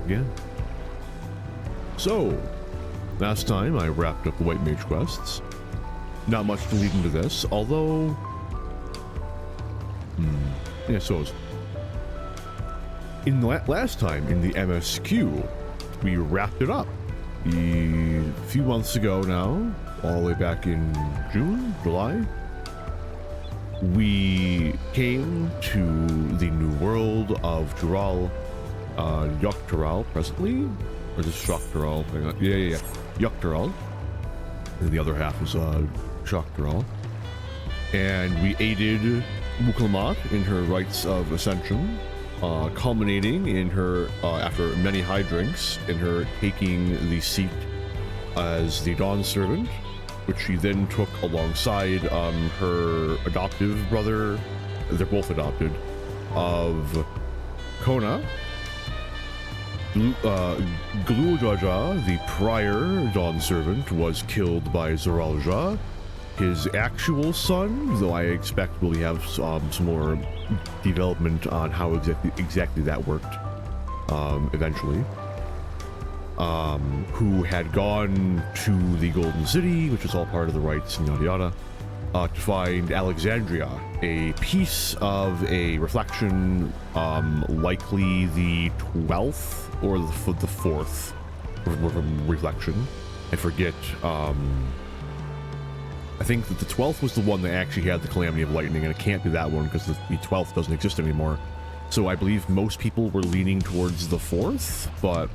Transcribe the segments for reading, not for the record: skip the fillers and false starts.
again. So, last time I wrapped up the White Mage quests. Not much to lead into this, although... yeah, so in the last time, in the MSQ, we wrapped it up. A few months ago now, all the way back in June, July, we came to the new world of Jural, Yuktural presently, or just Shaktural? Yeah. Yuktural. And the other half is Shaktural. And we aided Muklamat in her rites of ascension, culminating in her, after many high drinks, in her taking the seat as the Dawn Servant, which she then took alongside her adoptive brother, they're both adopted, of Kona. Glujaja, the prior Dawn Servant, was killed by Zoralja. His actual son, though I expect we'll have some more development on how exactly that worked eventually, who had gone to the Golden City, which is all part of the rites and yada yada, to find Alexandria, a piece of a reflection, likely the 12th or the 4th reflection. I forget. I think that the 12th was the one that actually had the Calamity of Lightning, and it can't be that one because the 12th doesn't exist anymore. So I believe most people were leaning towards the 4th, but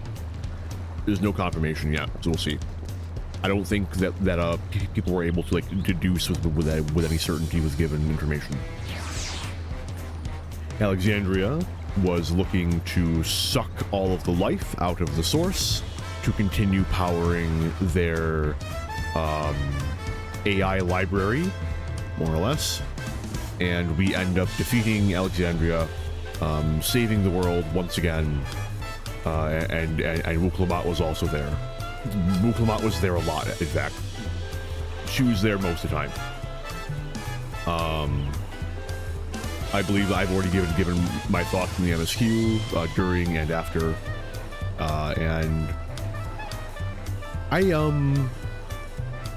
there's no confirmation yet, so we'll see. I don't think that people were able to like deduce with any certainty with given information. Alexandria was looking to suck all of the life out of the source to continue powering their AI library, more or less, and we end up defeating Alexandria, saving the world once again, and Muklamat was also there. Muklamat was there a lot, in fact. She was there most of the time. I believe I've already given my thoughts in the MSQ during and after, and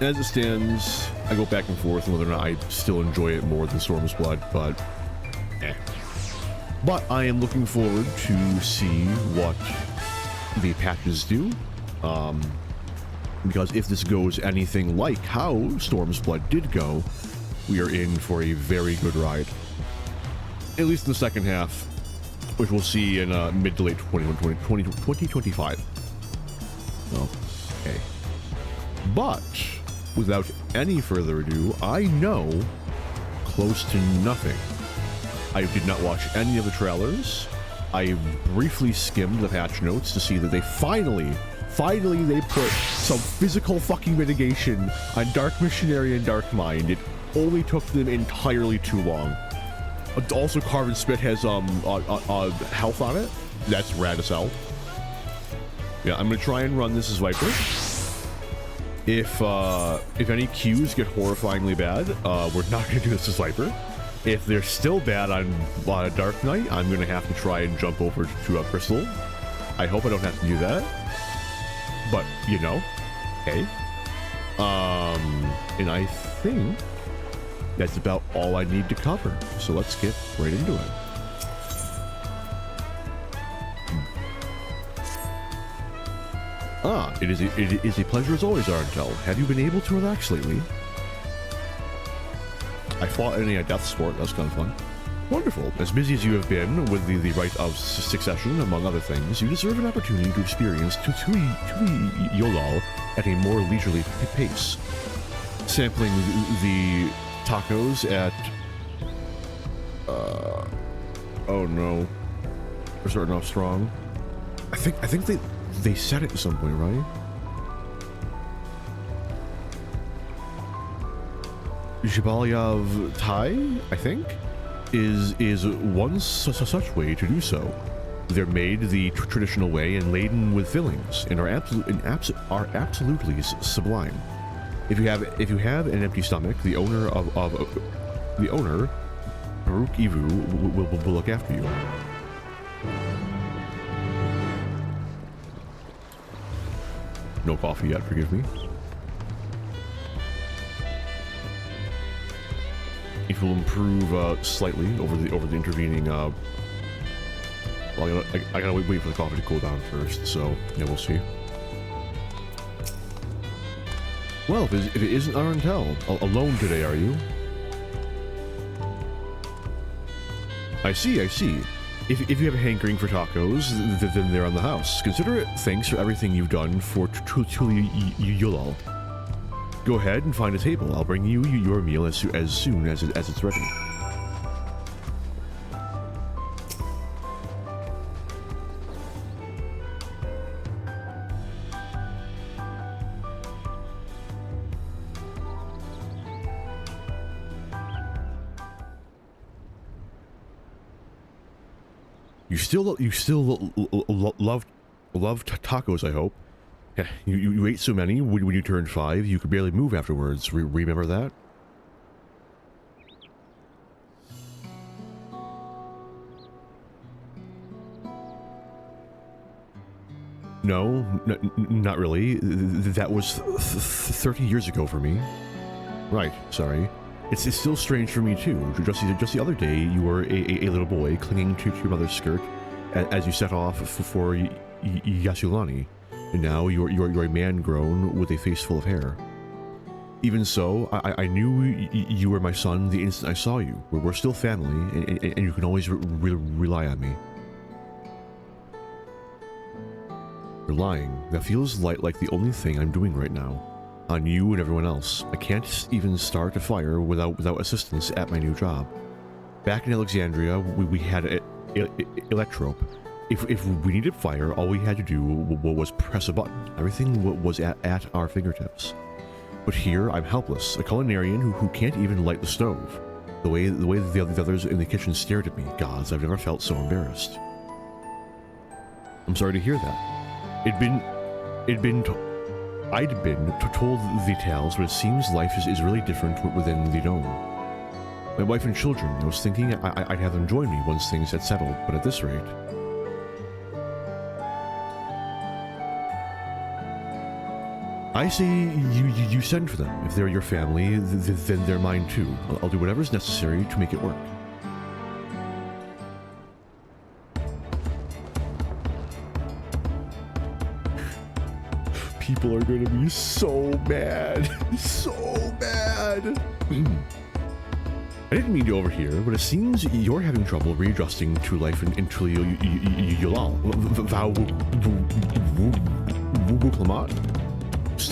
as it stands, I go back and forth on whether or not I still enjoy it more than Storm's Blood, but But I am looking forward to see what the patches do, because if this goes anything like how Storm's Blood did go, we are in for a very good ride. At least in the second half, which we'll see in mid to late 2025. Okay. But without any further ado, I know close to nothing. I did not watch any of the trailers. I briefly skimmed the patch notes to see that they finally they put some physical fucking mitigation on Dark Missionary and Dark Mind. It only took them entirely too long. Also, Carven Spit has health on it. That's rad as hell. Yeah, I'm gonna try and run this as Viper. If any Qs get horrifyingly bad, we're not gonna do this as Viper. If they're still bad on Dark Knight, I'm gonna have to try and jump over to Crystal. I hope I don't have to do that, but you know, okay. And I think that's about all I need to cover. So let's get right into it. It is a pleasure as always, Arntel. Have you been able to relax lately? I fought in a death sport. That's kind of fun. Wonderful. As busy as you have been with the rite of succession, among other things, you deserve an opportunity to experience Tui Yolal at a more leisurely pace. Sampling the tacos at... oh no. We're starting off strong. I think they said it at some point, right? Jibalyav Thai, I think, is one such way to do so. They're made the traditional way and laden with fillings, and are absolutely sublime. If you have an empty stomach, the owner Baruch Ivu will look after you. No coffee yet, forgive me. It will improve slightly over the intervening. Well, I gotta wait for the coffee to cool down first. So yeah, we'll see. Well, if it isn't Arantel, alone today, are you? I see. If you have a hankering for tacos, then they're on the house. Consider it thanks for everything you've done for Yulal. Go ahead and find a table. I'll bring you your meal as soon as it's ready. You still love tacos, I hope. Yeah, you ate so many when you turned 5, you could barely move afterwards. Remember that? No, not really. That was 30 years ago for me. Right, sorry. It's still strange for me too. Just the other day, you were a little boy clinging to your mother's skirt as you set off for Yasulani, and now you're a man grown with a face full of hair. Even so, I knew you were my son the instant I saw you. We're still family, and you can always rely on me. Relying. That feels like the only thing I'm doing right now. On you and everyone else. I can't even start a fire without assistance at my new job. Back in Alexandria, we had an electrope. If we needed fire, all we had to do was press a button. Everything was at our fingertips. But here, I'm helpless, a culinarian who can't even light the stove. The way the others in the kitchen stared at me, gods, I've never felt so embarrassed. I'm sorry to hear that. I'd been told the tales, but it seems life is really different within the dome. My wife and children, I was thinking I'd have them join me once things had settled, but at this rate... I say you send for them. If they're your family, then they're mine too. I'll do whatever's necessary to make it work. People are going to be so mad. So mad. I didn't mean to overhear, but it seems you're having trouble readjusting to life in Yulal.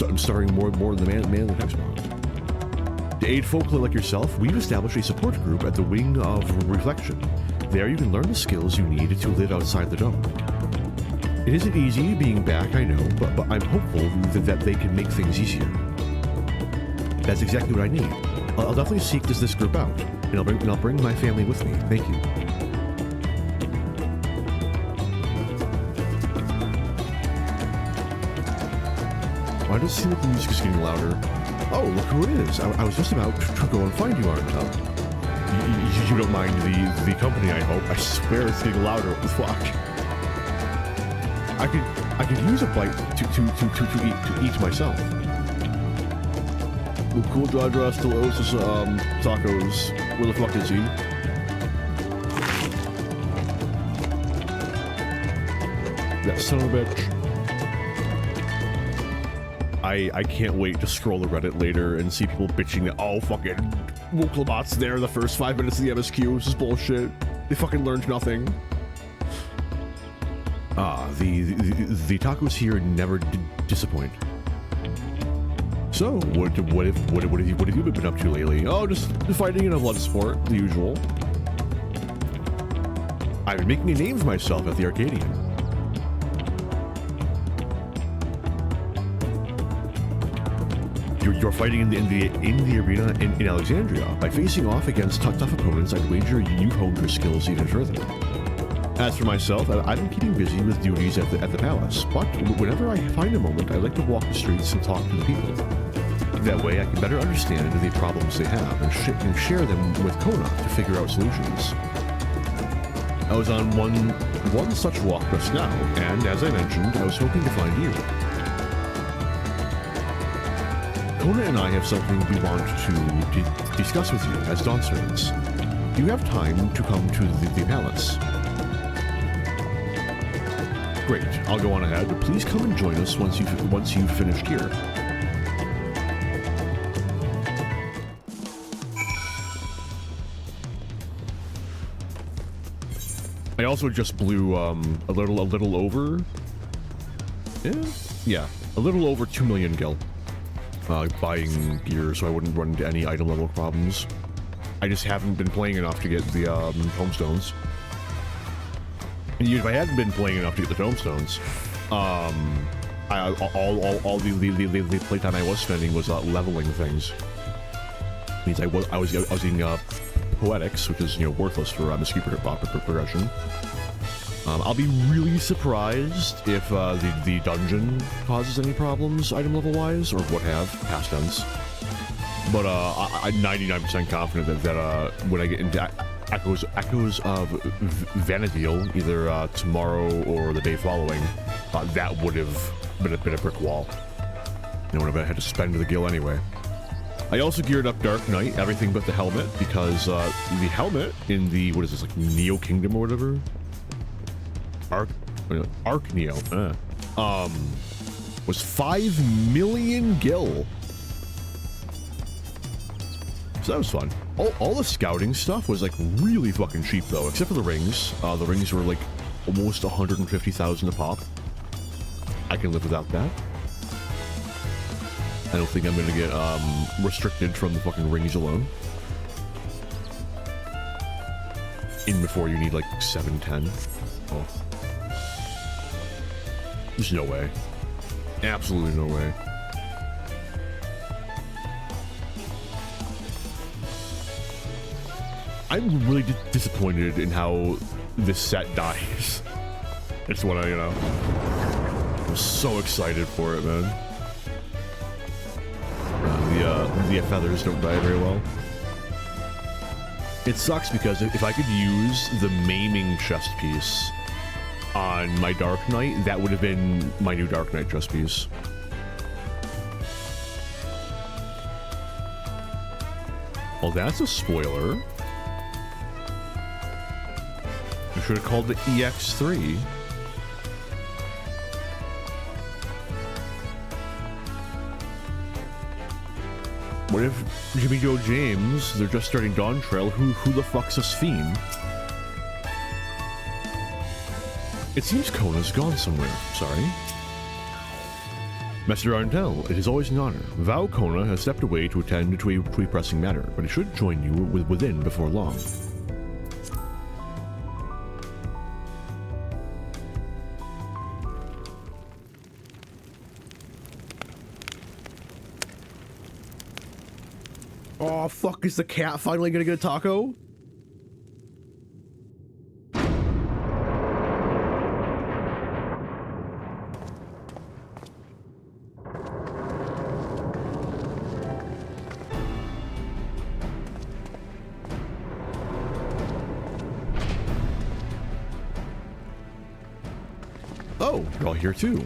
I'm starring more than the man in the text box. To aid folk like yourself, we've established a support group at the Wing of Reflection. There you can learn the skills you need to live outside the dome. It isn't easy being back, I know, but I'm hopeful that they can make things easier. That's exactly what I need. I'll definitely seek this group out, and I'll bring my family with me. Thank you. Why does it seem like the music is getting louder? Oh, look who it is. I was just about to go and find you, Arntel. You don't mind the company, I hope. I swear it's getting louder. What the fuck? I could use a bite to eat myself. Well, cool Dra still owes us tacos. Where the fuck is he? That son of a bitch. I can't wait to scroll the Reddit later and see people bitching that, oh, fucking Woklabot's there the first 5 minutes of the MSQ. This is bullshit. They fucking learned nothing. The tacos here never disappoint. So, what have you been up to lately? Oh, just fighting in a blood sport, the usual. I've been making a name for myself at the Arcadian. You're fighting in the arena in Alexandria. By facing off against tough opponents, I'd wager you've honed your skills even further. As for myself, I've been keeping busy with duties at the palace, but whenever I find a moment, I like to walk the streets and talk to the people. That way, I can better understand the problems they have and share them with Kona to figure out solutions. I was on one such walk just now, and as I mentioned, I was hoping to find you. Kona and I have something we want to discuss with you as Dawn servants. Do you have time to come to the palace? Great, I'll go on ahead, but please come and join us once you've finished here. I also just blew a little over. Yeah, a little over 2 million gil. Buying gear so I wouldn't run into any item level problems. I just haven't been playing enough to get the tomestones. And if I hadn't been playing enough to get the tomestones, all the playtime I was spending was leveling things. It means I was using poetics, which is worthless for MSQ progression. I'll be really surprised if the dungeon causes any problems item level wise, or what have, past tense. But I'm 99% confident that when I get into Echoes of Vanadil, either tomorrow or the day following, that would have been a brick wall. You know, when I had to spend the gil anyway. I also geared up Dark Knight, everything but the helmet, because the helmet in the, what is this, like Neo Kingdom or whatever? Arc Neo, was 5 million gil. So that was fun. All the scouting stuff was like really fucking cheap though, except for the rings. The rings were like almost 150,000 a pop. I can live without that. I don't think I'm gonna get restricted from the fucking rings alone. In before you need like 710. Oh. There's no way. Absolutely no way. I'm really disappointed in how this set dies. It's what I'm so excited for it, man. The feathers don't die very well. It sucks because if I could use the maiming chest piece on my Dark Knight, that would have been my new Dark Knight chest piece. Well, that's a spoiler. I should have called the EX3. What if Jimmy Joe James, they're just starting Dawn Trail, who the fuck's a Sphene? It seems Kona's gone somewhere, sorry. Master Arndel, it is always an honor. Vow Kona has stepped away to attend to a pressing matter, but he should join you within before long. Oh, fuck, is the cat finally gonna get a taco? Oh, you're all here too.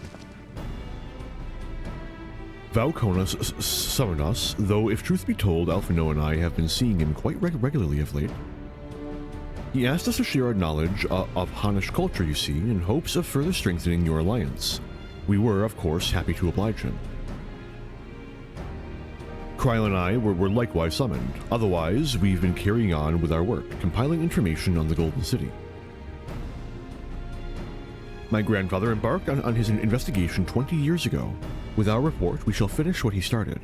Vow Kona summoned us, though if truth be told, Alphino and I have been seeing him quite regularly of late. He asked us to share our knowledge of Hanish culture, you see, in hopes of further strengthening your alliance. We were, of course, happy to oblige him. Kryl and I were likewise summoned. Otherwise, we've been carrying on with our work, compiling information on the Golden City. My grandfather embarked on his investigation 20 years ago. With our report, we shall finish what he started.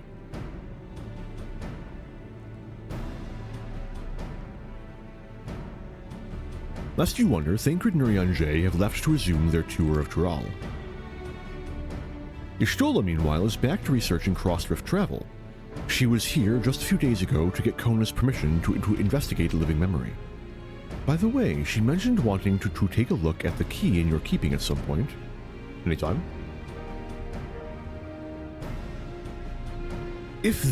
Lest you wonder, Thancred and Urianger have left to resume their tour of Tural. Y'shtola, meanwhile, is back to researching cross-rift travel. She was here just a few days ago to get Kona's permission to investigate a living memory. By the way, she mentioned wanting to take a look at the key in your keeping at some point. Anytime? If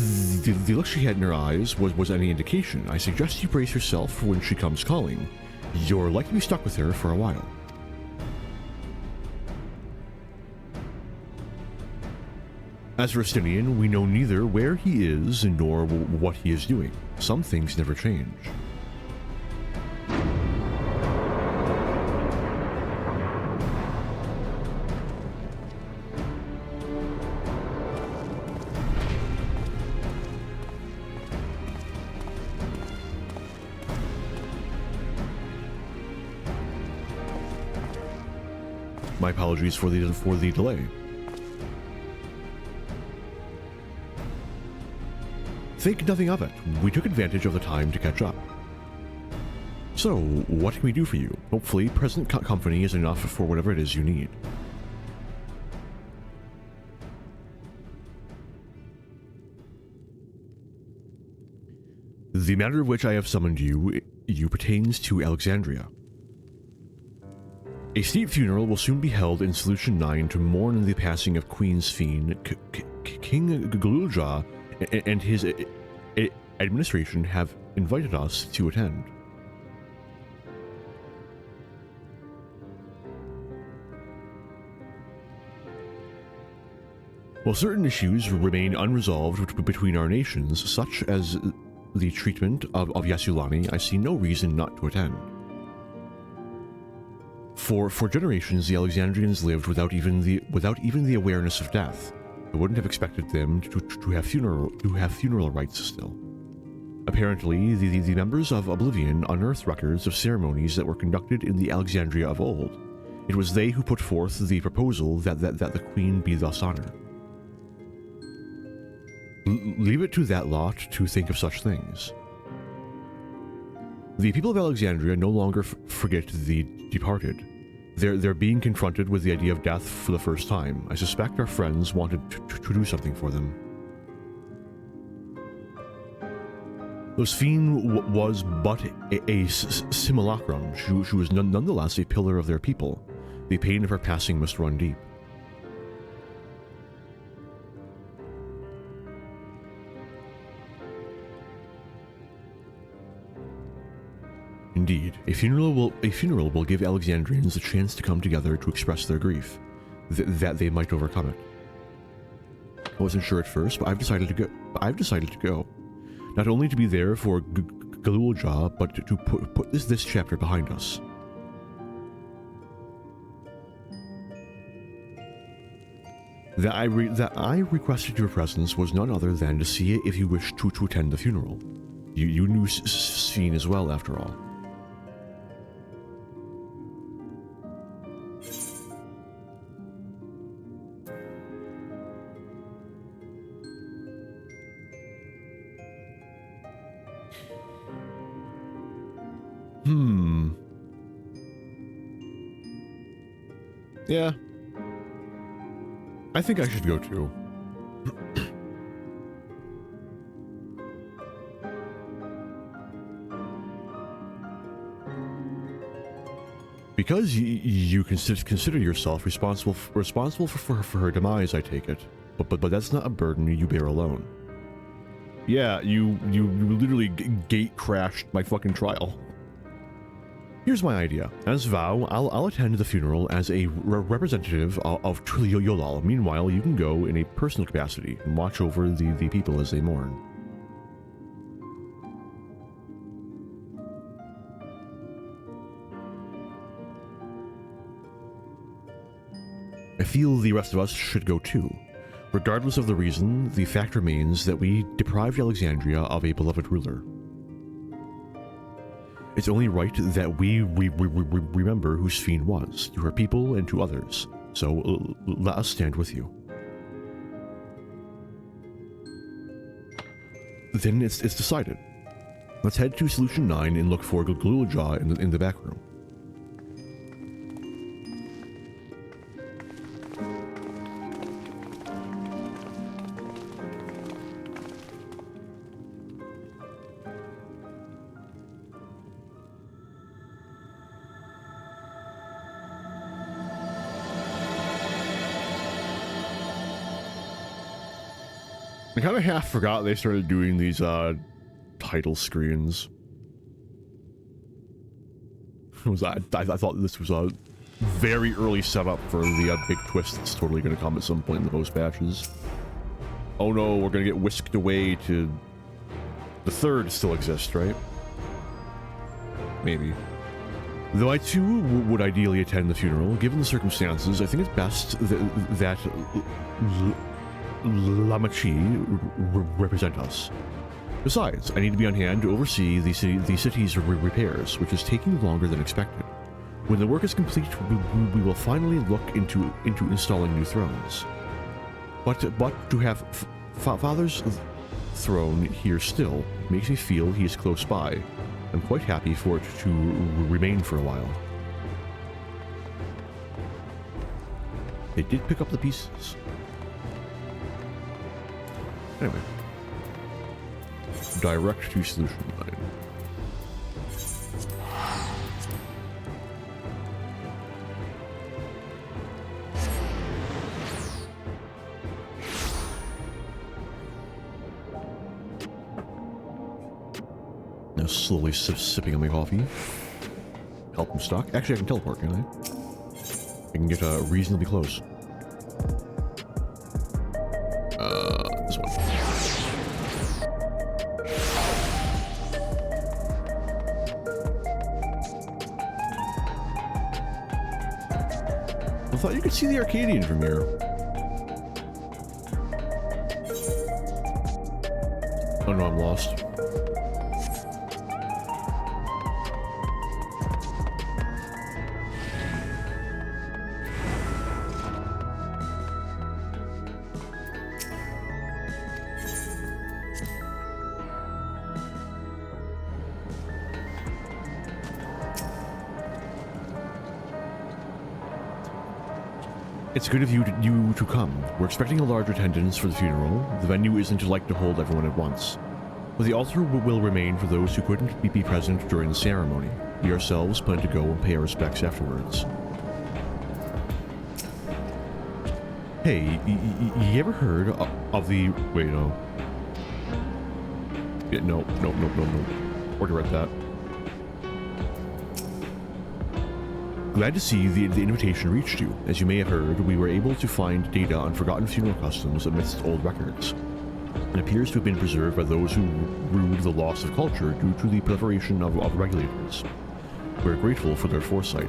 the look she had in her eyes was any indication, I suggest you brace yourself for when she comes calling. You're likely to be stuck with her for a while. As for Estinian, we know neither where he is nor what he is doing. Some things never change. My apologies for the delay. Think nothing of it. We took advantage of the time to catch up. So, what can we do for you? Hopefully, present company is enough for whatever it is you need. The matter of which I have summoned you pertains to Alexandria. A state funeral will soon be held in Solution 9 to mourn the passing of Queen's Fiend, King Galulja, and his administration have invited us to attend. While certain issues remain unresolved between our nations, such as the treatment of Yasulani, I see no reason not to attend. For generations, the Alexandrians lived without even the awareness of death. I wouldn't have expected them to have funeral rites still. Apparently, the members of Oblivion unearthed records of ceremonies that were conducted in the Alexandria of old. It was they who put forth the proposal that the queen be thus honored. Leave it to that lot to think of such things. The people of Alexandria no longer forget the departed. They're being confronted with the idea of death for the first time. I suspect our friends wanted to do something for them. Josephine was but a simulacrum. She was nonetheless a pillar of their people. The pain of her passing must run deep. Indeed, a funeral will give Alexandrians a chance to come together to express their grief, that they might overcome it. I wasn't sure at first, but I've decided to go. Not only to be there for Galulja, but to put this chapter behind us. That I requested your presence was none other than to see if you wished to attend the funeral. You knew Sphene as well, after all. Yeah. I think I should go too. Because you consider yourself responsible for her demise, I take it. But that's not a burden you bear alone. Yeah, you literally gate crashed my fucking trial. Here's my idea. As vow, I'll attend the funeral as a representative of Yolal. Meanwhile, you can go in a personal capacity and watch over the people as they mourn. I feel the rest of us should go too. Regardless of the reason, the fact remains that we deprived Alexandria of a beloved ruler. It's only right that we remember who Sphene was, to her people and to others. So let us stand with you. Then it's decided. Let's head to Solution 9 and look for Galulja in the back room. I kind of half forgot they started doing these title screens. I thought this was a very early setup for the big twist that's totally going to come at some point in the post patches. Oh no, we're gonna get whisked away to... The third still exists, right? Maybe. Though I too would ideally attend the funeral, given the circumstances, I think it's best that Lamachi represent us. Besides, I need to be on hand to oversee the city's repairs, which is taking longer than expected. When the work is complete, we will finally look into installing new thrones. But to have Father's throne here still makes me feel he is close by. I'm quite happy for it to remain for a while. They did pick up the pieces. Anyway. Direct to solution line. Now slowly sipping on my coffee. Help him stock. Actually, I can teleport, can't I? I can get reasonably close. This one. I thought you could see the Arcadian from here. Oh no, I'm lost. It's good of you to come. We're expecting a large attendance for the funeral. The venue isn't like to hold everyone at once. But the altar will remain for those who couldn't be present during the ceremony. We ourselves plan to go and pay our respects afterwards. Hey, you ever heard of the... Wait, no. Yeah, no. Already read that. Glad to see the invitation reached you. As you may have heard, we were able to find data on forgotten funeral customs amidst old records. It appears to have been preserved by those who ruled the loss of culture due to the proliferation of regulators. We're grateful for their foresight.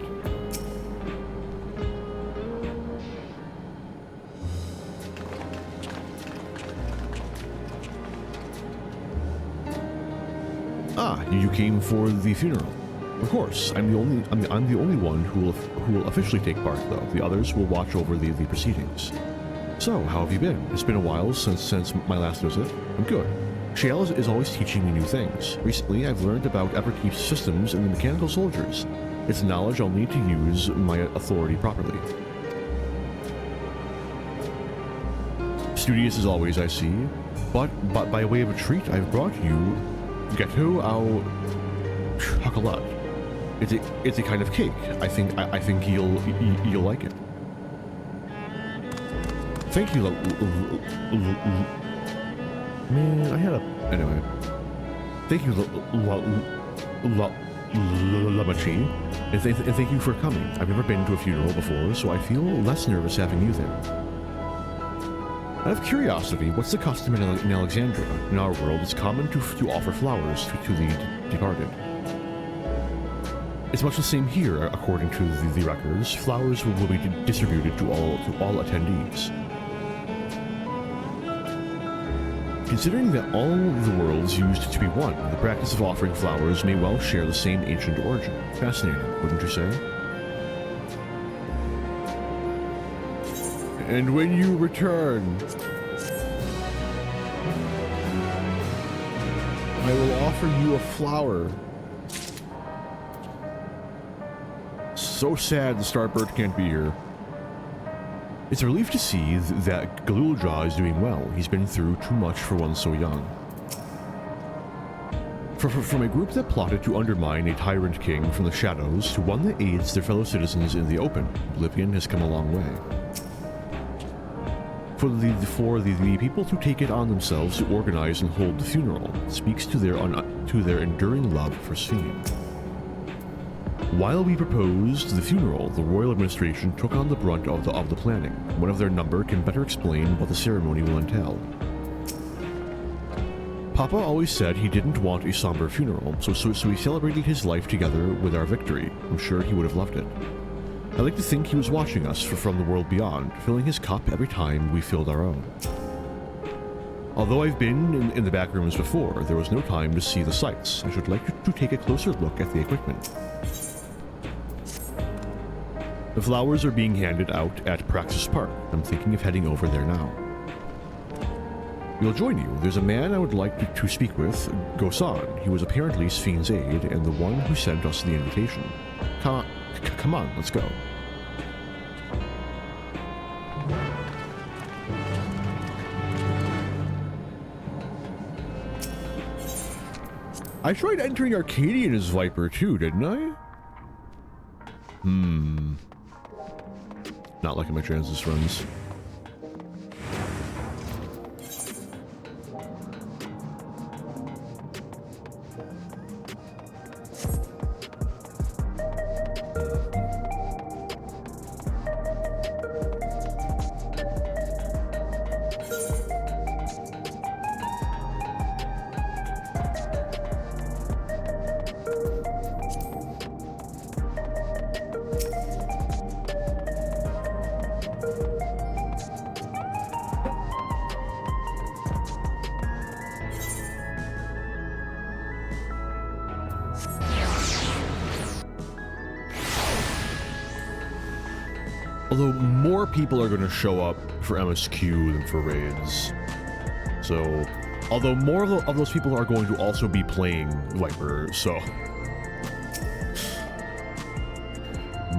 Ah, you came for the funeral. Of course, I'm the only one who will officially take part, though. The others will watch over the proceedings. So, how have you been? It's been a while since my last visit. I'm good. Shale is always teaching me new things. Recently, I've learned about Everkeep's systems and the mechanical soldiers. It's knowledge I'll need to use my authority properly. Studious as always, I see. But by way of a treat, I've brought you Gâteau au chocolat. It's a kind of cake. I think you'll like it. Thank you, man. I had a anyway. Thank you, Lamachi, and thank you for coming. I've never been to a funeral before, so I feel less nervous having you there. Out of curiosity, what's the custom in Alexandria? In our world, it's common to offer flowers to the departed. It's much the same here, according to the records. Flowers will be distributed to all attendees. Considering that all the worlds used to be one, the practice of offering flowers may well share the same ancient origin. Fascinating, wouldn't you say? And when you return, I will offer you a flower. So sad the Starbird can't be here. It's a relief to see that Galulja is doing well. He's been through too much for one so young. From a group that plotted to undermine a tyrant king from the shadows to one that aids their fellow citizens in the open, Oblivion has come a long way. For the people to take it on themselves to organize and hold the funeral speaks to their enduring love for Sphene. While we proposed the funeral, the royal administration took on the brunt of the planning. One of their number can better explain what the ceremony will entail. Papa always said he didn't want a somber funeral, so we celebrated his life together with our victory. I'm sure he would have loved it. I like to think he was watching us from the world beyond, filling his cup every time we filled our own. Although I've been in the back rooms before, there was no time to see the sights. I should like to take a closer look at the equipment. The flowers are being handed out at Praxis Park. I'm thinking of heading over there now. We'll join you. There's a man I would like to speak with, Gosan. He was apparently Sfine's aide and the one who sent us the invitation. Come on, let's go. I tried entering Arcadian as Viper too, didn't I? Not liking my chances, friends. Although more people are going to show up for MSQ than for raids. So, although more of those people are going to also be playing Viper, so...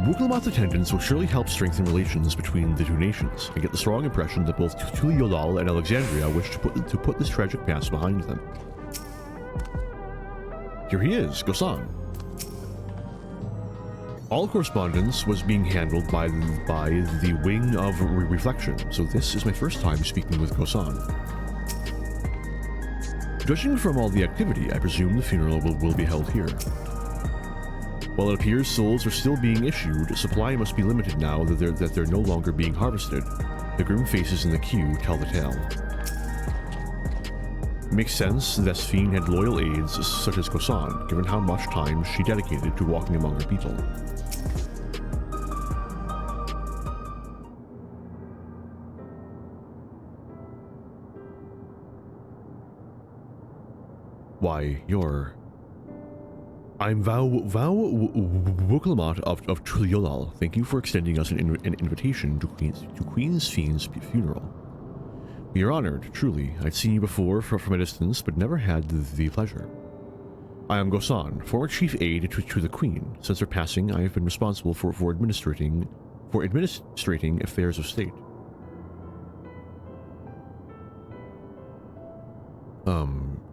Wuklamat's attendance will surely help strengthen relations between the two nations. I get the strong impression that both Tuliolal and Alexandria wish to put this tragic past behind them. Here he is, Gosan. All correspondence was being handled by the Wing of Reflection, so this is my first time speaking with Gosan. Judging from all the activity, I presume the funeral will be held here. While it appears souls are still being issued, supply must be limited now that they're no longer being harvested. The grim faces in the queue tell the tale. It makes sense that Sfine had loyal aides such as Gosan, given how much time she dedicated to walking among her people. Why, I'm Val Wuklamat of Tuliolal. Thank you for extending us an invitation to Queen Sfine's funeral. We are honored, truly. I'd seen you before from a distance, but never had the pleasure. I am Gosan, former chief aide to the Queen. Since her passing, I have been responsible for administrating affairs of state.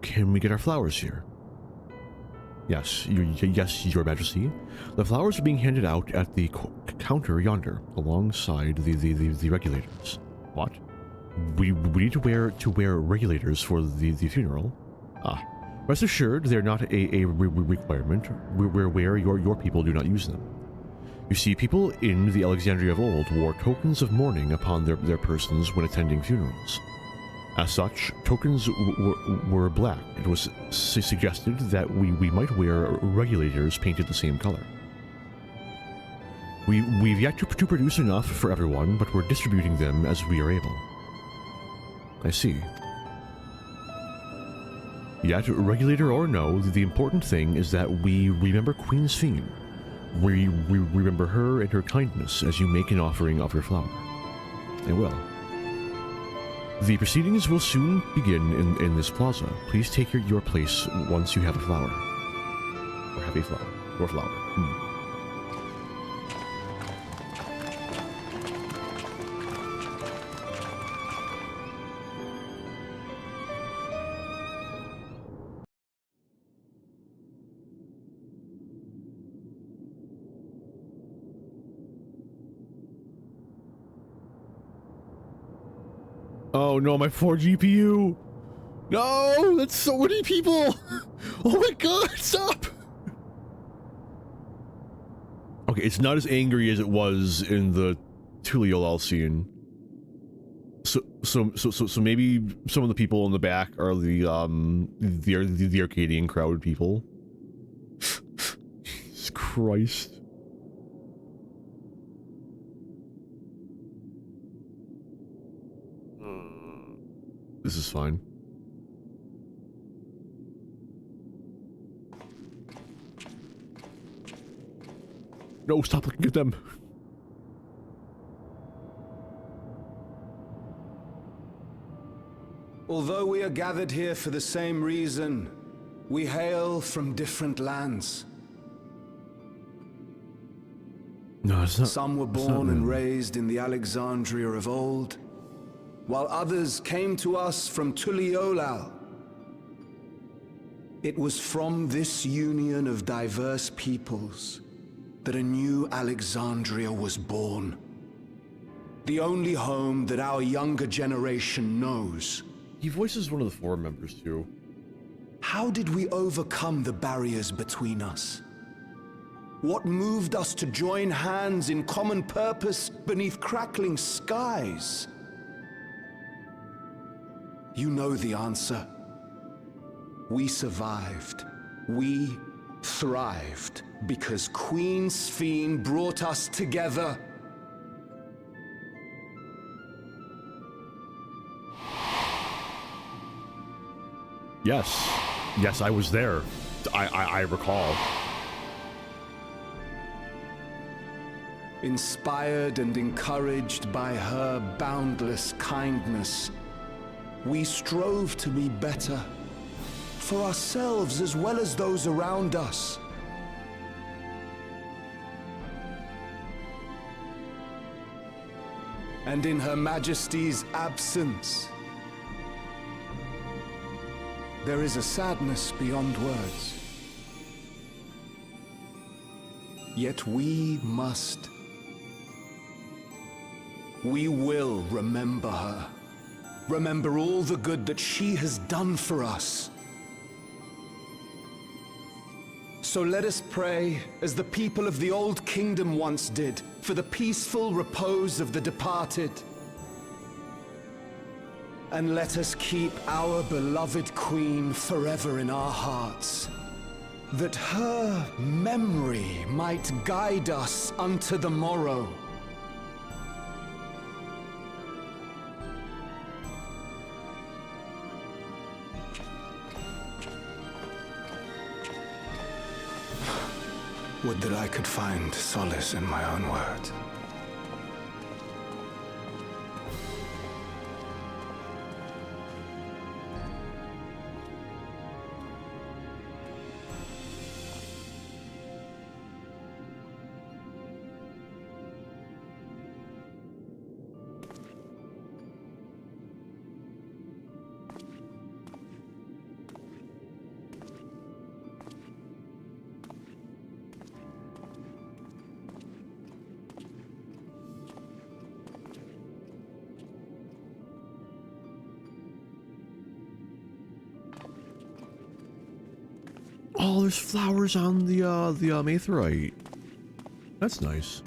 Can we get our flowers here? Yes, Your Majesty. The flowers are being handed out at the counter yonder, alongside the regulators. What? We need to wear regulators for the funeral. Rest assured, they're not a requirement. Where your people do not use them. You see, people in the Alexandria of old wore tokens of mourning upon their persons when attending funerals. As such, tokens were black. It was suggested that we might wear regulators painted the same color. We've yet to produce enough for everyone, but we're distributing them as we are able. I see. Yet, regulator or no, the important thing is that we remember Queen Sfine. We remember her and her kindness as you make an offering of your flower. I will. The proceedings will soon begin in this plaza. Please take your place once you have a flower. Or have a flower. Or flower. Oh no, my 4 GPU! No! That's so many people! Oh my god, stop! Okay, it's not as angry as it was in the Tuliolal scene. So maybe some of the people in the back are the Arcadian crowd people. Jesus Christ. This is fine. No, stop looking at them. Although we are gathered here for the same reason, we hail from different lands. No, it's not. Some were born and raised in the Alexandria of old, while others came to us from Tuliolal. It was from this union of diverse peoples that a new Alexandria was born. The only home that our younger generation knows. He voices one of the forum members too. How did we overcome the barriers between us? What moved us to join hands in common purpose beneath crackling skies? You know the answer. We survived. We thrived because Queen Sphene brought us together. Yes. Yes, I was there. I recall. Inspired and encouraged by her boundless kindness, we strove to be better, for ourselves as well as those around us. And in Her Majesty's absence, there is a sadness beyond words. Yet we must. We will remember her. Remember all the good that she has done for us. So let us pray, as the people of the Old Kingdom once did, for the peaceful repose of the departed. And let us keep our beloved Queen forever in our hearts, that her memory might guide us unto the morrow. Would that I could find solace in my own words. Oh, there's flowers on the Aetherite. That's nice.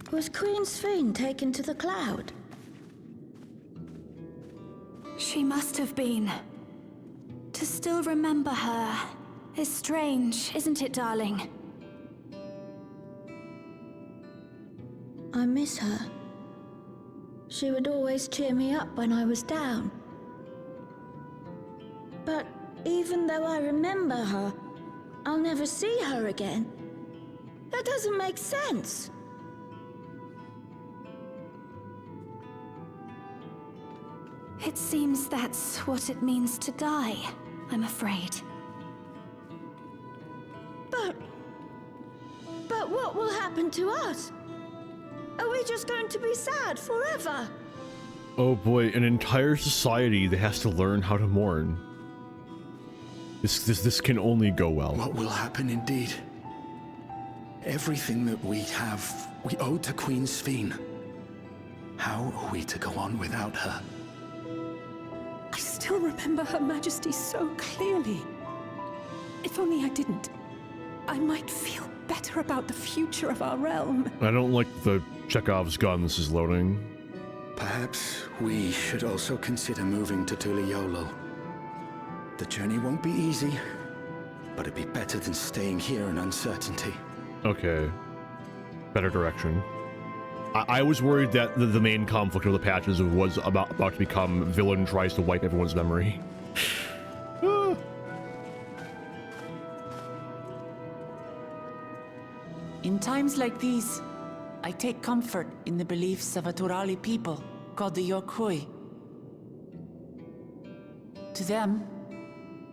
Was Queen Sphene taken to the cloud? She must have been. To still remember her is strange, isn't it, darling? I miss her. She would always cheer me up when I was down. even though I remember her, I'll never see her again? That doesn't make sense. It seems that's what it means to die, I'm afraid. But what will happen to us? Are we just going to be sad forever? Oh boy, an entire society that has to learn how to mourn. This can only go well. What will happen indeed? Everything that we have, we owe to Queen Sphene. How are we to go on without her? I still remember Her Majesty so clearly. If only I didn't, I might feel better about the future of our realm. I don't like the Chekhov's gun this is loading. Perhaps we should also consider moving to Tuliolo. The journey won't be easy, but it'd be better than staying here in uncertainty. Okay. Better direction. I was worried that the main conflict of the patches was about to become villain tries to wipe everyone's memory. In times like these, I take comfort in the beliefs of a Turali people called the Yokui. To them,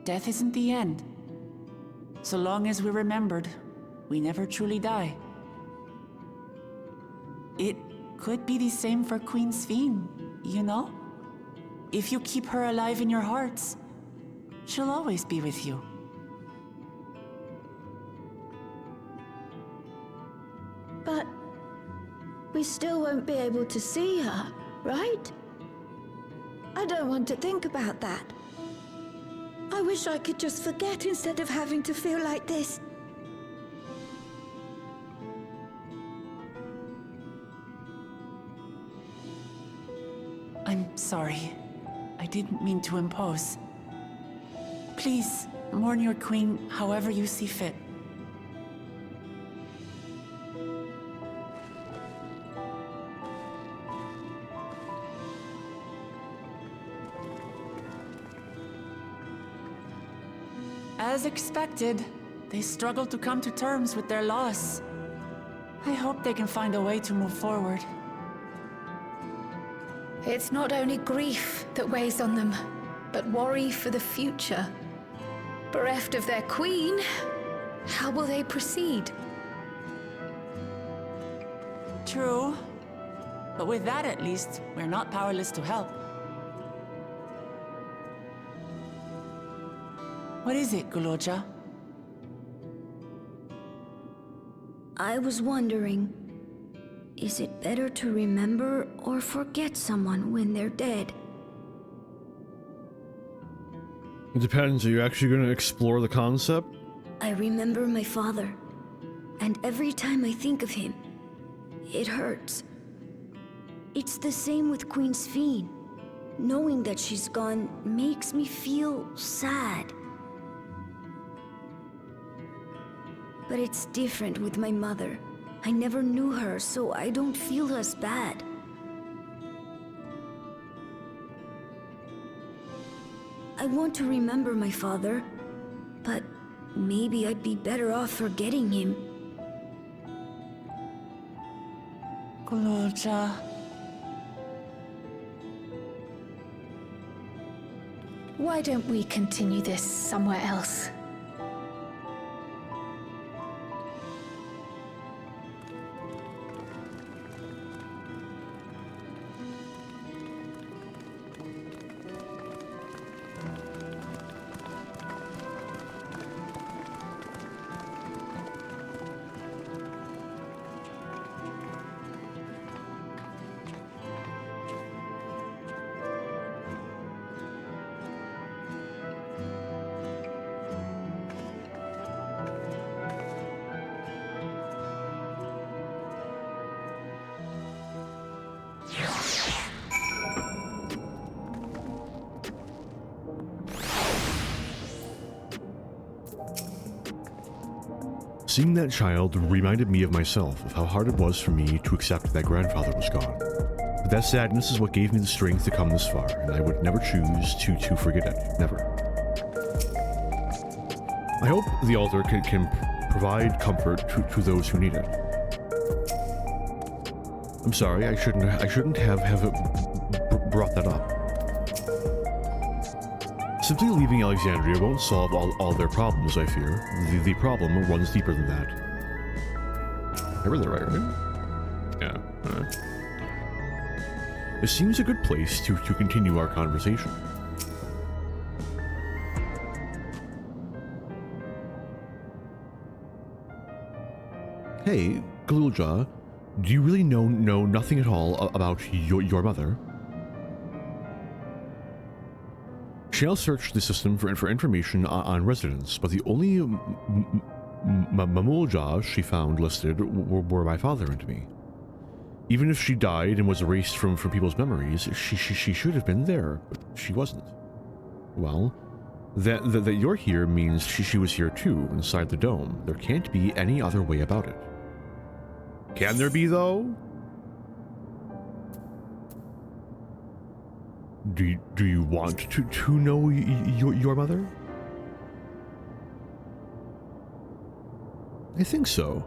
death isn't the end. So long as we're remembered, we never truly die. It could be the same for Queen Sphene, you know? If you keep her alive in your hearts, she'll always be with you. But we still won't be able to see her, right? I don't want to think about that. I wish I could just forget instead of having to feel like this. I'm sorry. I didn't mean to impose. Please, mourn your queen however you see fit. As expected, they struggle to come to terms with their loss. I hope they can find a way to move forward. It's not only grief that weighs on them, but worry for the future. Bereft of their queen, how will they proceed? True. But with that at least, we're not powerless to help. What is it, Guloja? I was wondering, is it better to remember or forget someone when they're dead? It depends. Are you actually going to explore the concept? I remember my father, and every time I think of him, it hurts. It's the same with Queen Sphene. Knowing that she's gone makes me feel sad. But it's different with my mother. I never knew her, so I don't feel as bad. I want to remember my father, but maybe I'd be better off forgetting him. Guloja. Why don't we continue this somewhere else? Seeing that child reminded me of myself, of how hard it was for me to accept that grandfather was gone. But that sadness is what gave me the strength to come this far, and I would never choose to forget it. Never. I hope the altar can provide comfort to those who need it. I'm sorry, I shouldn't have brought that up. Simply leaving Alexandria won't solve all their problems, I fear. The problem runs deeper than that. I read that right? Yeah. Alright. This seems a good place to continue our conversation. Hey, Galulja, do you really know nothing at all about your mother? Shale searched the system for information on residents, but the only Mamulja she found listed were my father and me. Even if she died and was erased from people's memories, she should have been there, but she wasn't. Well, that you're here means she was here too, inside the dome. There can't be any other way about it. Can there be, though? Do you want to know your mother? I think so.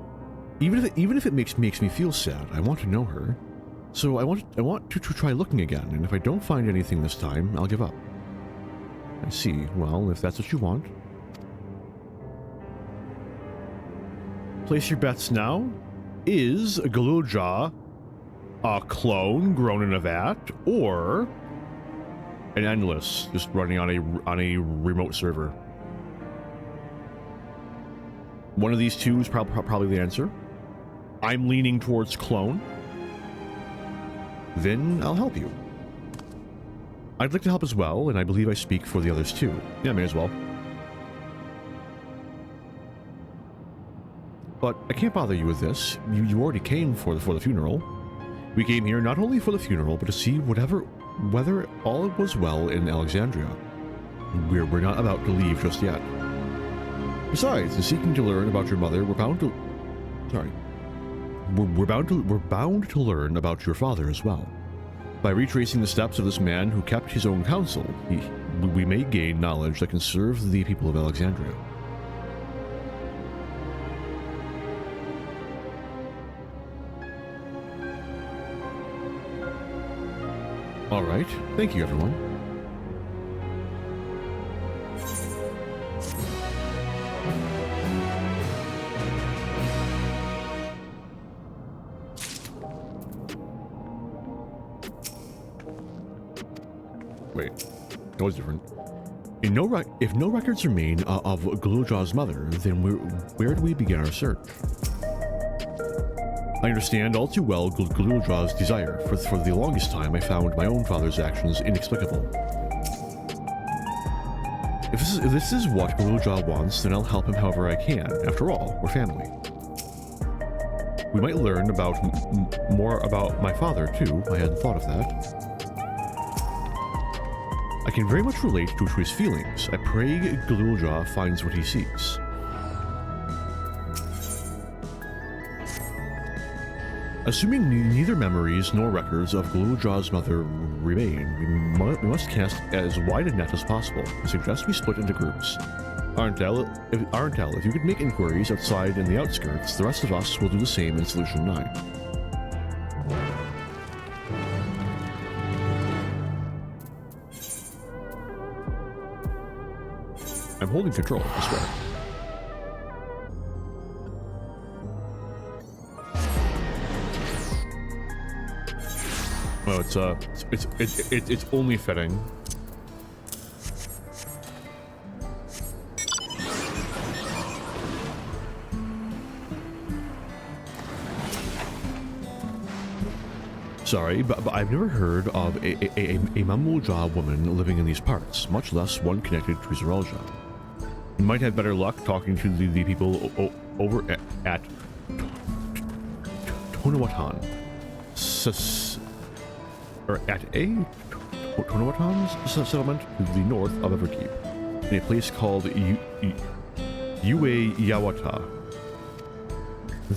Even if it makes me feel sad, I want to know her. So I want to try looking again, and if I don't find anything this time, I'll give up. I see. Well, if that's what you want. Place your bets now. Is Galulja a clone grown in a vat, or an endless just running on a remote server? One of these two is probably the answer. I'm leaning towards clone. Then I'll help you. I'd like to help as well, and I believe I speak for the others too. Yeah, may as well. But I can't bother you with this. You already came for the funeral. We came here not only for the funeral, but to see whether all was well in Alexandria. We're not about to leave just yet. Besides, in seeking to learn about your mother, we're bound to learn about your father as well. By retracing the steps of this man who kept his own counsel, we may gain knowledge that can serve the people of Alexandria. All right. Thank you, everyone. Wait, that was different. If no records remain of Galulja's mother, then where do we begin our search? I understand all too well Galulja's desire. For the longest time, I found my own father's actions inexplicable. If this is what Galulja wants, then I'll help him however I can. After all, we're family. We might learn more about my father, too. I hadn't thought of that. I can very much relate to his feelings. I pray Galulja finds what he seeks. Assuming neither memories nor records of Galulja's mother remain, we must cast as wide a net as possible. I suggest we split into groups. Arntel, if you could make inquiries outside and the outskirts, the rest of us will do the same in Solution 9. I'm holding control, I swear. Well, it's only fitting. Sorry, but I've never heard of a Mamulja woman living in these parts, much less one connected to Zeralja. You might have better luck talking to the people over at Tonawatan. Or at a Tonawatan settlement to the north of Everkeep, in a place called Yue Yawata.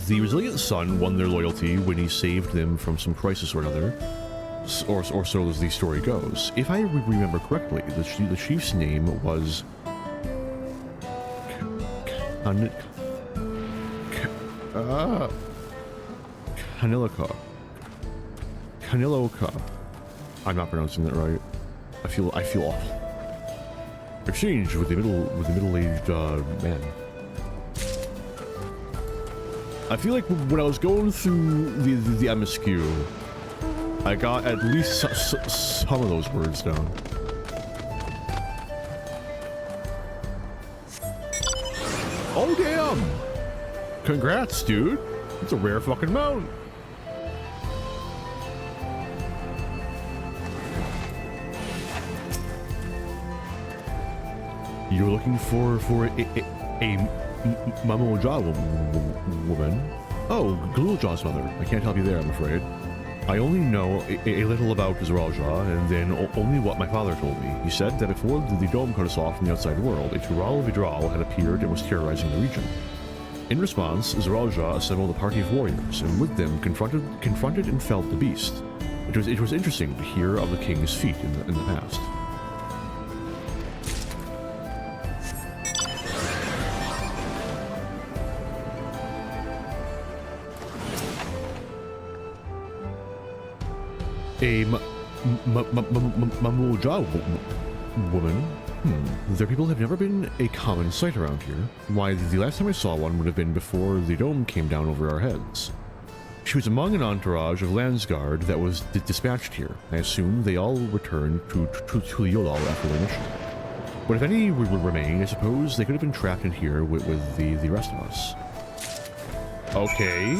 The resilient son won their loyalty when he saved them from some crisis or another, or so as the story goes. If I remember correctly, the chief's name was Caniloka. I'm not pronouncing that right. I feel awful. Exchange with the middle-aged man. I feel like when I was going through the MSQ, I got at least some of those words down. Oh damn! Congrats, dude. It's a rare fucking mount. You're looking for a Mamoja woman? Oh, Glulja's mother. I can't help you there, I'm afraid. I only know a little about Zeralja, and then only what my father told me. He said that before the dome cut us off from the outside world, a Tural Vidral had appeared and was terrorizing the region. In response, Zeralja assembled a party of warriors, and with them confronted and felled the beast. It was interesting to hear of the king's feat in the past. A Mamoja woman? Their people have never been a common sight around here. Why, the last time I saw one would have been before the dome came down over our heads. She was among an entourage of Landsguard that was dispatched here. I assume they all returned to the Yolal after their mission. But if any would remain, I suppose they could have been trapped in here with the rest of us. Okay.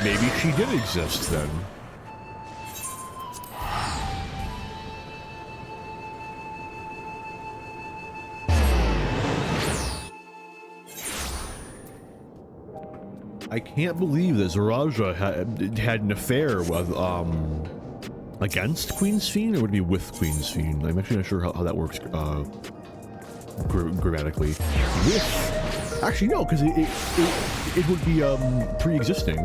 Maybe she did exist then. I can't believe that Zeralja had an affair with, against Queen's Fiend, or would it be with Queen's Fiend? I'm actually not sure how that works, grammatically. With, actually no, because it would be, pre-existing.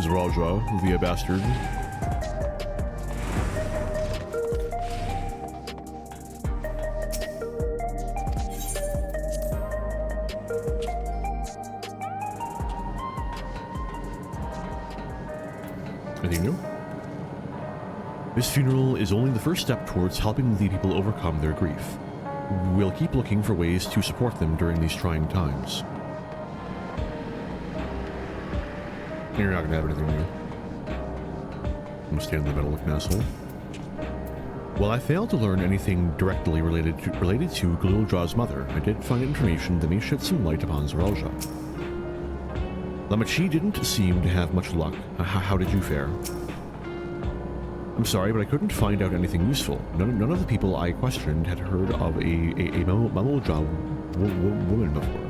Zeralja, the bastard. Anything new? This funeral is only the first step towards helping the people overcome their grief. We'll keep looking for ways to support them during these trying times. You're not gonna have anything new. I'm gonna stand in the middle like an asshole. While I failed to learn anything directly related to Glulja's mother, I did find information that may shed some light upon Zeralja. Lamachi didn't seem to have much luck. How did you fare? I'm sorry, but I couldn't find out anything useful. None of the people I questioned had heard of a Mamoja woman before.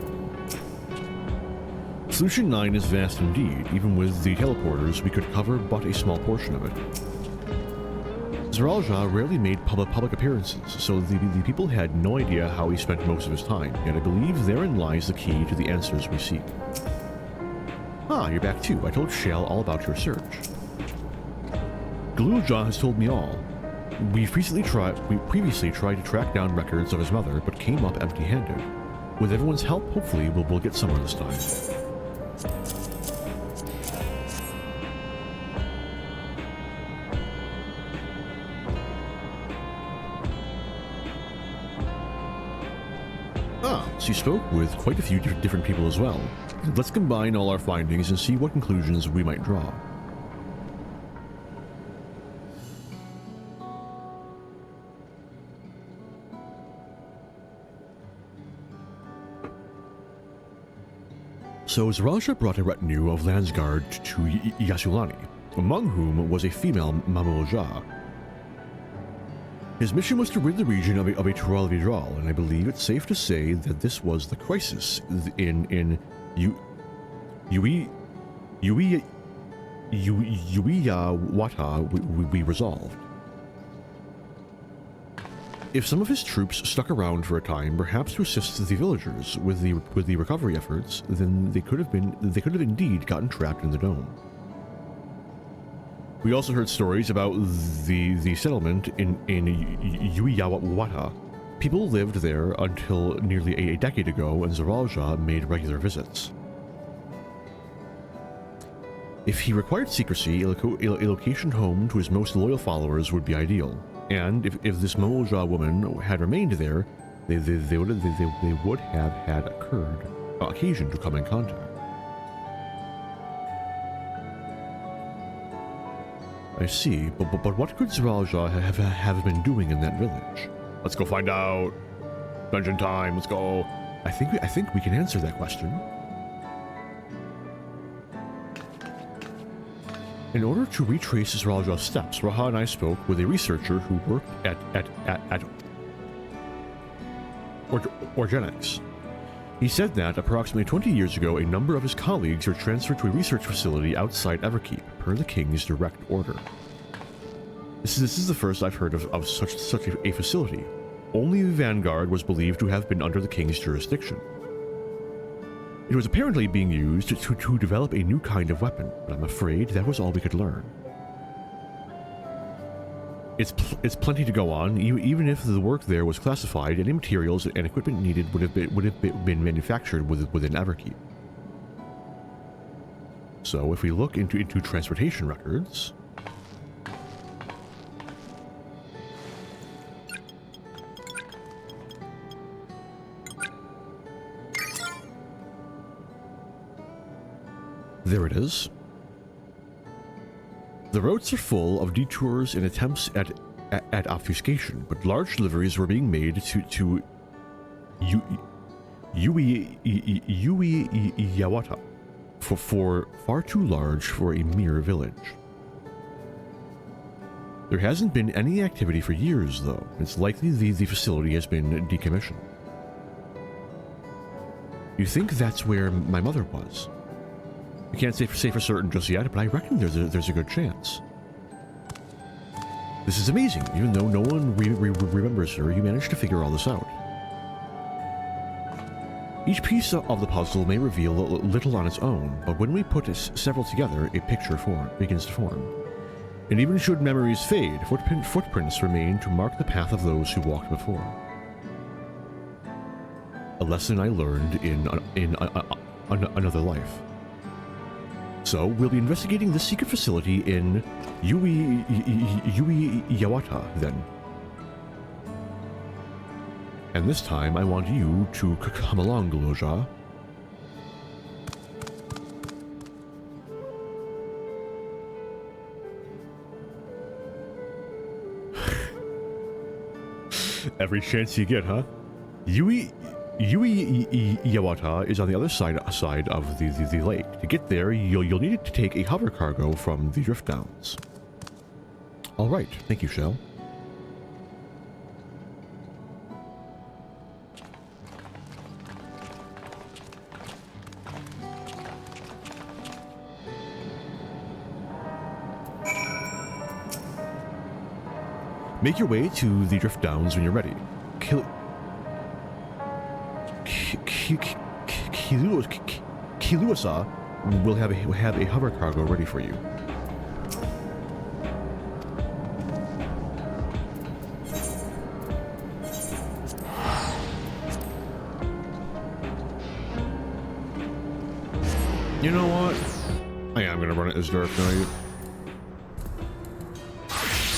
Solution 9 is vast indeed. Even with the teleporters, we could cover but a small portion of it. Zeralja rarely made public appearances, so the people had no idea how he spent most of his time, yet I believe therein lies the key to the answers we seek. Ah, you're back too. I told Shale all about your search. Glulja has told me all. We previously tried to track down records of his mother, but came up empty-handed. With everyone's help, hopefully we'll get somewhere this time. Ah, so you spoke with quite a few different people as well. Let's combine all our findings and see what conclusions we might draw. So Zeralja brought a retinue of Landsguard to Yasulani, among whom was a female Mamoja. His mission was to rid the region of a Tural Vidral, and I believe it's safe to say that this was the crisis in Wata we resolved. If some of his troops stuck around for a time, perhaps to assist the villagers with the recovery efforts, then they could have indeed gotten trapped in the dome. We also heard stories about the settlement in Yuiyawata, People lived there until nearly a decade ago, and Zeralja made regular visits. If he required secrecy, a location home to his most loyal followers would be ideal. And if this Moulja woman had remained there, they would have had occasion to come in contact. I see, but what could Zeralja have been doing in that village? Let's go find out. Dungeon time. Let's go. I think we can answer that question. In order to retrace Zeralja's steps, Raha and I spoke with a researcher who worked at Organics. He said that approximately 20 years ago, a number of his colleagues were transferred to a research facility outside Everkeep, per the king's direct order. This is the first I've heard of such a facility. Only the Vanguard was believed to have been under the king's jurisdiction. It was apparently being used to develop a new kind of weapon, but I'm afraid that was all we could learn. It's plenty to go on. Even if the work there was classified, any materials and equipment needed would have been manufactured within Everkeep. So if we look into transportation records, there it is. The roads are full of detours and attempts at obfuscation, but large deliveries were being made to Yawata for far too large for a mere village. There hasn't been any activity for years, though. It's likely the facility has been decommissioned. You think that's where my mother was? We can't say for certain just yet, but I reckon there's a good chance. This is amazing. Even though no one remembers her, you managed to figure all this out. Each piece of the puzzle may reveal little on its own, but when we put several together, a picture begins to form. And even should memories fade, footprints remain to mark the path of those who walked before. A lesson I learned in another life. So, we'll be investigating this secret facility in Yawata, then. And this time, I want you to come along, Goloja. Every chance you get, huh? Yawata is on the other side of the lake. To get there, you'll need to take a hover cargo from the Drift Downs. All right, thank you, Shell. Make your way to the Drift Downs when you're ready. Kiluasa will have a hover cargo ready for you. You know what? I am gonna run it as Dark Knight.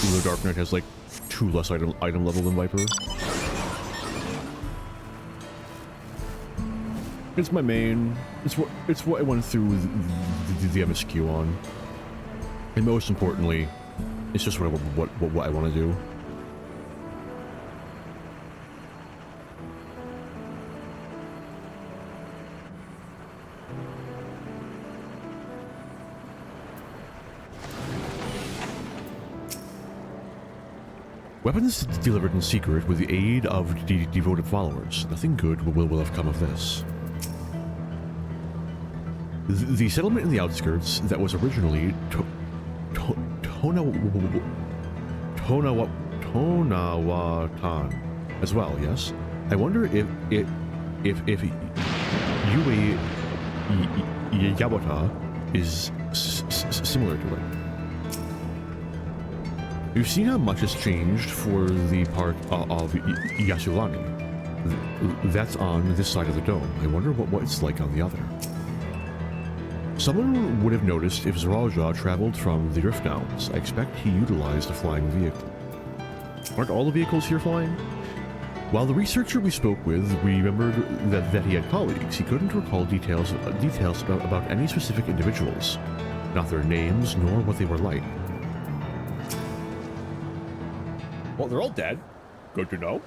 Even though Dark Knight has like 2 less item level than Viper. It's my main. It's what I went through the MSQ on, and most importantly, it's just what I want to do. Weapons delivered in secret with the aid of devoted followers. Nothing good will have come of this. The settlement in the outskirts that was originally Tonawatan as well, yes? I wonder if Yawata is similar to it. We've seen how much has changed for the part of Yasulani. That's on this side of the dome. I wonder what it's like on the other. Someone would have noticed if Zaraja traveled from the Drift Downs. I expect he utilized a flying vehicle. Aren't all the vehicles here flying? While the researcher we spoke with remembered that he had colleagues, he couldn't recall details about any specific individuals, not their names nor what they were like. Well, they're all dead. Good to know.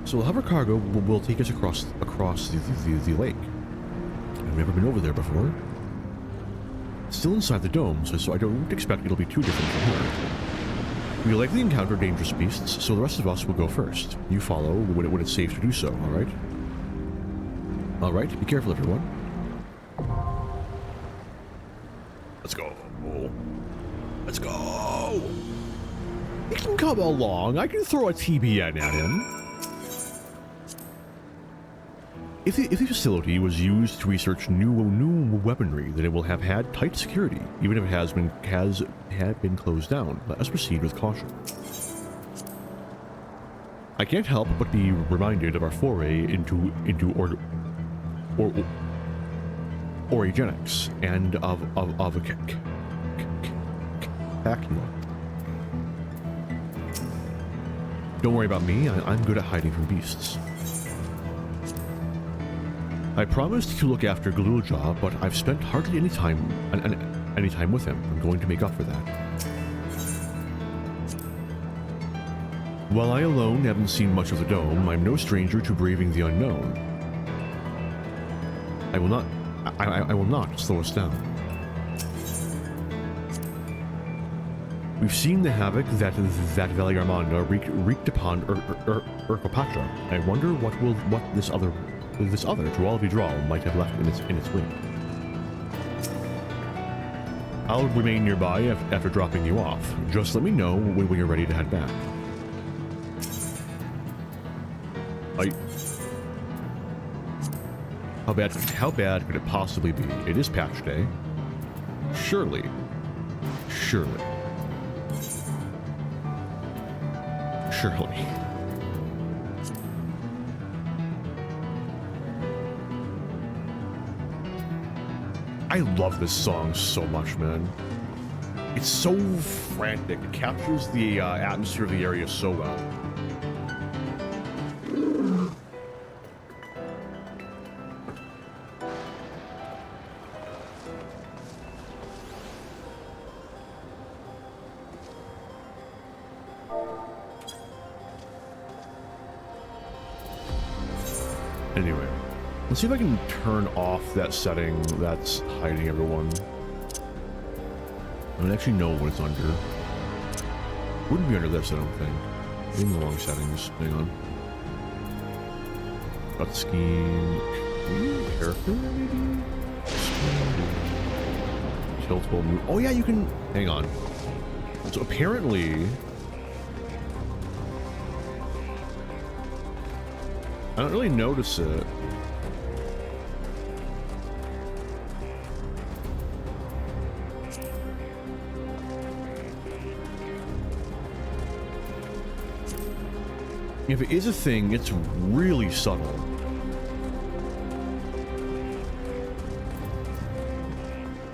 So the hover cargo will take us across the lake. I've never been over there before. Still inside the dome, so I don't expect it'll be too different from here. We likely encounter dangerous beasts, so the rest of us will go first. You follow when it's safe to do so, alright? Alright, be careful everyone. Let's go. Let's go! He can come along. I can throw a TBN at him. If the facility was used to research new weaponry, then it will have had tight security, even if it has been closed down. Let us proceed with caution. I can't help but be reminded of our foray into orogenics and of a Acula. Don't worry about me. I'm good at hiding from beasts. I promised to look after Galulja, but I've spent hardly any time with him. I'm going to make up for that. While I alone haven't seen much of the dome, I'm no stranger to braving the unknown. I will not slow us down. We've seen the havoc that Valley Armanda wreaked upon Urkopatra. I wonder what this other Dual might have left in its wake. I'll remain nearby after dropping you off. Just let me know when you're ready to head back. How bad could it possibly be? It is patch day. Surely. I love this song so much, man. It's so frantic. It captures the atmosphere of the area so well. Anyway, let's see if I can turn off that setting that's hiding everyone. I don't actually know what it's under. Wouldn't be under this, I don't think. In the wrong settings. Hang on. Cut scheme. Character, maybe? Tilt will move. Oh yeah, you can. Hang on. So apparently, I don't really notice it. If it is a thing, it's really subtle.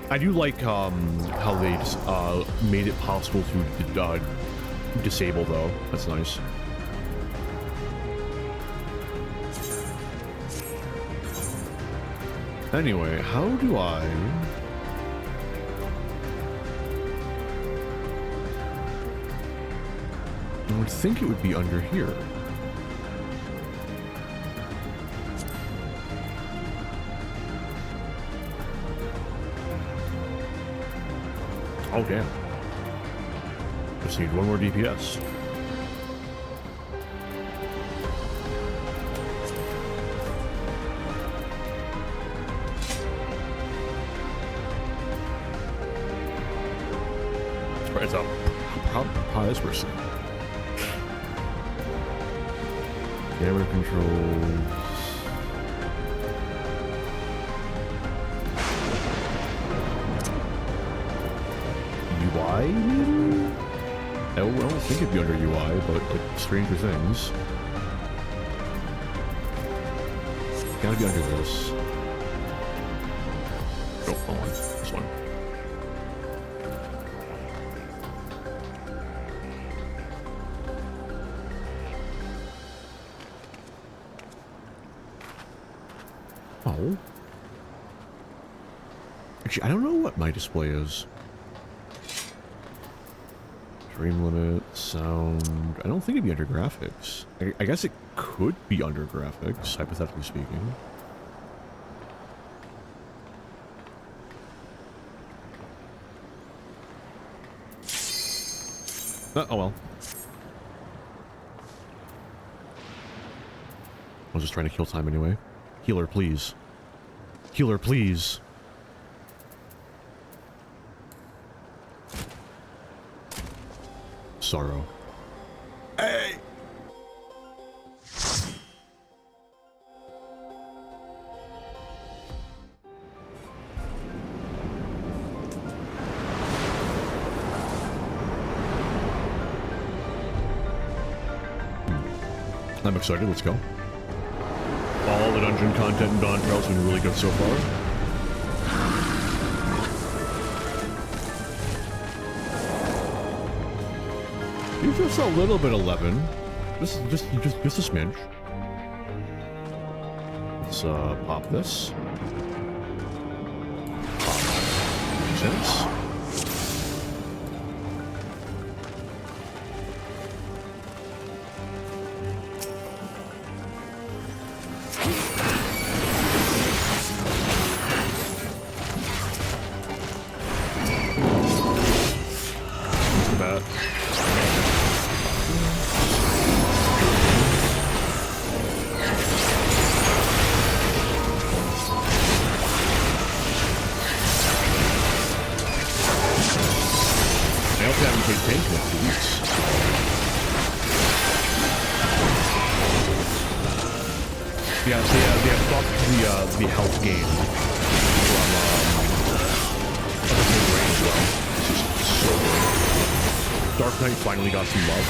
I do like how they just, made it possible to disable, though. That's nice. Anyway, how do I would think it would be under here. Oh, damn. Just need one more DPS. It's a prize person. Camera controls. UI, maybe? I don't think it'd be under UI, but like Stranger Things. Gotta be under this. Oh, hold on. This one. Oh. Actually, I don't know what my display is. Frame limit, sound. I don't think it'd be under graphics. I guess it could be under graphics, hypothetically speaking. Oh well. I was just trying to kill time anyway. Healer, please. Healer, please. Sorrow. Hey! I'm excited, let's go. All the dungeon content in Dawn Trail's been really good so far. Just a little bit 11. Just a smidge. Let's pop this. Pop. Makes sense. The health gain from rain as well. It's just so good. Dark Knight finally got some love.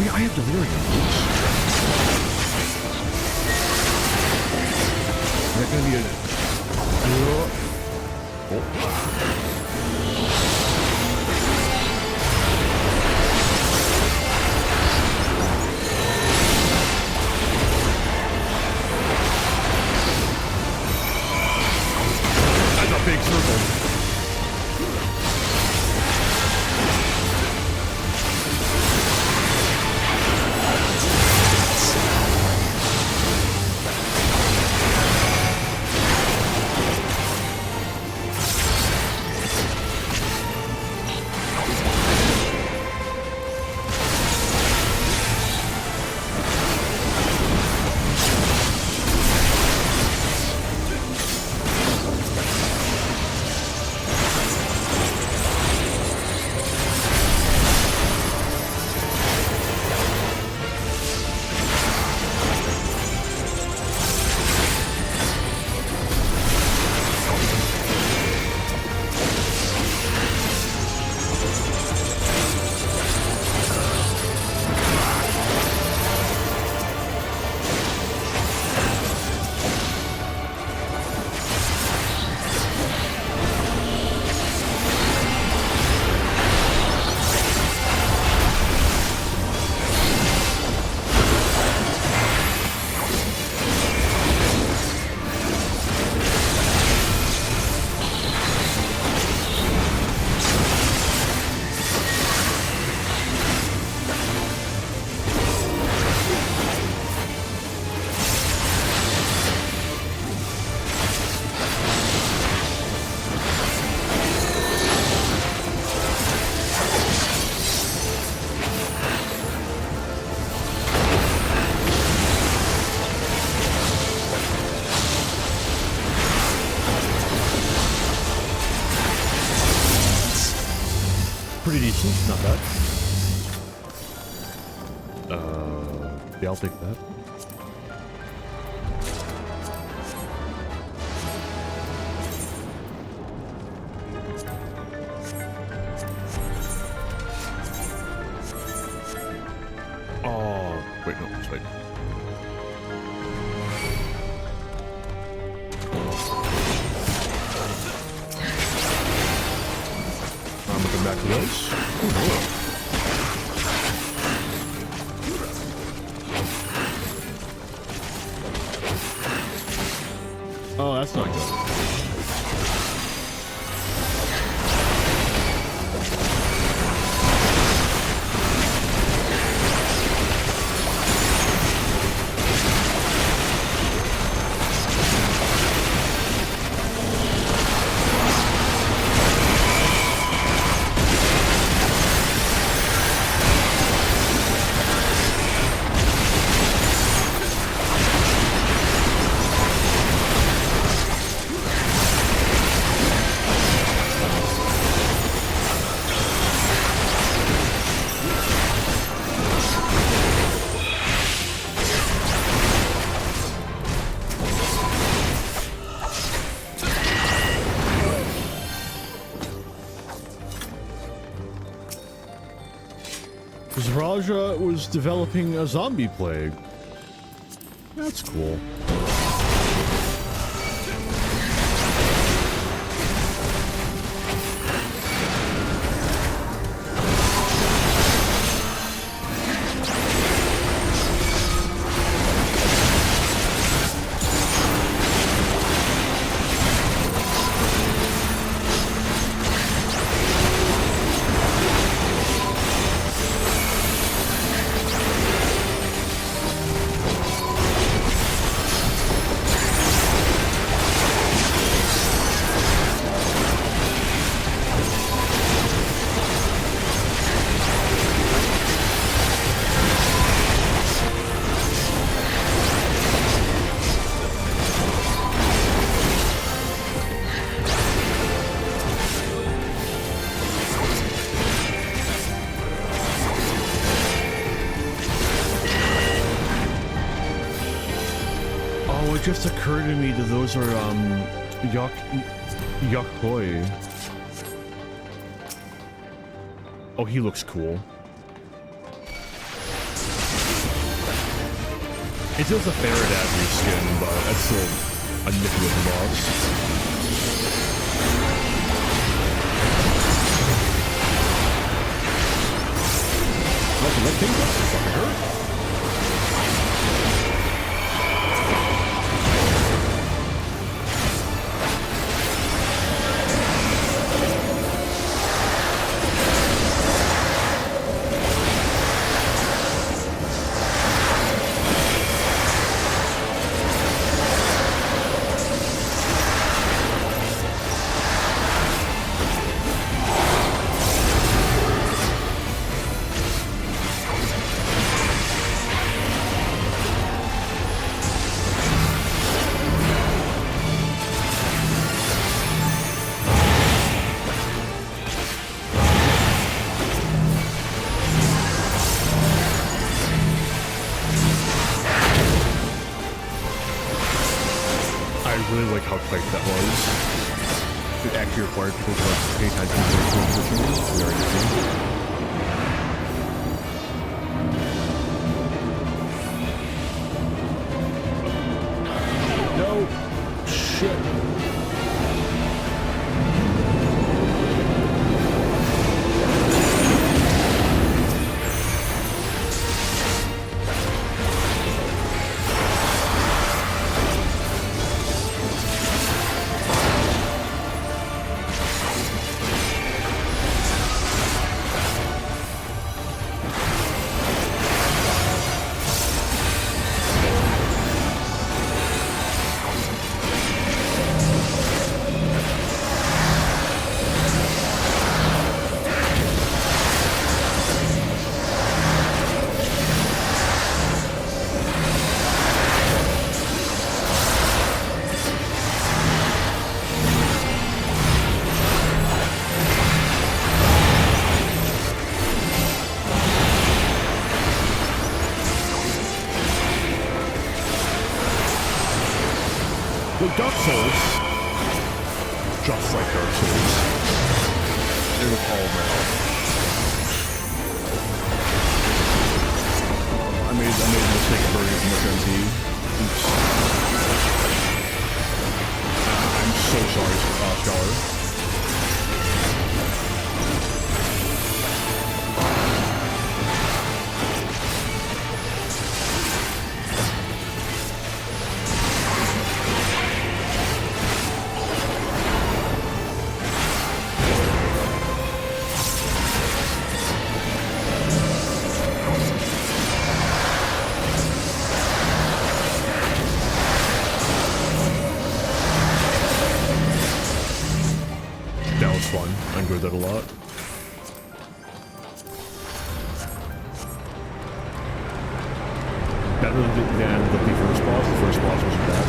I have delirium. Is that gonna be a... Oh. 「decent, not bad. Yeah, I'll take that. Oh, wait, no, that's right. I'm gonna come back to those. Oh, oh, that's not good. Raja was developing a zombie plague. That's cool. It just occurred to me that those are Yakhoi. Oh, he looks cool. It does a Faradad reskin, but that's still a nippy of the boss. Let things up, fucker. Required people to like pay attention to their positions. We already see. No shit. So Dark Souls, just like Dark Souls, it was all metal. I made a mistake of burning too much MP. Oops. I'm so sorry, Scholar. Fun. I enjoyed that a lot. Better than the first boss. The first boss wasn't bad.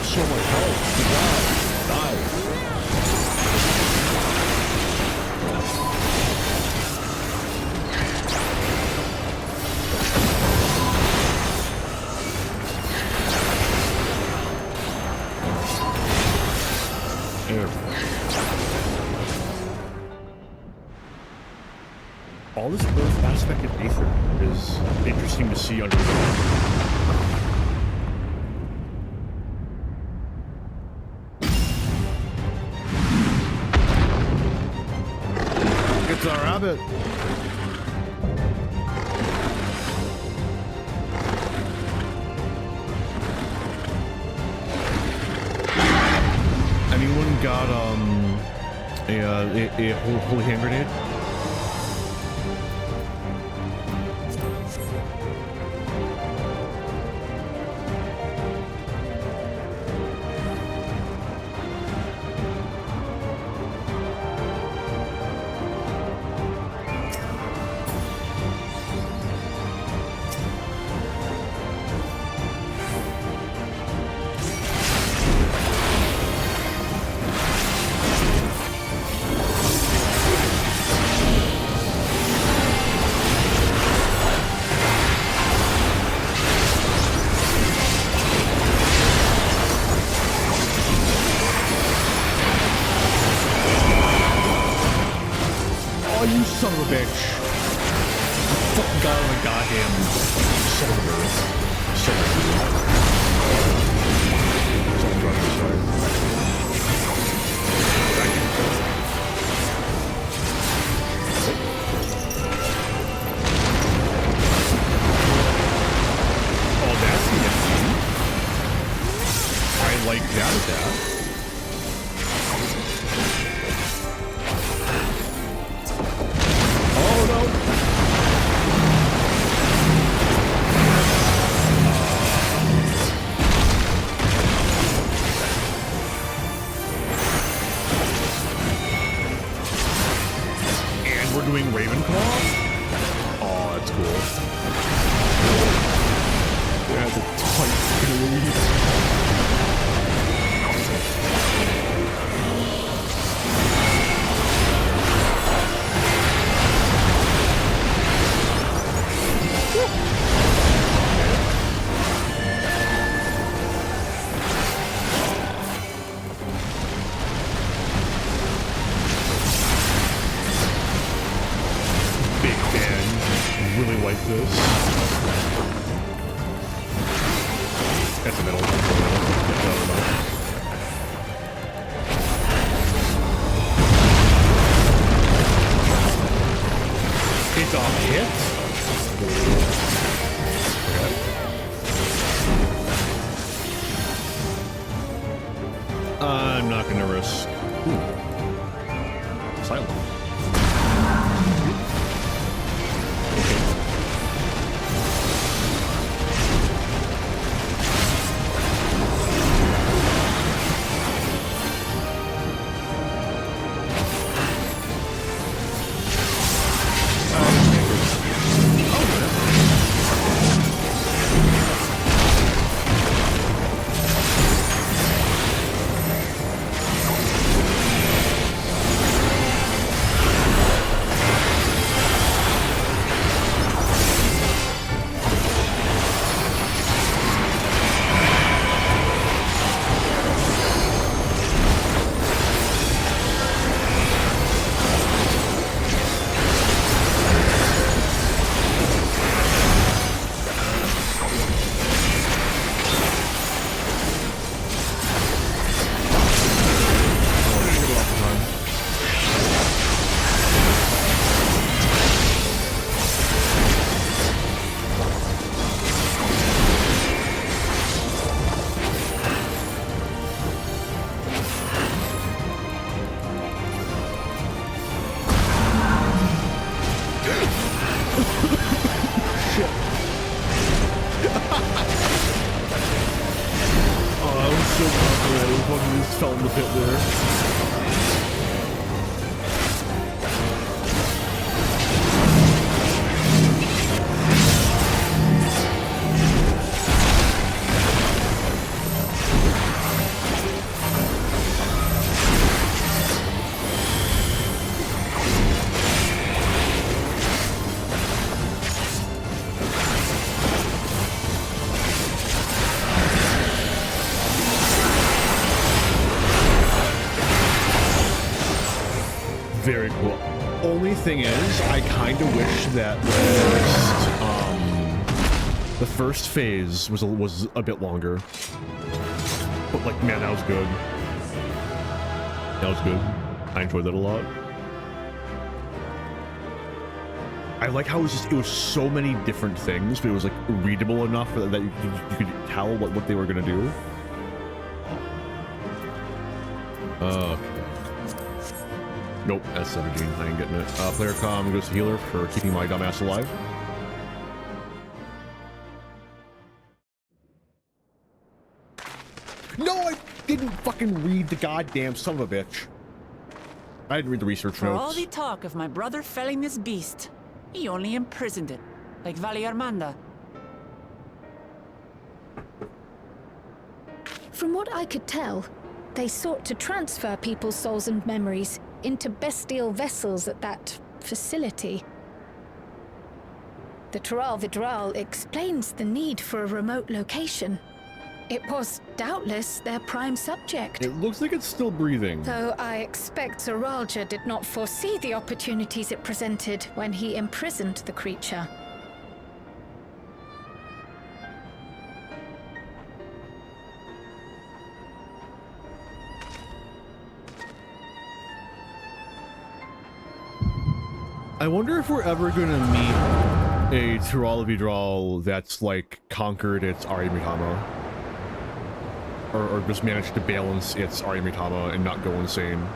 So much health. Die. All this earth aspect of Aether is interesting to see under the It's a rabbit. Anyone got a holy hand grenade? goddamn cylinder. Oh, that's nifty. I like that. Oh no! And we're doing Ravenclaw? Oh, that's cool. That's a tight squeeze. Really like this. That's a middle. It's a hit. Okay. I'm not gonna risk. Ooh. Silent. Fell in the pit there. Very cool. Only thing is, I kind of wish that the first phase was a bit longer. But like, man, that was good. That was good. I enjoyed that a lot. I like how it was so many different things, but it was like readable enough that you could tell what they were gonna do. Okay. Nope, that's 17. I ain't getting it. Player comm goes to healer for keeping my dumbass alive. No, I didn't fucking read the goddamn son of a bitch. I didn't read the research For notes. all the talk of my brother felling this beast, he only imprisoned it, like Vali Armanda. From what I could tell, they sought to transfer people's souls and memories into bestial vessels at that facility. The Tural Vidral explains the need for a remote location. It was doubtless their prime subject. It looks like it's still breathing. Though I expect Zoralja did not foresee the opportunities it presented when he imprisoned the creature. I wonder if we're ever gonna meet a Tural Vidral that's like conquered its Arimitama. Or just managed to balance its Arimitama and not go insane.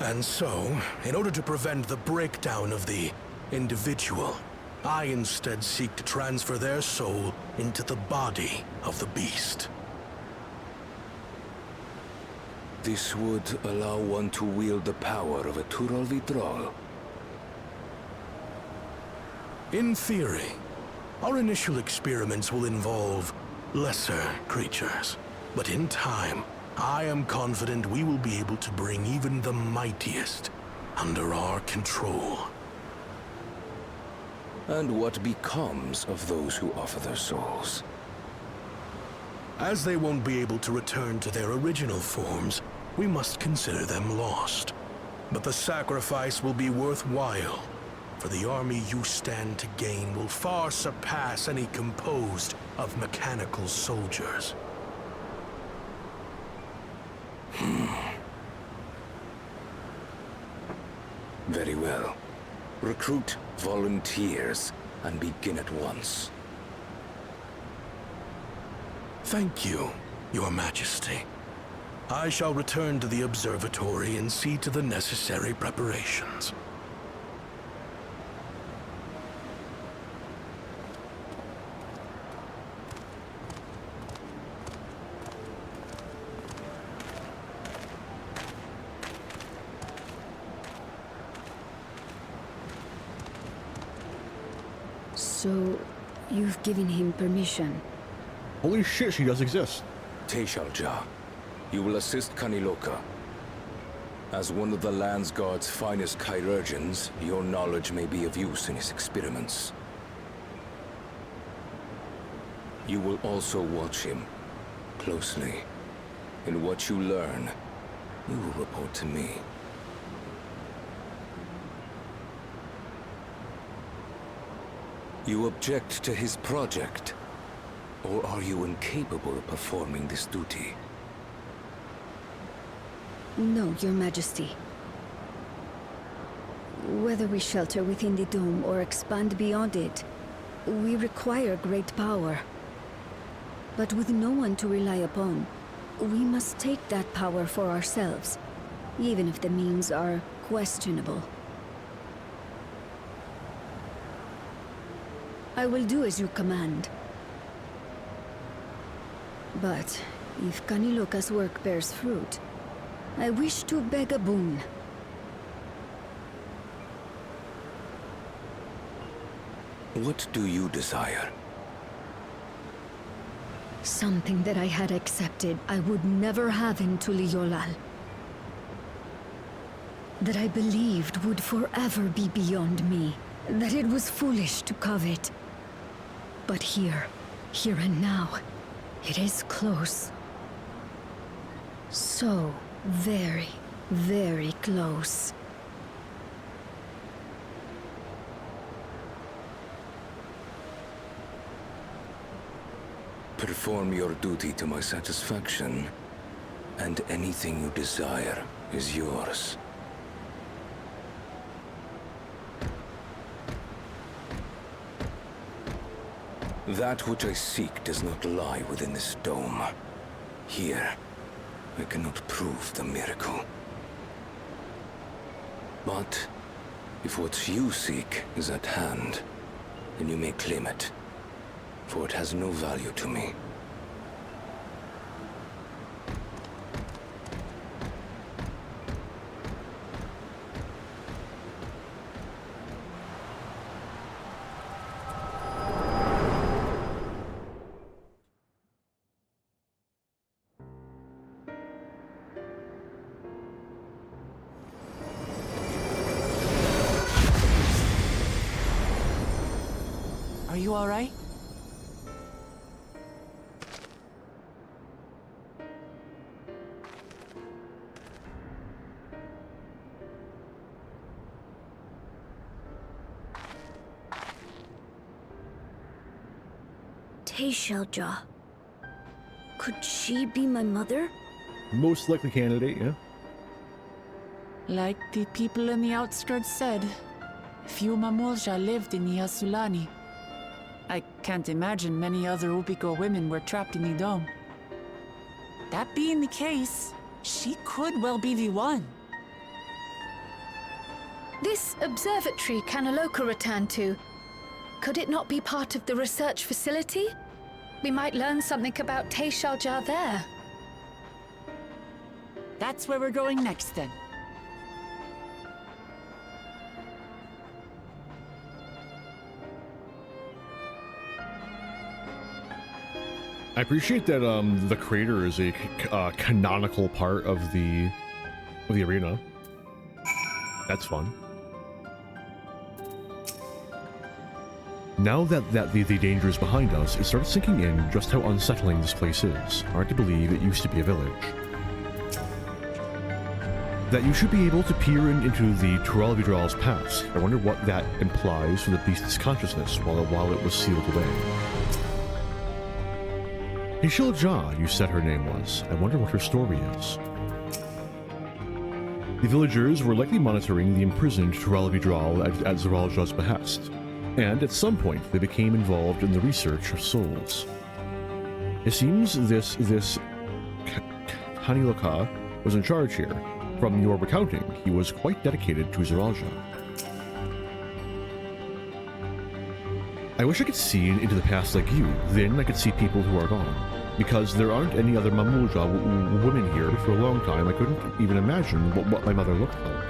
And so, in order to prevent the breakdown of the individual, I instead seek to transfer their soul into the body of the beast. This would allow one to wield the power of a Tural Vidral. In theory, our initial experiments will involve lesser creatures. But in time, I am confident we will be able to bring even the mightiest under our control. And what becomes of those who offer their souls? As they won't be able to return to their original forms, we must consider them lost. But the sacrifice will be worthwhile, for the army you stand to gain will far surpass any composed of mechanical soldiers. Very well. Recruit volunteers and begin at once. Thank you, Your Majesty. I shall return to the observatory and see to the necessary preparations. So, you've given him permission? Holy shit, she does exist. Teishalja, you will assist Kaniloka. As one of the Land's Guard's finest chirurgeons, your knowledge may be of use in his experiments. You will also watch him closely. In what you learn, you will report to me. You object to his project? Or are you incapable of performing this duty? No, Your Majesty. Whether we shelter within the dome or expand beyond it, we require great power. But with no one to rely upon, we must take that power for ourselves, even if the means are questionable. I will do as you command. But if Kaniloka's work bears fruit, I wish to beg a boon. What do you desire? Something that I had accepted I would never have in Tuliolal. That I believed would forever be beyond me. That it was foolish to covet. But here and now, it is close. So very, very close. Perform your duty to my satisfaction, and anything you desire is yours. That which I seek does not lie within this dome. Here, I cannot prove the miracle. But if what you seek is at hand, then you may claim it, for it has no value to me. Are you all right? Teishalja. Could she be my mother? Most likely candidate, yeah. Like the people in the outskirts said, few Mamulja lived in the Yasulani. I can't imagine many other Ubico women were trapped in the dome. That being the case, she could well be the one. This observatory Kanaloka returned to, could it not be part of the research facility? We might learn something about Teishalja there. That's where we're going next, then. I appreciate that the crater is a canonical part of the arena. That's fun. Now that the danger is behind us, it started sinking in just how unsettling this place is. Hard to believe it used to be a village. That you should be able to peer into the Tural Vidral's past. I wonder what that implies for the beast's consciousness while it was sealed away. Teishalja, you said her name was. I wonder what her story is. The villagers were likely monitoring the imprisoned Tural Vidral at Zeralja's behest, and at some point they became involved in the research of souls. It seems this Kaniloka was in charge here. From your recounting, he was quite dedicated to Zeralja. I wish I could see into the past like you, then I could see people who are gone. Because there aren't any other Mamulja women here for a long time, I couldn't even imagine what my mother looked like.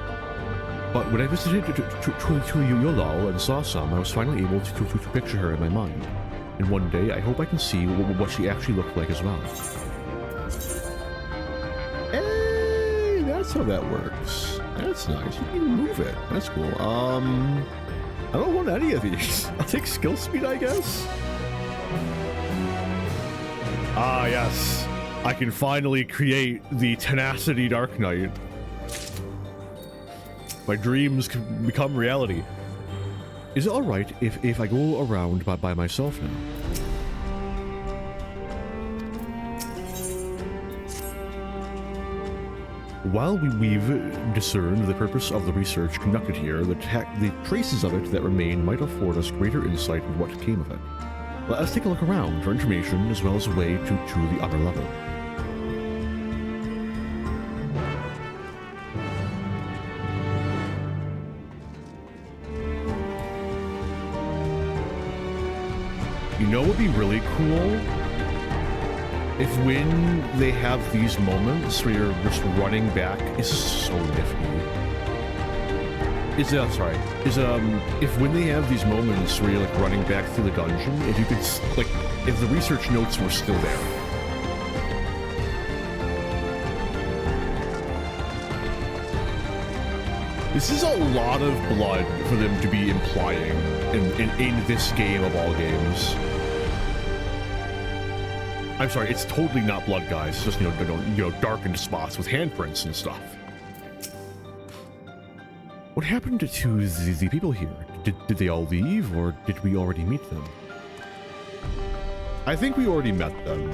But when I visited to Yolal and saw some, I was finally able to picture her in my mind. And one day, I hope I can see what she actually looked like as well. Hey, that's how that works. That's nice. You can move it. That's cool. I don't want any of these. I'll take skill speed, I guess. Ah, yes. I can finally create the Tenacity Dark Knight. My dreams can become reality. Is it alright if I go around by myself now? While we've discerned the purpose of the research conducted here, the traces of it that remain might afford us greater insight into what came of it. Let us take a look around for information as well as a way to the upper level. You know what would be really cool? If when they have these moments where you're just running back, it's so nifty. If when they have these moments where you're like running back through the dungeon, if you could, like, if the research notes were still there. This is a lot of blood for them to be implying in this game of all games. I'm sorry, it's totally not blood, guys. It's just, you know, darkened spots with handprints and stuff. What happened to the people here? Did they all leave, or did we already meet them? I think we already met them,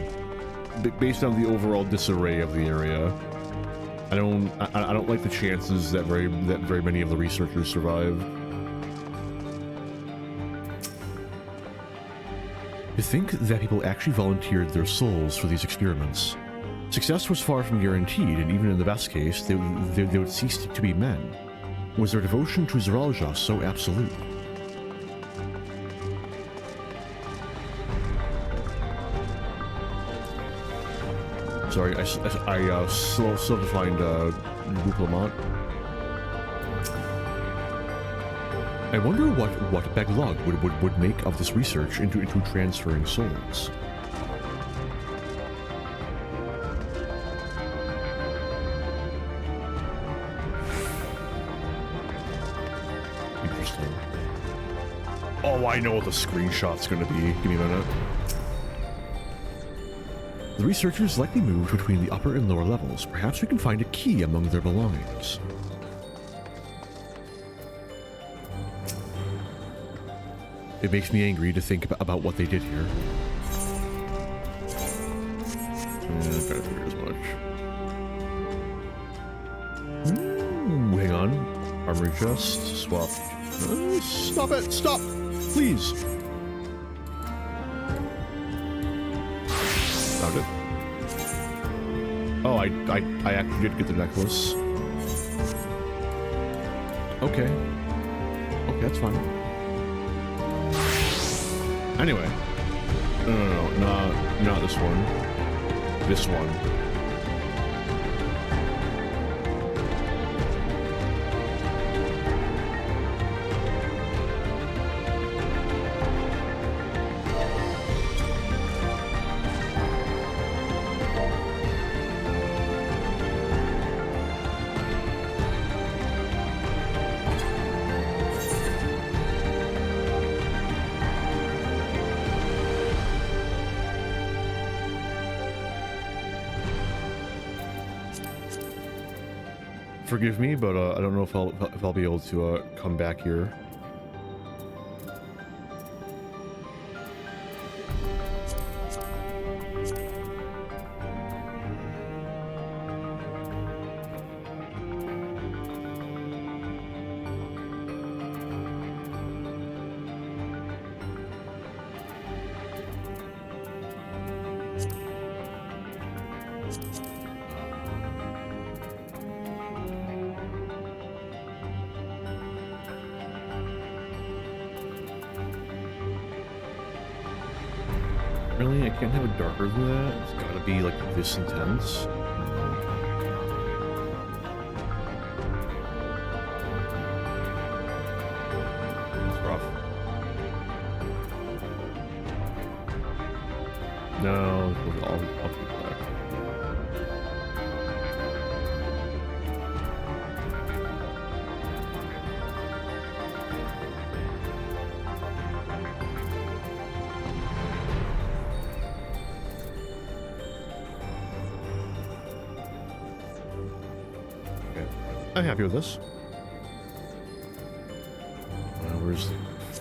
based on the overall disarray of the area. I don't like the chances that very many of the researchers survived. To think that people actually volunteered their souls for these experiments. Success was far from guaranteed, and even in the best case, they would cease to be men. Was their devotion to Zeralja so absolute? Sorry, I still defined Diplomat. I wonder what Beglug would make of this research into transferring souls. Interesting. Oh, I know what the screenshot's gonna be. Give me a minute. The researchers likely moved between the upper and lower levels. Perhaps we can find a key among their belongings. It makes me angry to think about what they did here. I kind of figured as much. Armory chest, swap. Stop it! Stop! Please! Found it. Oh, I actually did get the necklace. Okay. Okay, that's fine. Anyway. No, not this one. This one. Forgive me, but I don't know if I'll be able to come back here. Really? I can't have it darker than that? It's gotta be like this intense. It's rough. No, I'll keep black. I'm happy with this. Where's the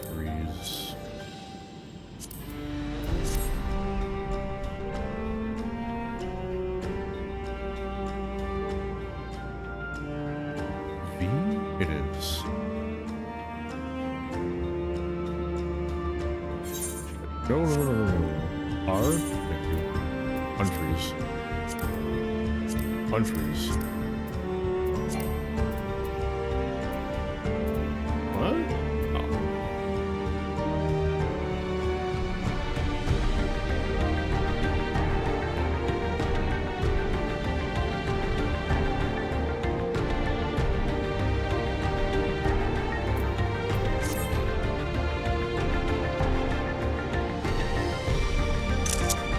freeze? V? It is. No. R? Thank you. Unfreeze. Unfreeze.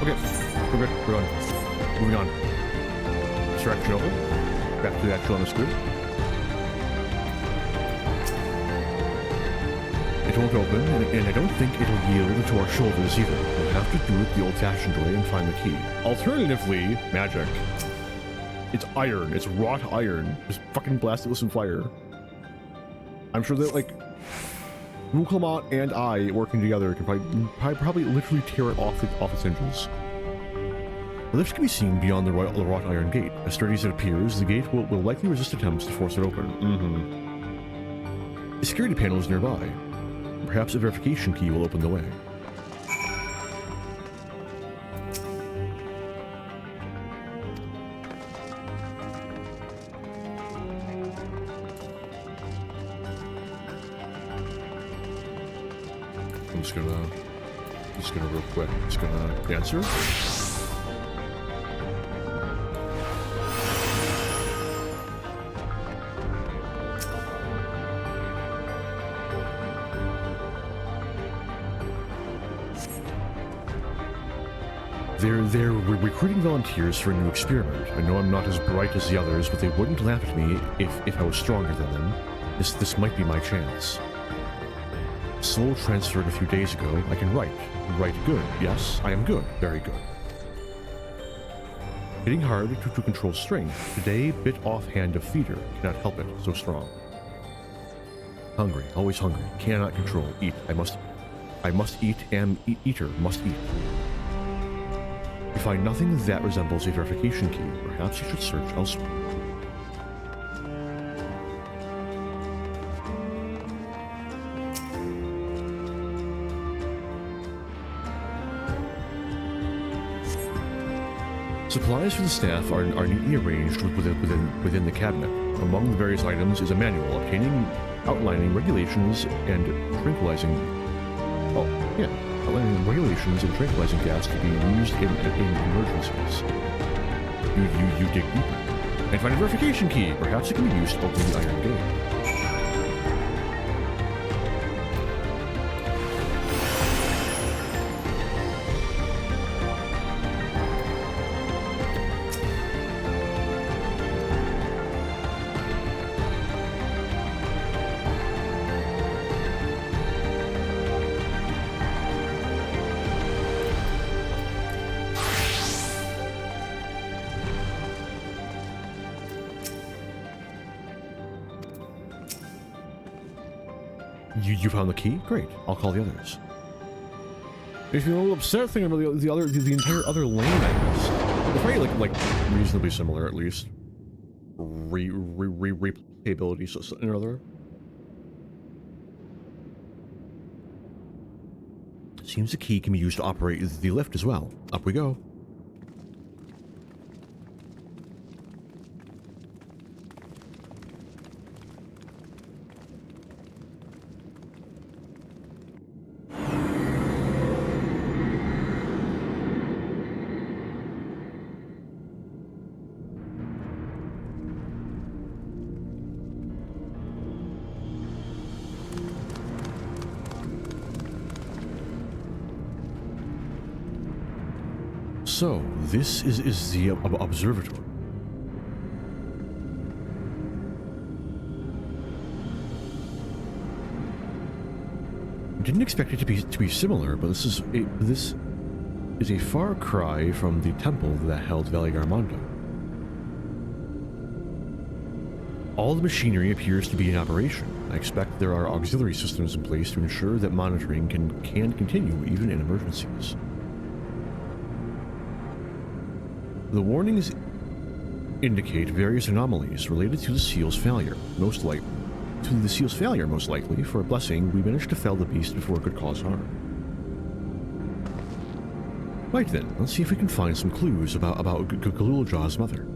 Okay, we're good. We're on. Moving on. Distraction over. Back to the actual MSQ. It won't open, and I don't think it'll yield to our shoulders either. We'll have to do it the old-fashioned way and find the key. Alternatively, magic. It's iron. It's wrought iron. Just fucking blast it with some fire. I'm sure that, like, Muklamat and I working together can probably literally tear it off its hinges. The lift can be seen beyond the wrought iron gate. As sturdy as it appears, the gate will likely resist attempts to force it open. The security panel is nearby. Perhaps a verification key will open the way. I'm just gonna real quick, just gonna answer. They're recruiting volunteers for a new experiment. I know I'm not as bright as the others, but they wouldn't laugh at me if I was stronger than them. This might be my chance. Soul transferred a few days ago. I can write. Write good. Yes, I am good. Very good. Hitting hard to control strength. Today, bit off hand of feeder. Cannot help it. So strong. Hungry. Always hungry. Cannot control. Eat. I must eat. Am eater. Must eat. You find nothing that resembles a verification key. Perhaps you should search elsewhere. Supplies for the staff are neatly arranged within the cabinet. Among the various items is a manual outlining regulations and tranquilizing. Oh, yeah, outlining regulations and tranquilizing gas to be used in emergencies. You dig deeper and find a verification key. Perhaps it can be used to open the iron gate. You found the key? Great. I'll call the others. If you're a little upset thinking about the entire other lane items, they're probably like reasonably similar at least. Replayability, so another. Seems the key can be used to operate the lift as well. Up we go. So, this is the observatory. Didn't expect it to be similar, but this is a far cry from the temple that held Valigarmanda. All the machinery appears to be in operation. I expect there are auxiliary systems in place to ensure that monitoring can continue even in emergencies. The warnings indicate various anomalies related to the seal's failure. Most likely, for a blessing, we managed to fell the beast before it could cause harm. Right then, let's see if we can find some clues about Galulja's mother.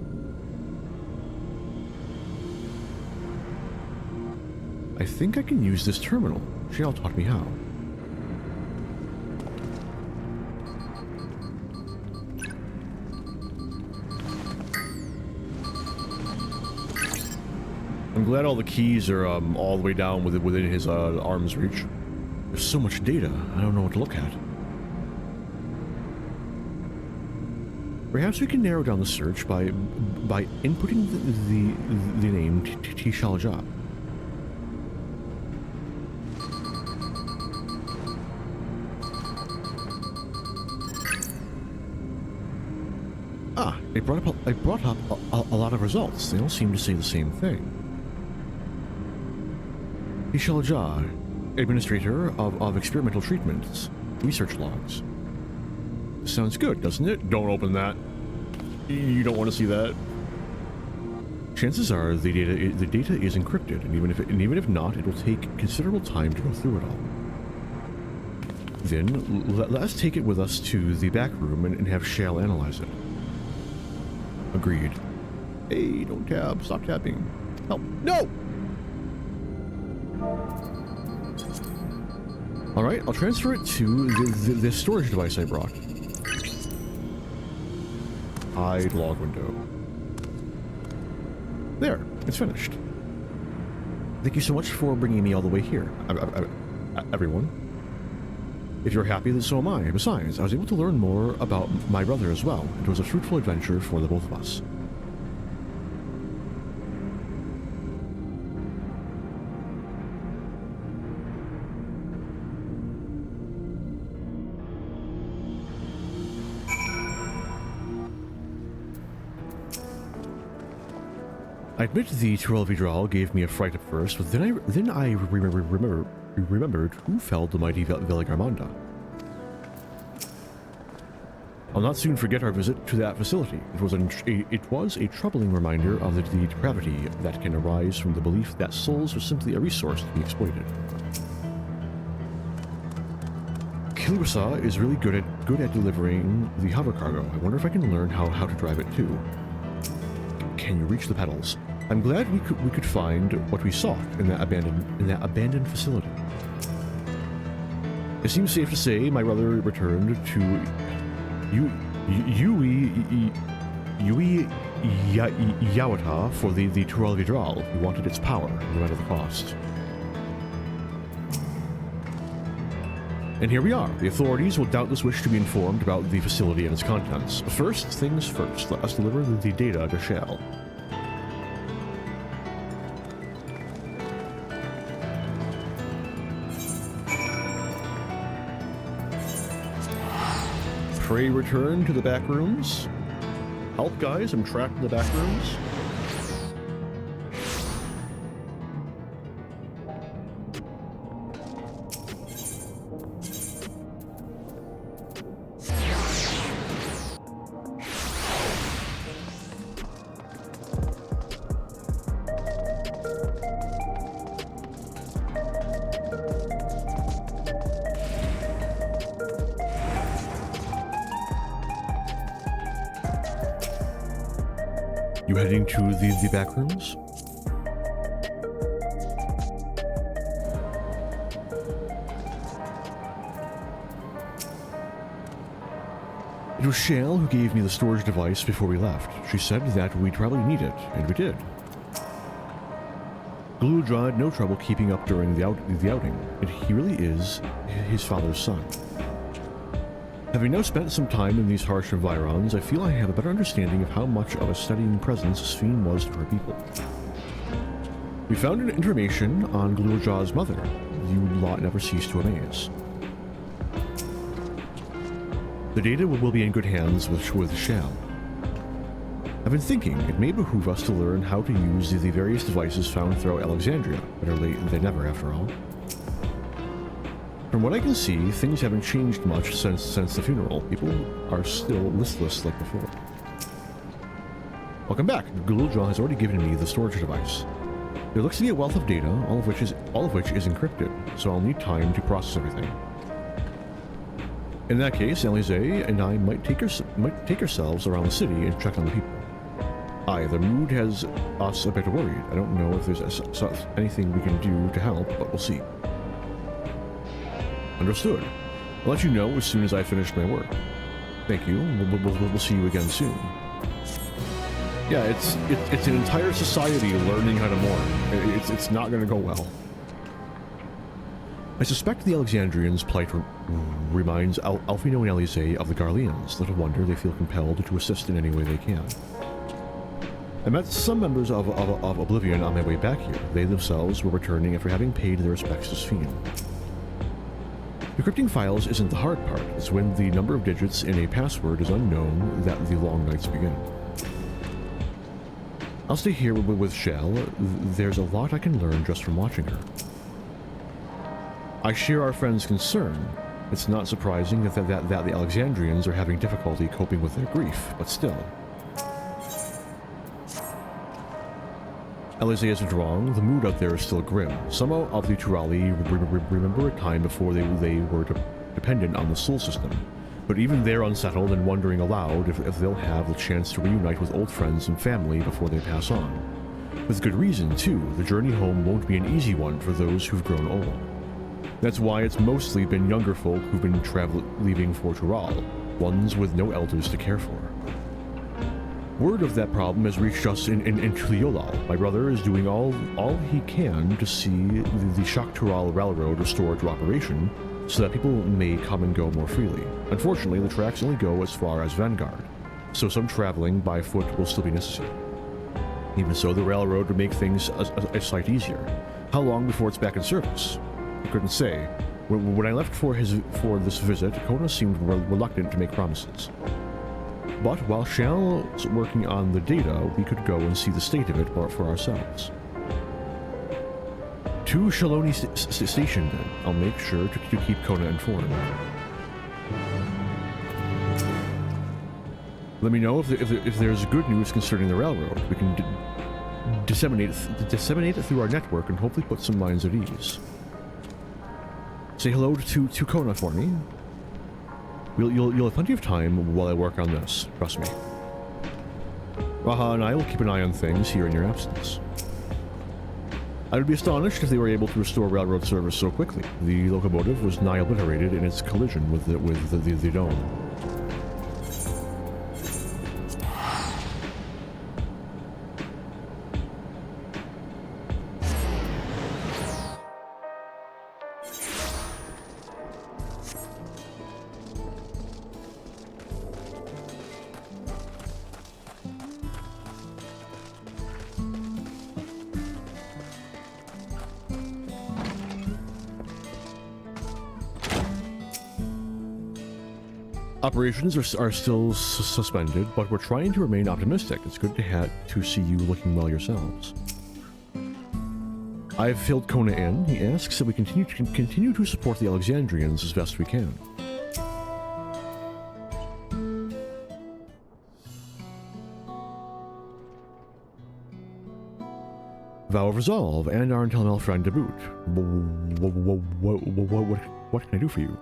I think I can use this terminal. Shale taught me how. I'm glad all the keys are all the way down within his arm's reach. There's so much data, I don't know what to look at. Perhaps we can narrow down the search by inputting the name Tishalja. Ah, it brought up a lot of results. They all seem to say the same thing. Tishalja, administrator of experimental treatments, research logs. Sounds good, doesn't it? Don't open that. You don't want to see that. Chances are the data is encrypted, and even if not, it will take considerable time to go through it all. Then let's take it with us to the back room and have Shale analyze it. Agreed. Hey, don't tab. Stop tapping. Help. No! Alright, I'll transfer it to the storage device I brought. Hide log window. There, it's finished. Thank you so much for bringing me all the way here, everyone. If you're happy, then so am I. Besides, I was able to learn more about my brother as well. It was a fruitful adventure for the both of us. I admit the Turel Vidral gave me a fright at first, but then I remembered who felled the mighty Valigarmanda. I'll not soon forget our visit to that facility. It was a troubling reminder of the depravity that can arise from the belief that souls are simply a resource to be exploited. Kilusa is really good at delivering the hover cargo. I wonder if I can learn how to drive it too. Can you reach the pedals? I'm glad we could find what we sought in that abandoned facility. It seems safe to say my brother returned to Yui Yawata for the Tural Vidral. He wanted its power, no matter the cost. And here we are. The authorities will doubtless wish to be informed about the facility and its contents. First things first, let us deliver the data to Shell. Pray return to the back rooms. Help, guys, I'm trapped in the back rooms. You heading to the back rooms? It was Shale who gave me the storage device before we left. She said that we'd probably need it, and we did. Gludra had no trouble keeping up during the outing, and he really is his father's son. Having now spent some time in these harsh environs, I feel I have a better understanding of how much of a steadying presence Sphene was to her people. We found information on Gludra's mother. You lot never cease to amaze. The data will be in good hands with Shell. I've been thinking it may behoove us to learn how to use the various devices found throughout Alexandria. Better late than never, after all. From what I can see, things haven't changed much since the funeral. People are still listless like before. Welcome back. Gludra has already given me the storage device. There looks to be a wealth of data, all of which is encrypted, so I'll need time to process everything. In that case, Alize and I might take ourselves around the city and check on the people. Aye, the mood has us a bit worried. I don't know if there's anything we can do to help, but we'll see. Understood. I'll let you know as soon as I finish my work. Thank you. We'll see you again soon. Yeah, it's an entire society learning how to mourn. It's not going to go well. I suspect the Alexandrians' plight reminds Alfino and Alize of the Garleans. Little wonder they feel compelled to assist in any way they can. I met some members of Oblivion on my way back here. They themselves were returning after having paid their respects to Sphene. Decrypting files isn't the hard part. It's when the number of digits in a password is unknown that the long nights begin. I'll stay here with Shell. There's a lot I can learn just from watching her. I share our friend's concern. It's not surprising that the Alexandrians are having difficulty coping with their grief, but still. Alize isn't wrong, the mood out there is still grim. Some of the Turali remember a time before they were dependent on the Sol system, but even they're unsettled and wondering aloud if they'll have the chance to reunite with old friends and family before they pass on. With good reason, too. The journey home won't be an easy one for those who've grown old. That's why it's mostly been younger folk who've been leaving for Tural, ones with no elders to care for. Word of that problem has reached us in Tuliolal. My brother is doing all he can to see the Shaktural Railroad restored to operation so that people may come and go more freely. Unfortunately, the tracks only go as far as Vanguard, so some traveling by foot will still be necessary. Even so, the railroad would make things a sight easier. How long before it's back in service? I couldn't say. When I left for this visit, Kona seemed reluctant to make promises. But while Shell's working on the data, we could go and see the state of it for ourselves. To Shaloni Station, then. I'll make sure to keep Kona informed. Let me know if there's good news concerning the railroad. We can disseminate it through our network and hopefully put some minds at ease. Say hello to Kona for me. You'll have plenty of time while I work on this. Trust me. Raha and I will keep an eye on things here in your absence. I would be astonished if they were able to restore railroad service so quickly. The locomotive was nigh obliterated in its collision with the dome. Operations are still suspended, but we're trying to remain optimistic. It's good to see you looking well yourselves. I've filled Kona in. He asks that we continue to support the Alexandrians as best we can. Vow of resolve and our Intel friend to boot. What can I do for you?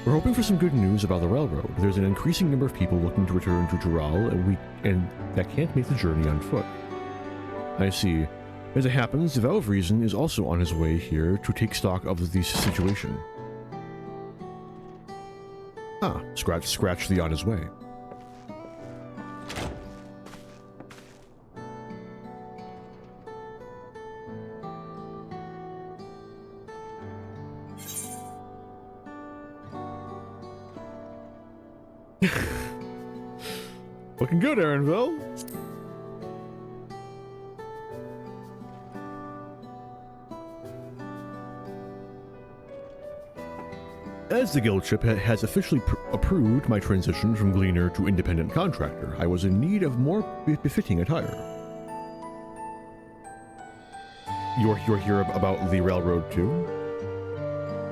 We're hoping for some good news about the railroad. There's an increasing number of people looking to return to Jural, and that can't make the journey on foot. I see. As it happens, the Vow of Reason is also on his way here to take stock of the situation. Ah, scratch the on his way. Looking good, Aaronville. As the guildship has officially approved my transition from gleaner to independent contractor, I was in need of more befitting attire. You're here about the railroad too?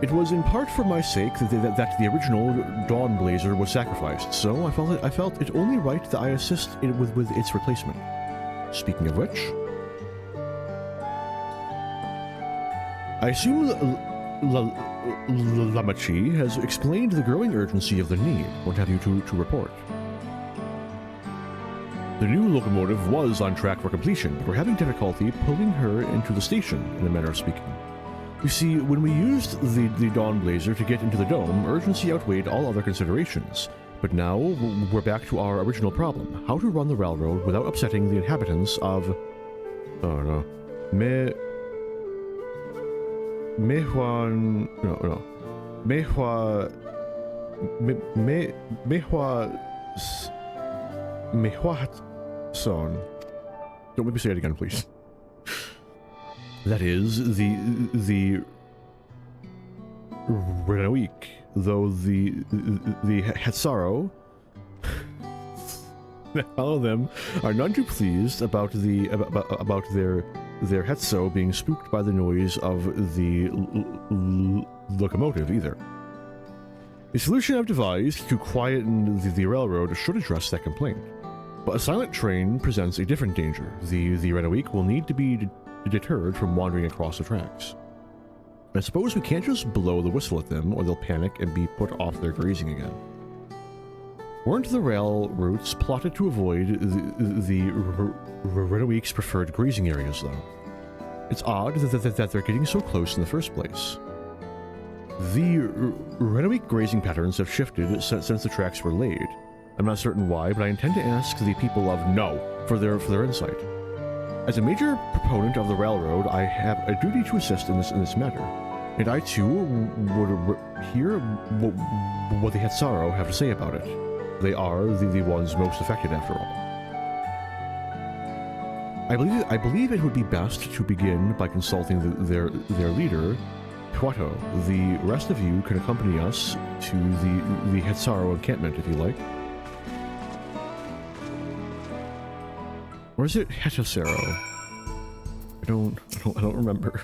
It was in part for my sake that the original Dawnblazer was sacrificed, so I felt it only right that I assist with its replacement. Speaking of which, I assume Lamachi has explained the growing urgency of the need. What have you to report? The new locomotive was on track for completion, but we're having difficulty pulling her into the station, in a manner of speaking. You see, when we used the Dawnblazer to get into the dome, urgency outweighed all other considerations. But now, we're back to our original problem. How to run the railroad without upsetting the inhabitants of... oh no. Son. Don't make me say it again, please. That is, the Renoik, though the Hetsaro, all of them are none too pleased about their Hetso being spooked by the noise of the locomotive either. The solution I've devised to quieten the railroad should address that complaint. But a silent train presents a different danger. The Renoik will need to be deterred from wandering across the tracks. I suppose we can't just blow the whistle at them, or they'll panic and be put off their grazing again. Weren't the rail routes plotted to avoid the Renoik's preferred grazing areas, though? It's odd that they're getting so close in the first place. The Renoik grazing patterns have shifted since the tracks were laid. I'm not certain why, but I intend to ask the people of No for their insight. As a major proponent of the railroad, I have a duty to assist in this matter, and I too would hear what the Hetsaro have to say about it. They are the ones most affected, after all. I believe it would be best to begin by consulting their leader, Huato. The rest of you can accompany us to the Hetsaro encampment if you like. Or is it Hetosero? I don't remember.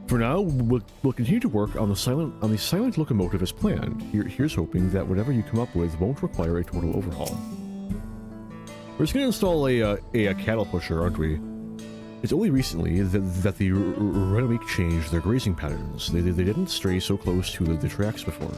For now, we'll continue to work on the silent locomotive as planned. Here's hoping that whatever you come up with won't require a total overhaul. We're just gonna install a cattle pusher, aren't we? It's only recently that the Renoik changed their grazing patterns. They didn't stray so close to the tracks before.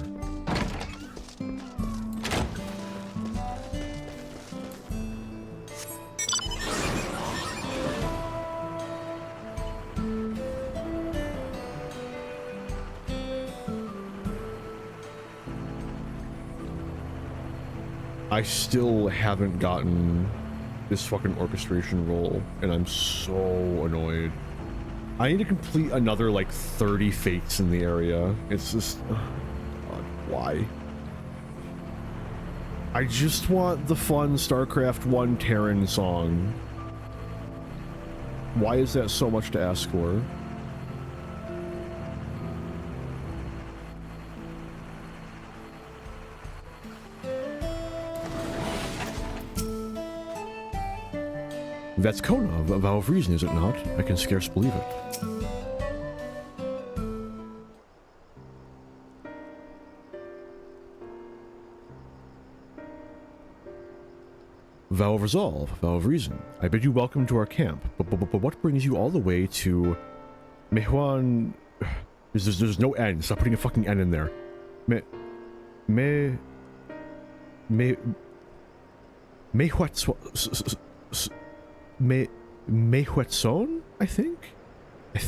I still haven't gotten this fucking orchestration roll, and I'm so annoyed. I need to complete another, like, 30 fates in the area. It's just... God, why? I just want the fun StarCraft 1 Terran song. Why is that so much to ask for? That's Kona, a vow of reason, is it not? I can scarce believe it. Vow of resolve, vow of reason. I bid you welcome to our camp, but what brings you all the way to Mehuan? There's no N. Stop putting a fucking N in there. Mehuetson? I think. I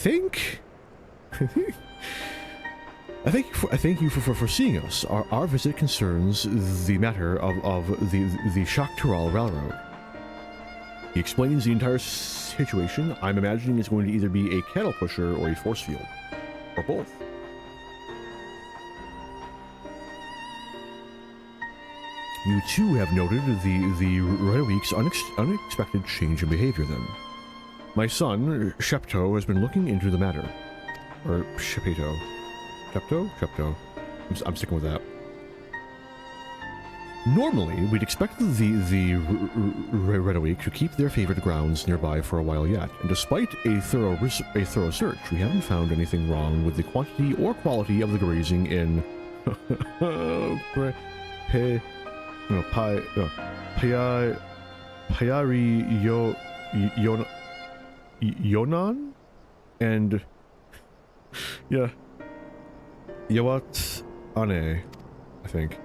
thank you for seeing us. Our visit concerns the matter of the Shaktural Railroad. He explains the entire situation. I'm imagining it's going to either be a cattle pusher or a force field. Or both. You too have noted the Redoweek's unexpected change in behavior then. My son, Shepto, has been looking into the matter. Or Shepeto. Shepto? I'm sticking with that. Normally, we'd expect the Redoweek to keep their favorite grounds nearby for a while yet, and despite a thorough search, we haven't found anything wrong with the quantity or quality of the grazing in Yonan and Yawat Ane, I think.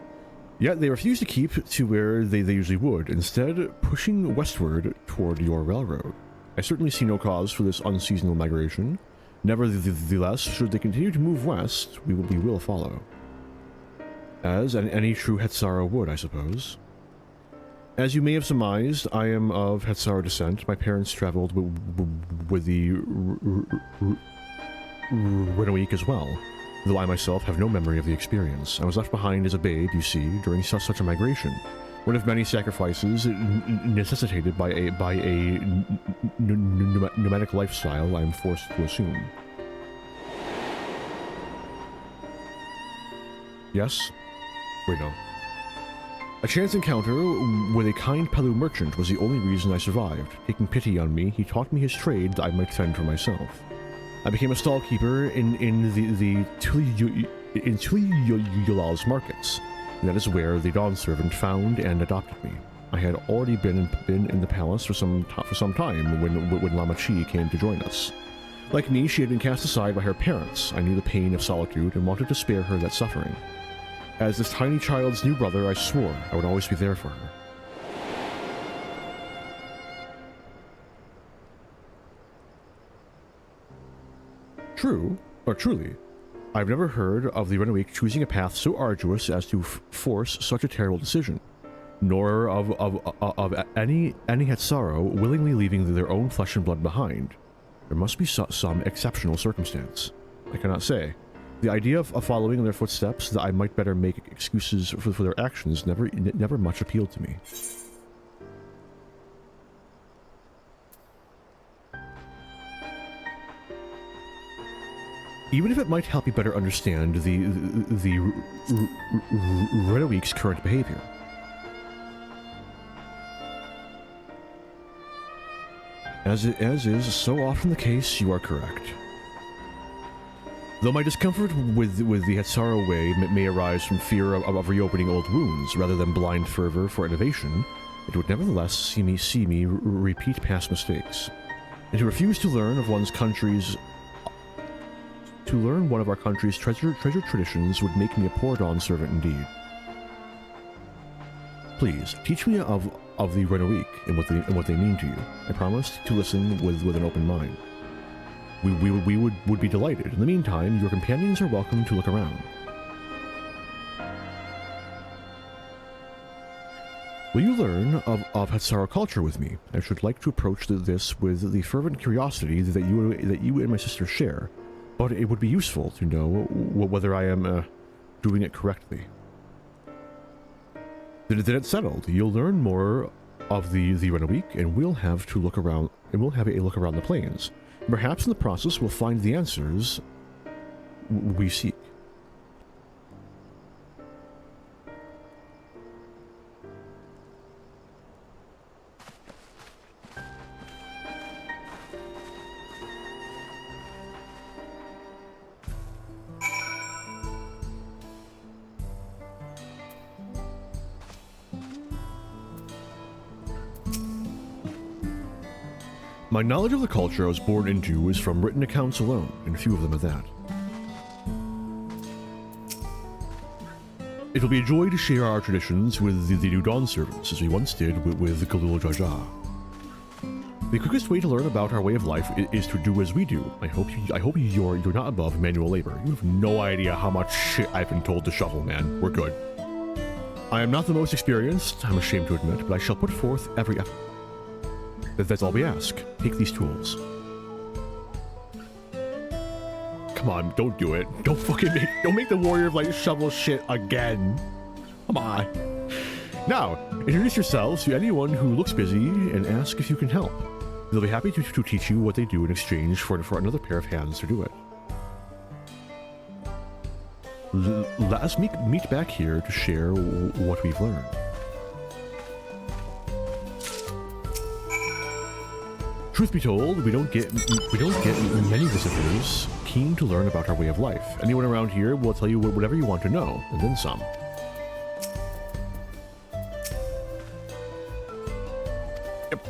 Yet they refuse to keep to where they usually would, instead pushing westward toward your railroad. I certainly see no cause for this unseasonal migration. Nevertheless, should they continue to move west, we will follow. As any true Hetzara would, I suppose. As you may have surmised, I am of Hetzara descent. My parents traveled with the Redoweek as well, though I myself have no memory of the experience. I was left behind as a babe, you see, during such a migration. One of many sacrifices necessitated by a nomadic lifestyle I am forced to assume. Yes? Wait, no. A chance encounter with a kind Pelu merchant was the only reason I survived. Taking pity on me, he taught me his trade that I might fend for myself. I became a stallkeeper in the Tuliyolal's markets. And that is where the dawn servant found and adopted me. I had already been in the palace for some time when Lama Chi came to join us. Like me, she had been cast aside by her parents. I knew the pain of solitude and wanted to spare her that suffering. As this tiny child's new brother, I swore I would always be there for her. Truly, I've never heard of the Redoweek choosing a path so arduous as to force such a terrible decision, nor of any Hetzaro willingly leaving their own flesh and blood behind. There must be some exceptional circumstance. I cannot say. The idea of following in their footsteps, that I might better make excuses for their actions, never much appealed to me. Even if it might help you better understand the Redoweek's current behavior. As is so often the case, you are correct. Though my discomfort with the Hetzara way may arise from fear of reopening old wounds rather than blind fervor for innovation, it would nevertheless see me repeat past mistakes. And to refuse to learn one of our country's treasured traditions would make me a poor dawn servant indeed. Please, teach me of the Redoweek and what they mean to you. I promise to listen with an open mind. We would be delighted. In the meantime, your companions are welcome to look around. Will you learn of Hatsara culture with me? I should like to approach this with the fervent curiosity that you and my sister share, but it would be useful to know whether I am doing it correctly. Then it's settled. You'll learn more of the Renneweek, and we'll have a look around the plains. Perhaps in the process we'll find the answers we seek. My knowledge of the culture I was born into is from written accounts alone, and few of them at that. It will be a joy to share our traditions with the New Dawn servants, as we once did with Galul Jaja. The quickest way to learn about our way of life is to do as we do. I hope you're not above manual labor. You have no idea how much shit I've been told to shovel, man. We're good. I am not the most experienced, I'm ashamed to admit, but I shall put forth every effort. That's all we ask. Take these tools. Come on, don't do it. Don't make the Warrior of Light shovel shit again. Come on. Now, introduce yourselves to anyone who looks busy and ask if you can help. They'll be happy to teach you what they do in exchange for another pair of hands to do it. Let us meet back here to share what we've learned. Truth be told, we don't get many visitors keen to learn about our way of life. Anyone around here will tell you whatever you want to know, and then some. Yep.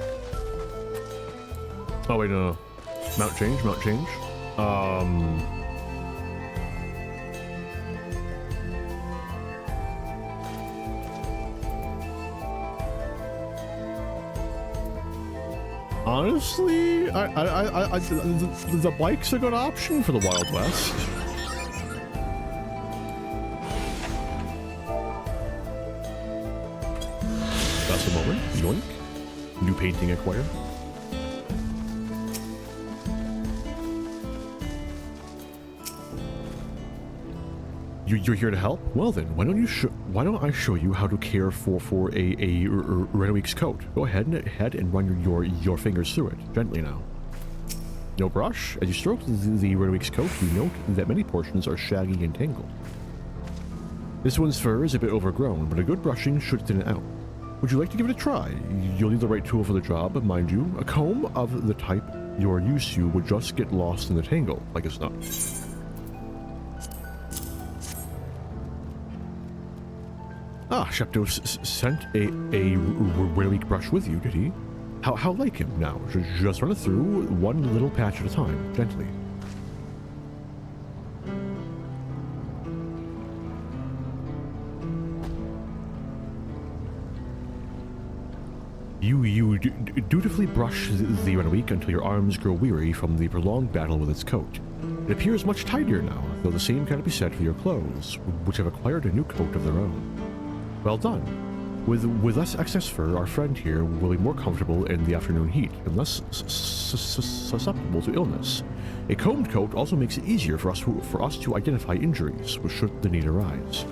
Oh wait, no. Mount change. Honestly, the bike's a good option for the Wild West. That's the moment. Yoink. New painting acquired. You're here to help? Well then, why don't I show you how to care for a Renneweek's coat? Go ahead and run your fingers through it, gently now. No brush. As you stroke the Renneweek's coat, you note that many portions are shaggy and tangled. This one's fur is a bit overgrown, but a good brushing should thin it out. Would you like to give it a try? You'll need the right tool for the job, mind you. A comb of the type you're used to would just get lost in the tangle, like it's not. Ah, Sheptos sent a Renneweek brush with you, did he? How like him now? Just run it through one little patch at a time, gently. You dutifully brush the Renneweek until your arms grow weary from the prolonged battle with its coat. It appears much tidier now, though the same cannot be said for your clothes, which have acquired a new coat of their own. Well done. With less excess fur, our friend here will be more comfortable in the afternoon heat and less susceptible to illness. A combed coat also makes it easier for us to identify injuries, should the need arise.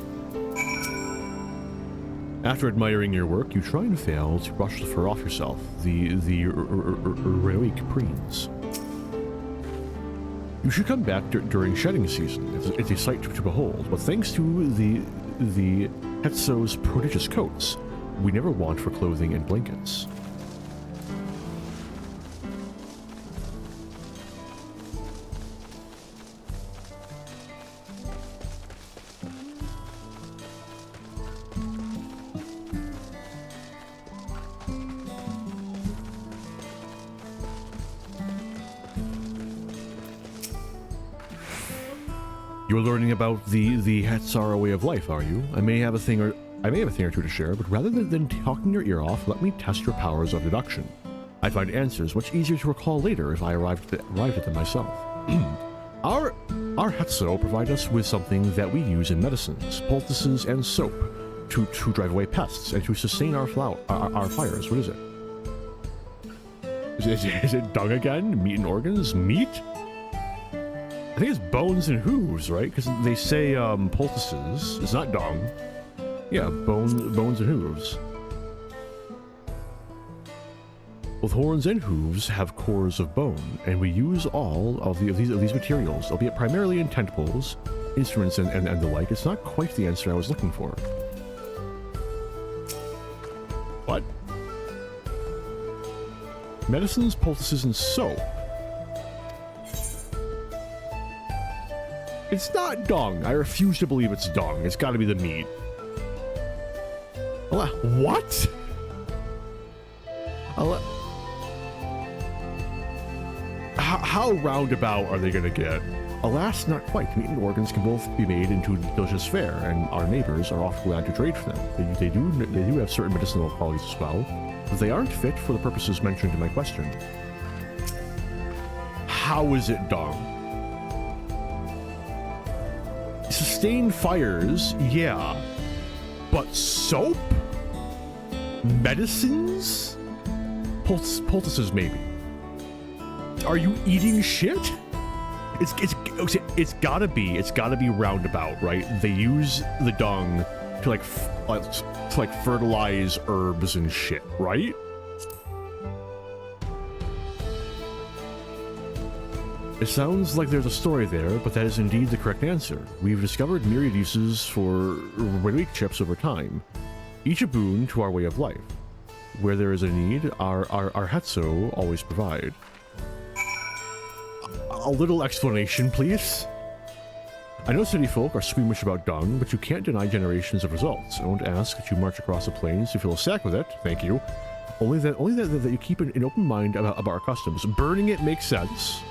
After admiring your work, you try and fail to brush the fur off yourself, the Renneweek preens. You should come back during shedding season. It's a sight to behold, but thanks to the Hetzo's prodigious coats, we never want for clothing and blankets. You're learning about the Hatsara way of life, are you? I may have a thing or two to share, but rather than talking your ear off, let me test your powers of deduction. I find answers much easier to recall later if I arrived at them myself. Our Hetzo provide us with something that we use in medicines, poultices, and soap. to drive away pests and to sustain our fires. What is it? Is it dung again? Meat and organs? Meat? I think it's bones and hooves, right? Because they say poultices. It's not dung. Yeah, bones and hooves. Both horns and hooves have cores of bone, and we use all of these materials, albeit primarily in tentpoles, instruments, and the like. It's not quite the answer I was looking for. What? Medicines, poultices, and soap. It's not dung. I refuse to believe it's dung. It's got to be the meat. What? How roundabout are they going to get? Alas, not quite. Meat and organs can both be made into delicious fare, and our neighbors are often glad to trade for them. They do have certain medicinal qualities as well, but they aren't fit for the purposes mentioned in my question. How is it dung? Sustain fires, yeah. But soap? Medicines? Poultices, maybe. Are you eating shit? It's gotta be roundabout, right? They use the dung to fertilize herbs and shit, right? It sounds like there's a story there, but that is indeed the correct answer. We've discovered myriad uses for Renwick chips over time, each a boon to our way of life. Where there is a need, our Hetso always provide. A little explanation, please. I know city folk are squeamish about dung, but you can't deny generations of results. I won't ask that you march across the plains to fill a sack with it, thank you. Only that you keep an open mind about our customs. Burning it makes sense.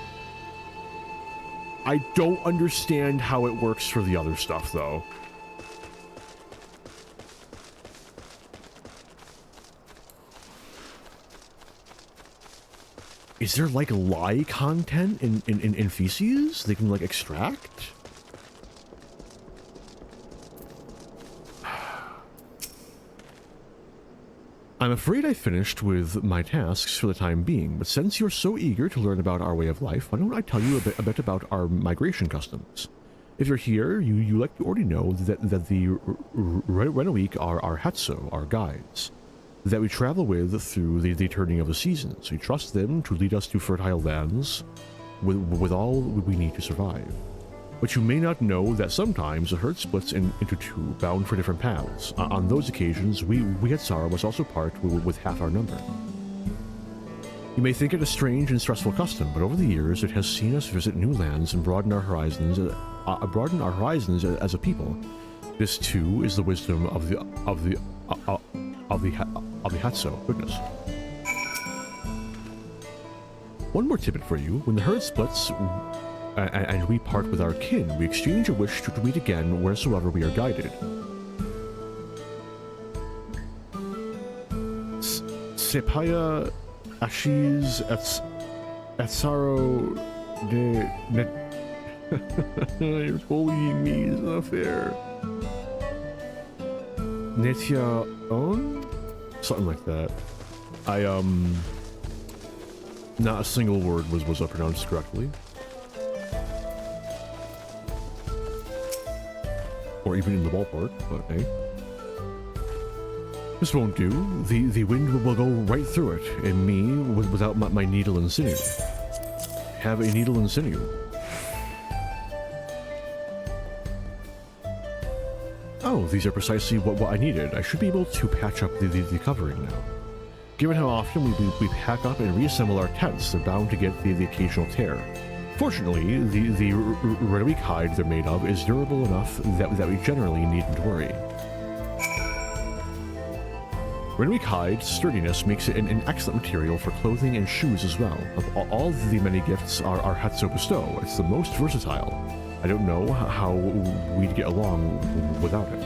I don't understand how it works for the other stuff, though. Is there, like, lye content in feces they can, like, extract? I'm afraid I finished with my tasks for the time being, but since you're so eager to learn about our way of life, why don't I tell you a bit about our migration customs? If you're here, you likely already know that the Renwick are our Hetso, our guides, that we travel with through the turning of the seasons. We trust them to lead us to fertile lands with all we need to survive. But you may not know that sometimes the herd splits into two, bound for different paths. On those occasions, we Hetsara must also part with half our number. You may think it a strange and stressful custom, but over the years it has seen us visit new lands and broaden our horizons as a people. This too is the wisdom of the Hetso. Goodness. One more tidbit for you: when the herd splits and we part with our kin, we exchange a wish to meet again wheresoever we are guided. Sepaya Ashiz Etsaro de You're bullying me, it's not fair. Netya On? Something like that. Not a single word was pronounced correctly. Or even in the ballpark, but hey. This won't do. The wind will go right through it, and me without my needle and sinew. Have a needle and sinew. Oh, these are precisely what I needed. I should be able to patch up the covering now. Given how often we pack up and reassemble our tents, they're bound to get the occasional tear. Fortunately, the Renwick hide they're made of is durable enough that we generally needn't worry. Renwick hide's sturdiness makes it an excellent material for clothing and shoes as well. Of all the many gifts our Hetso bestow, it's the most versatile. I don't know how we'd get along without it.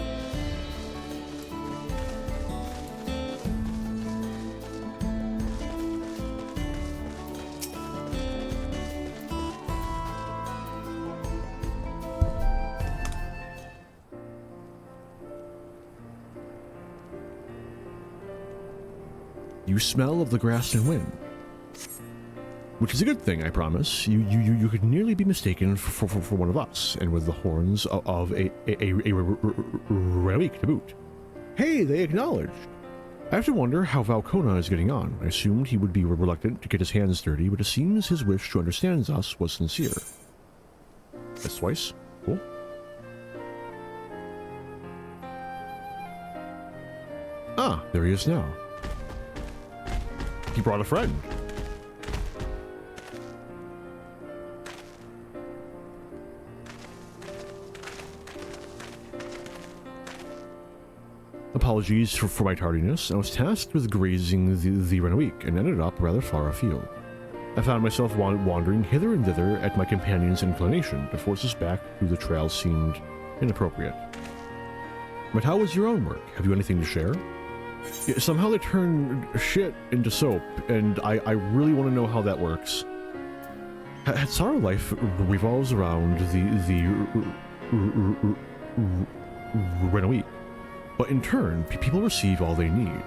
You smell of the grass and wind. Which is a good thing, I promise. You could nearly be mistaken for one of us, and with the horns of a Relik to boot. Hey, they acknowledged. I have to wonder how Valkona is getting on. I assumed he would be reluctant to get his hands dirty, but it seems his wish to understand us was sincere. That's twice. Cool. Ah, there he is now. He brought a friend. Apologies for my tardiness. I was tasked with grazing the Renwick and ended up rather far afield. I found myself wandering hither and thither at my companion's inclination. To force us back through the trail seemed inappropriate. But how was your own work? Have you anything to share? Yeah, somehow they turned shit into soap, and I really want to know how that works. Hatsara life revolves around the Renwick. But in turn, people receive all they need.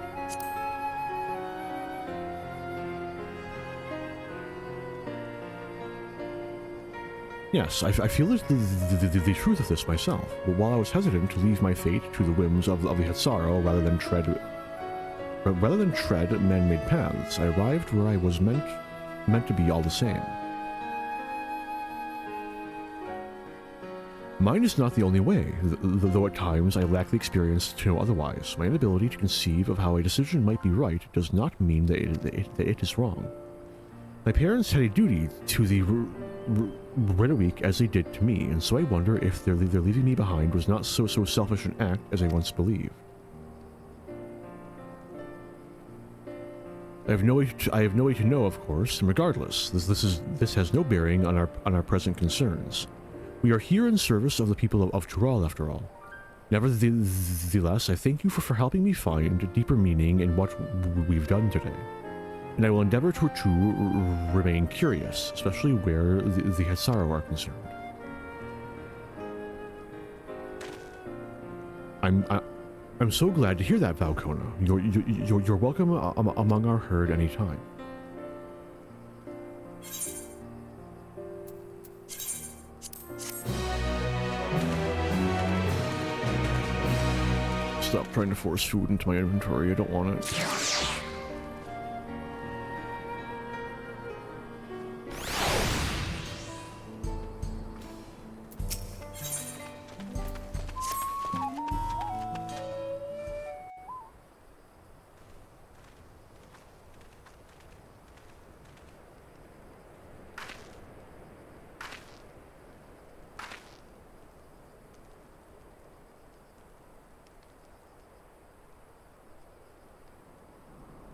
Yes, I feel the truth of this myself. But while I was hesitant to leave my fate to the whims of the Hatsaro rather than tread man-made paths, I arrived where I was meant to be all the same. Mine is not the only way, though at times I lack the experience to know otherwise. My inability to conceive of how a decision might be right does not mean that it is wrong. My parents had a duty to the Renwick as they did to me, and so I wonder if their leaving me behind was not so selfish an act as I once believed. I have no way to know, of course, and regardless, this has no bearing on our present concerns. We are here in service of the people of Tural, after all. Nevertheless, I thank you for helping me find deeper meaning in what we've done today. And I will endeavor to remain curious, especially where the Hatsaro are concerned. I'm so glad to hear that, Valkona. You're welcome among our herd anytime. Stop trying to force food into my inventory. I don't want it.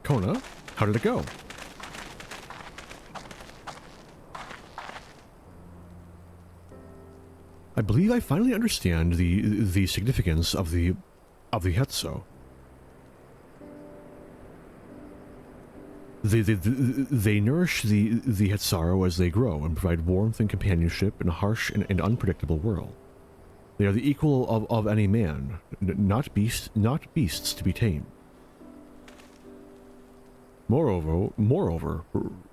Kona, how did it go? I believe I finally understand the significance of the Hetso. They nourish the Hetsaro as they grow and provide warmth and companionship in a harsh and unpredictable world. They are the equal of any man, not beasts to be tamed. Moreover,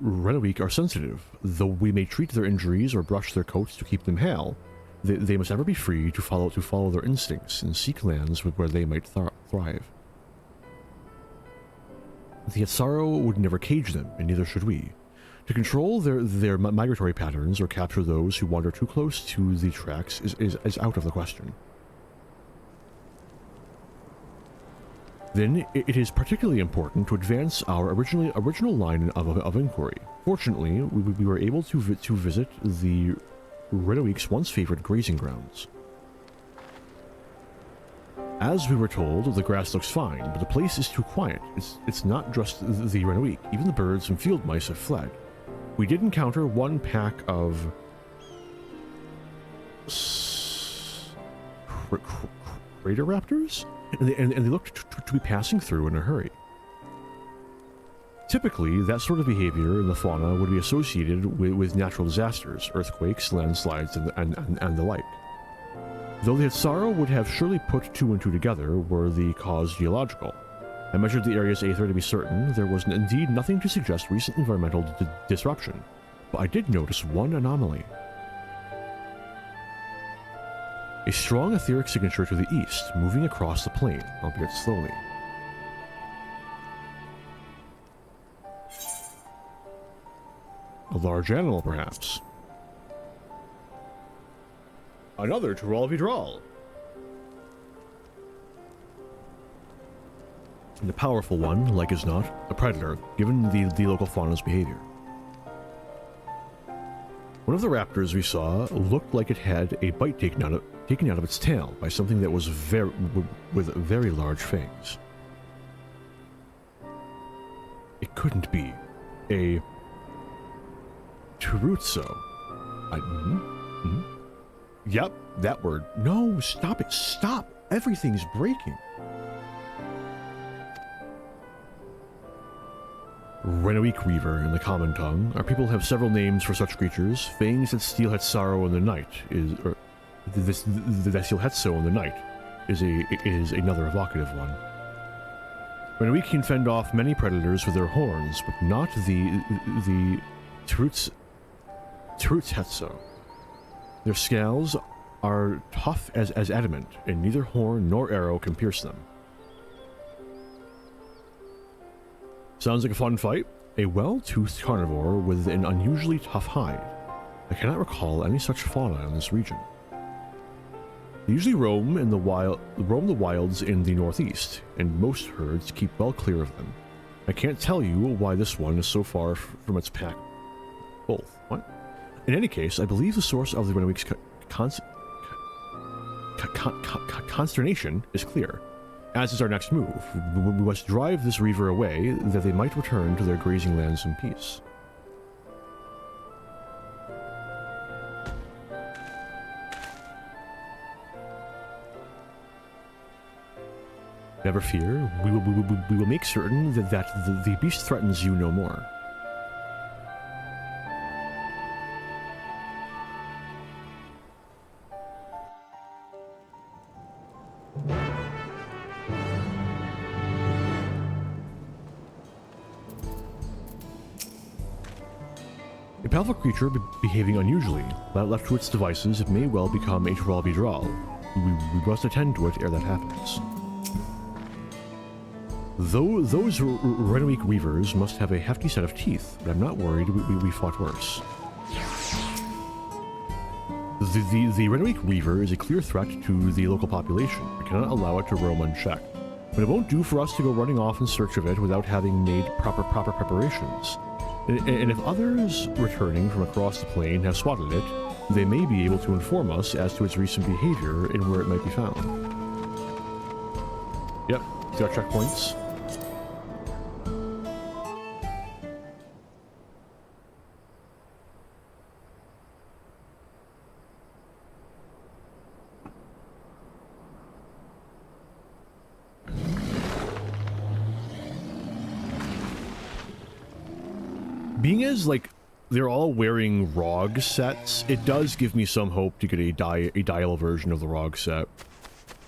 Renwick are sensitive. Though we may treat their injuries or brush their coats to keep them hale, they must ever be free to follow their instincts and seek lands where they might thrive. The Hatsaro would never cage them, and neither should we. To control their migratory patterns or capture those who wander too close to the tracks is out of the question. Then it is particularly important to advance our original line of inquiry. Fortunately, we were able to visit the Renwick's once favored grazing grounds. As we were told, the grass looks fine, but the place is too quiet. It's not just the Renwick. Even the birds and field mice have fled. We did encounter one pack of crater raptors, and they looked to be passing through in a hurry. Typically, that sort of behavior in the fauna would be associated with natural disasters, earthquakes, landslides, and the like. Though the Hatsaro would have surely put two and two together were the cause geological. I measured the area's aether to be certain there was indeed nothing to suggest recent environmental disruption, but I did notice one anomaly. A strong etheric signature to the east, moving across the plain, albeit slowly. A large animal, perhaps. Another Tural Vidral. And a powerful one, like as not, a predator, given the local fauna's behavior. One of the raptors we saw looked like it had a bite taken out of its tail by something that was with very large fangs. It couldn't be a Turutso. Yep, that word. No, stop it. Stop. Everything's breaking. Renneweek Reaver in the common tongue. Our people have several names for such creatures. Fangs that steelhead sorrow in the night that steelhead so in the night is another evocative one. Renneweek can fend off many predators with their horns, but not the Turutsetso. Their scales are tough as adamant, and neither horn nor arrow can pierce them. Sounds like a fun fight. A well-toothed carnivore with an unusually tough hide. I cannot recall any such fauna in this region. They usually roam the wilds in the northeast, and most herds keep well clear of them. I can't tell you why this one is so far from its pack. Both. What? In any case, I believe the source of the Renneweek's consternation is clear. As is our next move, we must drive this reaver away, that they might return to their grazing lands in peace. Never fear, we will make certain that the beast threatens you no more. A powerful creature behaving unusually, left to its devices, it may well become a Tural Vidral. We must attend to it ere that happens. Though those Renneweek Reavers must have a hefty set of teeth, but I'm not worried, we fought worse. The Renneweek Reaver is a clear threat to the local population. We cannot allow it to roam unchecked. But it won't do for us to go running off in search of it without having made proper preparations. And if others returning from across the plain have spotted it, they may be able to inform us as to its recent behavior and where it might be found. Yep, got checkpoints. Being as, like, they're all wearing ROG sets, it does give me some hope to get a dial version of the ROG set.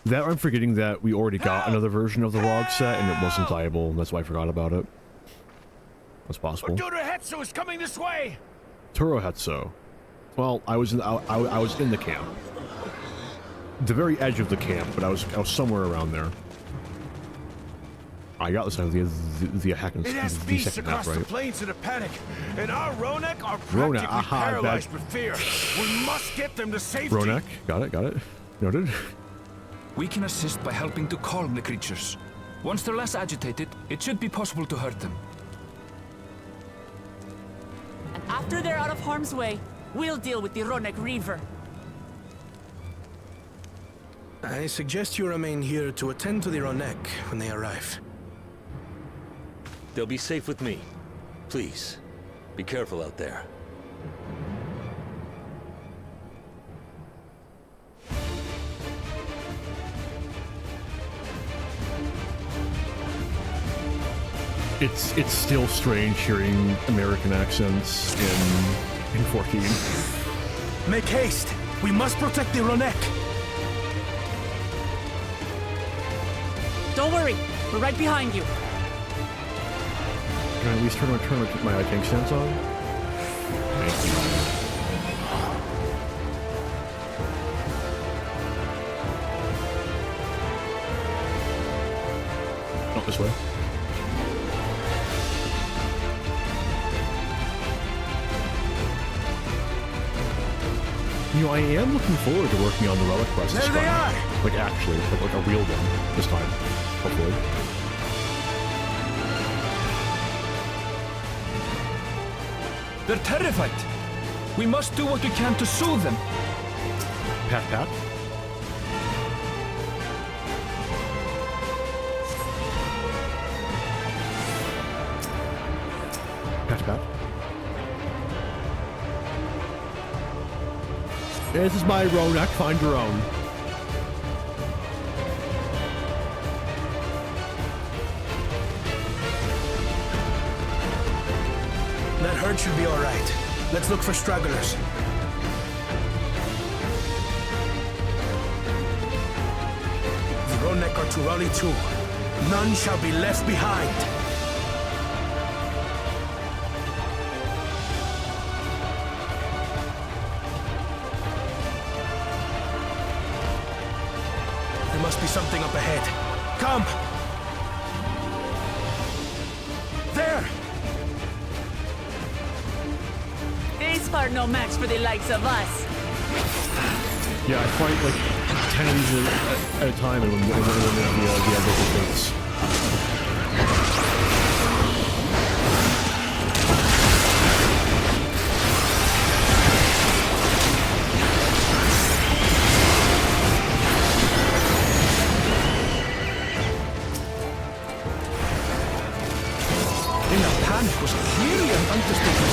That I'm forgetting that we already got another version of the ROG set and it wasn't diable, and that's why I forgot about it. That's possible. Turohetsu is coming this way! Turohetsu. Well, I was in the camp. The very edge of the camp, but I was somewhere around there. I got this out of the hack and it has the beasts second across map, right? the plains in a panic, and our Ronek are practically paralyzed with fear. We must get them to safety. Ronek, got it. Noted. We can assist by helping to calm the creatures. Once they're less agitated, it should be possible to hurt them. And after they're out of harm's way, we'll deal with the Ronek Reaver. I suggest you remain here to attend to the Ronek when they arrive. They'll be safe with me. Please, be careful out there. It's still strange hearing American accents in 14. Make haste! We must protect the Ronek! Don't worry, we're right behind you. Can I at least turn my tank stance on? Thank you. Not this way. You know, I am looking forward to working on the relic quest this time. There they are! Like actually, like a real one this time, hopefully. They're terrified. We must do what we can to soothe them. Pat, pat. Pat, pat. This is my Ronak, find your own. That herd should be all right. Let's look for stragglers. Vronek are to rally too. None shall be left behind. There must be something up ahead. Come! There! These are no match for the likes of us. Yeah, I fight like 10 of these at a time and when the local states. In the panic was clearly an understatement.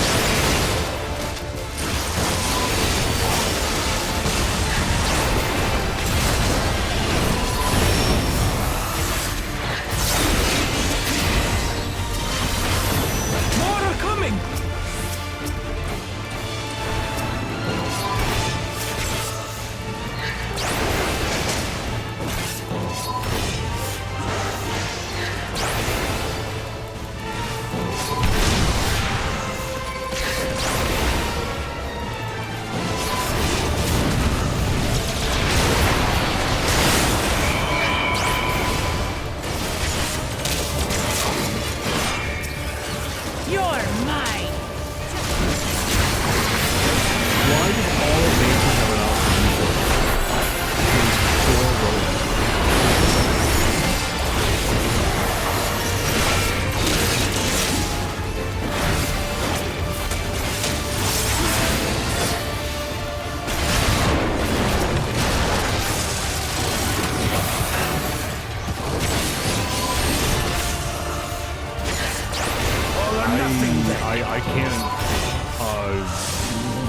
I can't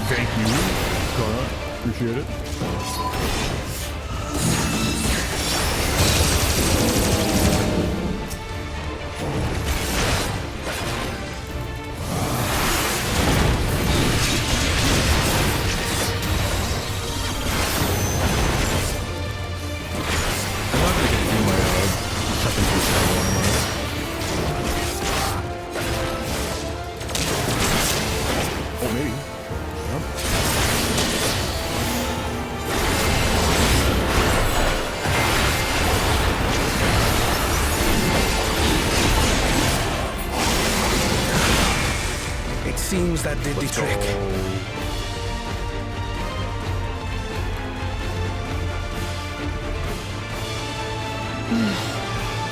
thank you, Kara. Appreciate it. I'm not gonna get to do my second piece of oh, maybe. Yep. It seems that did the trick.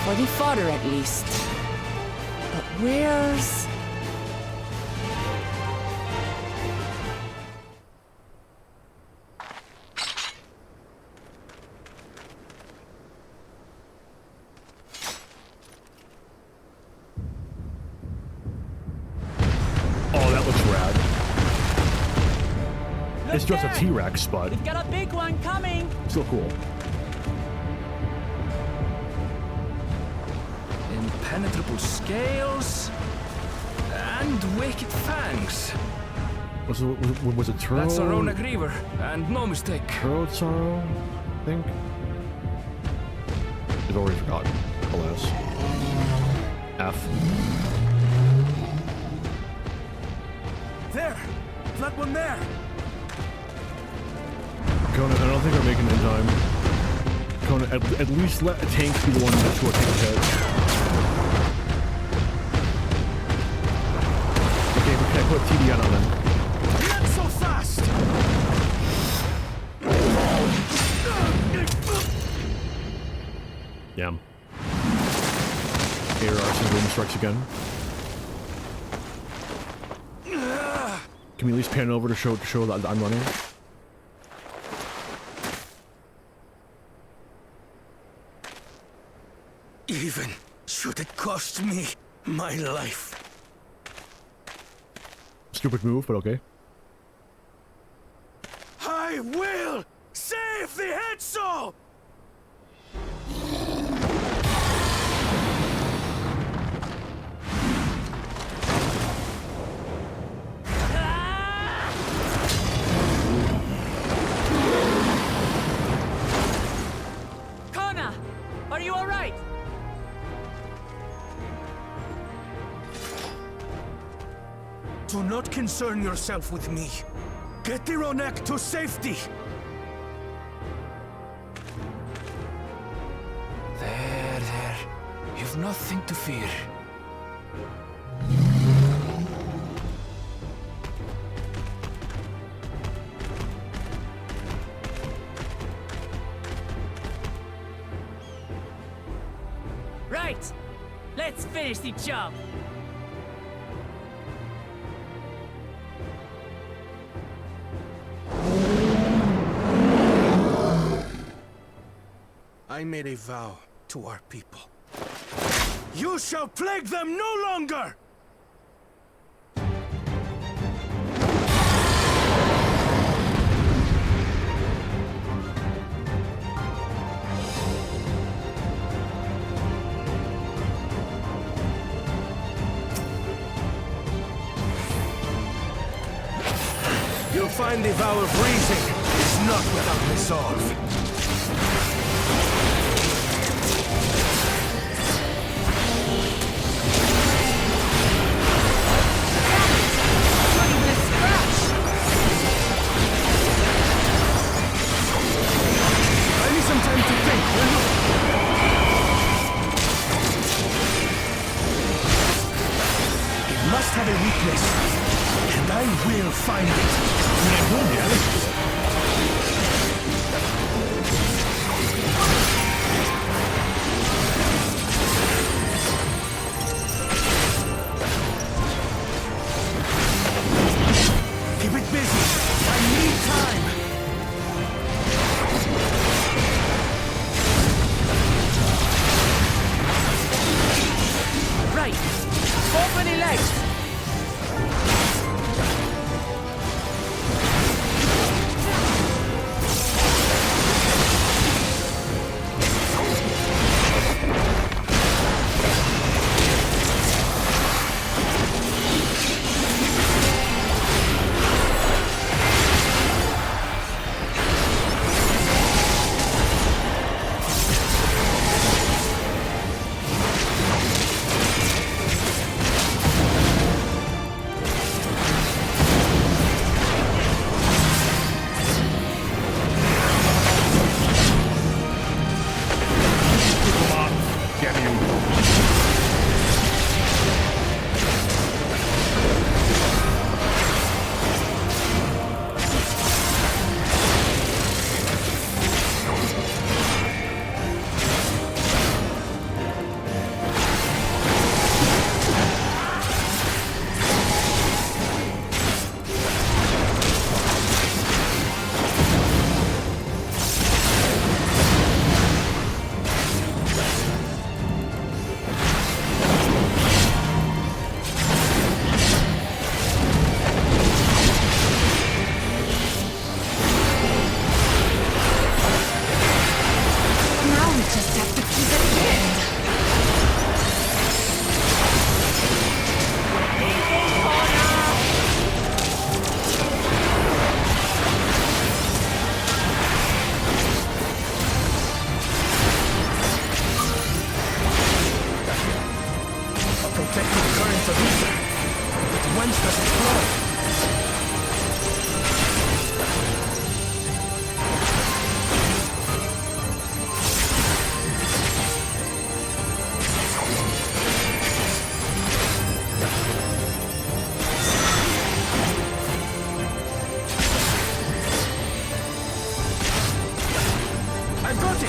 For the fodder, at least. But where's... Oh, that looks rad. It's just a T-Rex, but We've got a big one coming! still cool. Impenetrable scales and wicked fangs. Was it Turo? That's a Ronak Reaver, and no mistake. Turo, I think? I've already forgotten. Alas. F. There! That one there! Kona, I don't think we're making it in time. Kona, at least let a tank be the one to take the hit. Okay, but can I put TD on them? Not so fast! Damn. Air arson wind strikes again. Can we at least pan over to show that I'm running? Even should it cost me my life. Stupid move, but okay. I will save the head saw! Kona! Are you alright? Do not concern yourself with me. Get the Ronek to safety! There. You've nothing to fear. Right! Let's finish the job! I made a vow to our people. You shall plague them no longer! You'll find the vow of reason is not without resolve. Some time to think, will you? It must have a weakness, and I will find it. Keep it busy. I need time. Right! Open the legs! sometimes doesn't flow. I've got it!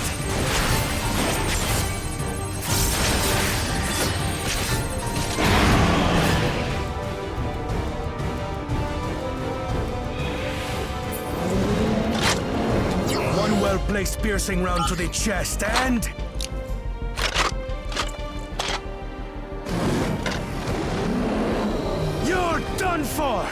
One well-placed piercing round to the chest, and... you're done for!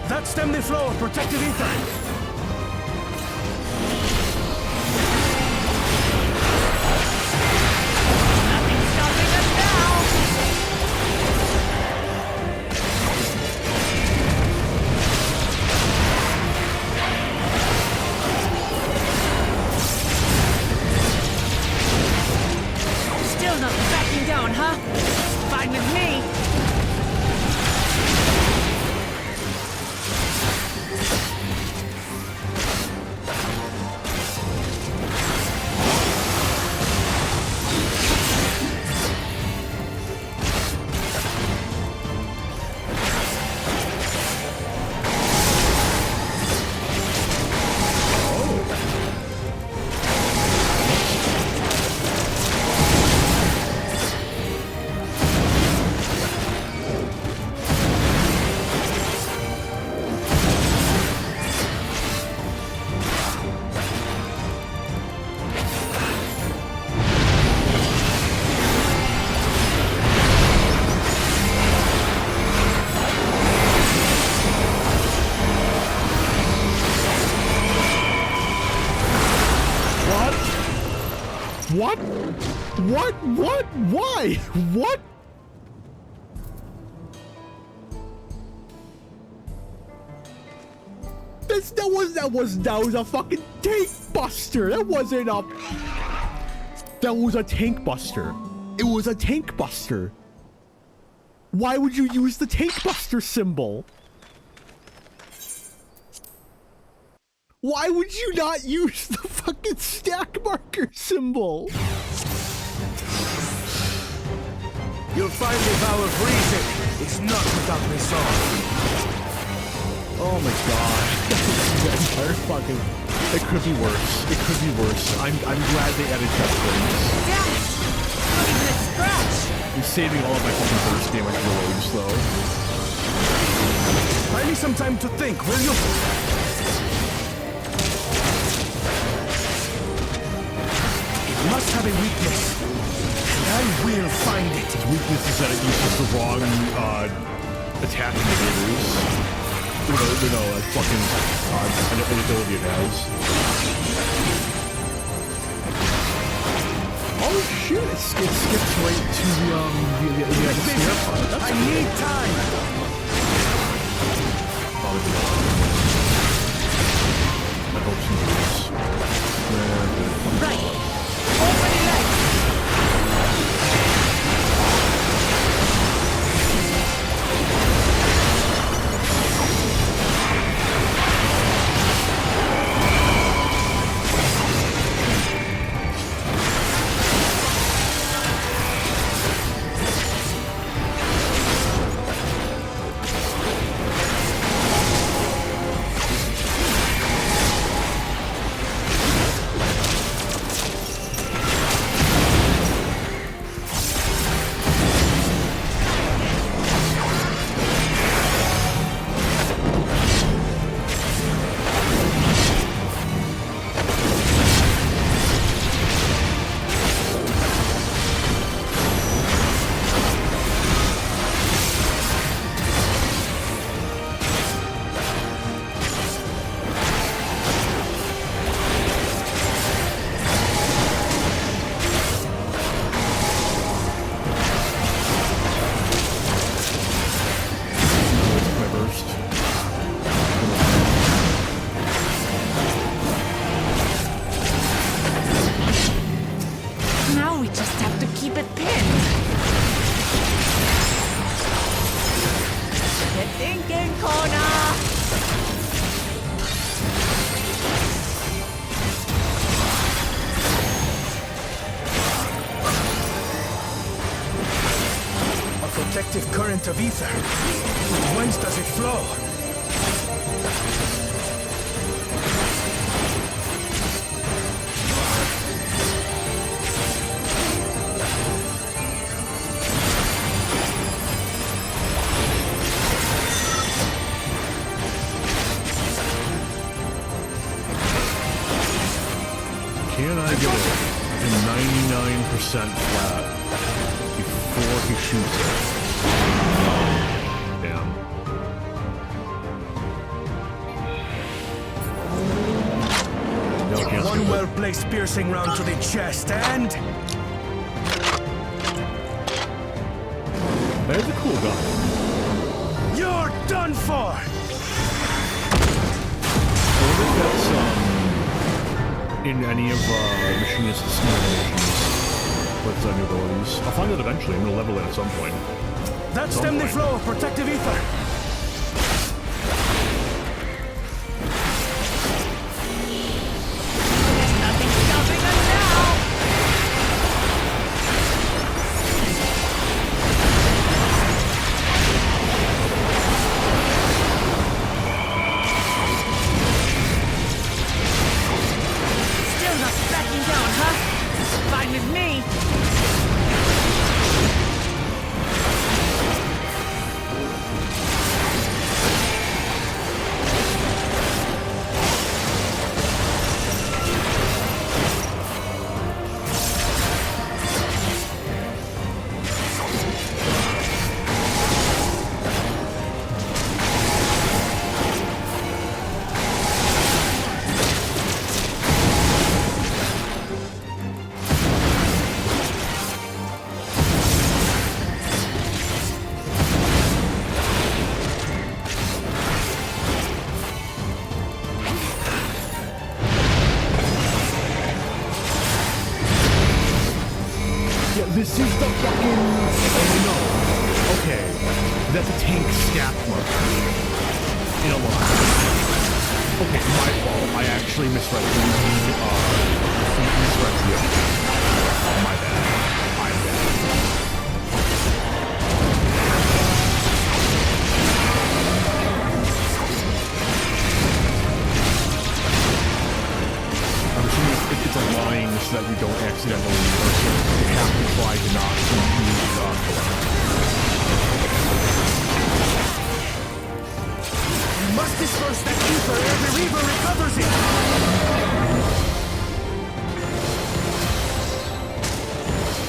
That stemmed the flow of protective ether. Still not backing down, huh? Fine with me. What? What? Why? What? That was a fucking tank buster. That wasn't a... That was a tank buster. It was a tank buster. Why would you use the tank buster symbol? Why would you not use the fucking stack marker symbol? You'll find the power of reason. It's not without resolve. Oh my god. Entire fucking... It could be worse. It could be worse. I'm glad they added checkpoints. Damn it! Not even a scratch! I'm saving all of my fucking burst damage reloads though. Buy me some time to think, will you? It must have a weakness. And I will find it. Its weakness is that it uses the wrong attack indicators. No, that's fucking an ability it has. Oh shit! It skips right to the snare part. I need time. I hope she does. Right. Already late. Thinking corner! A protective current of ether. Whence does it flow? Can I get a 99% flat before he shoots it? Damn. No chance. One well-placed piercing round to the chest, and... There's a cool gun. You're done for! I wonder if that's, in any of Machinist's simulations with new abilities. I'll find out eventually. I'm gonna level it at some point. That's stem the flow of protective ether. Nothing stopping us now! Still not backing down, huh? Fine with me! This is the fucking... Oh no. Okay. That's a tank scat marker. In a lot. Okay, my fault. I actually misread the My bad. My bad. I'm assuming it's a line so that we don't accidentally have to try to not use You must disperse that ether ere the Reaver recovers it!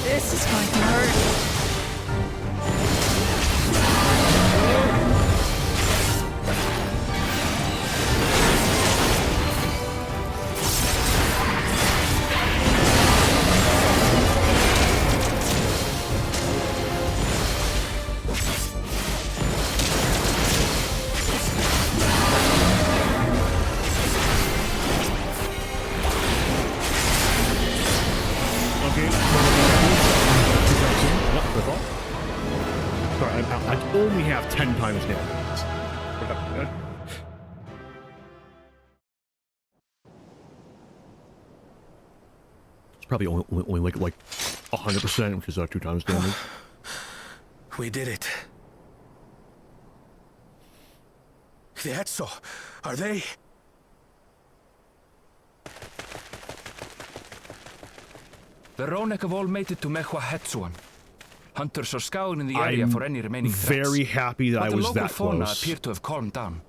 This is going to hurt. I only have 10 times damage. It's probably only like 100%, which is 2 times damage. We did it. The Etso, are they? The Ronek have all made it to Mechwa Hetsuan. Hunters are scouring the area for any remaining threats. Very happy that I was that close. But the local fauna appear to have calmed down.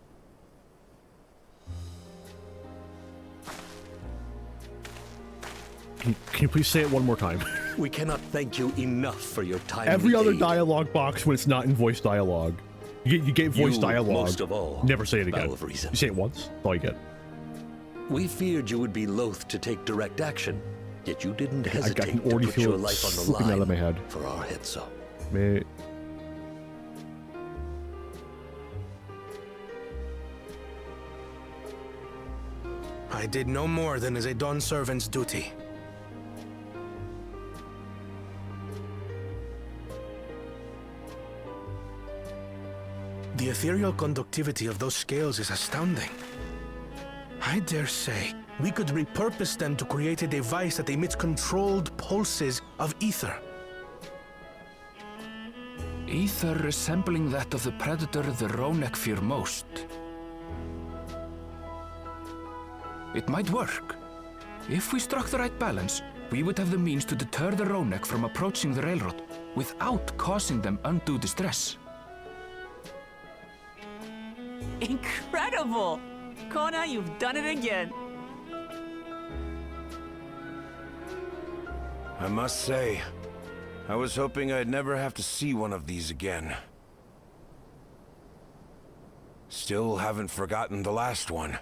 Can you please say it one more time? We cannot thank you enough for your time. Every other dialogue box when it's not in voice dialogue. You get voice dialogue. Most of all. Never say it again. Of reason. You say it once, that's all you get. We feared you would be loath to take direct action, yet you didn't hesitate I can to already put feel your it life on the slipping line out of my head. for our Hetso. Mate. I did no more than is a Dawn servant's duty. The ethereal conductivity of those scales is astounding. I dare say we could repurpose them to create a device that emits controlled pulses of ether. Ether resembling that of the predator the Ronek fear most. It might work. If we struck the right balance, we would have the means to deter the Ronek from approaching the railroad without causing them undue distress. Incredible! Kona, you've done it again. I must say, I was hoping I'd never have to see one of these again. Still haven't forgotten the last one.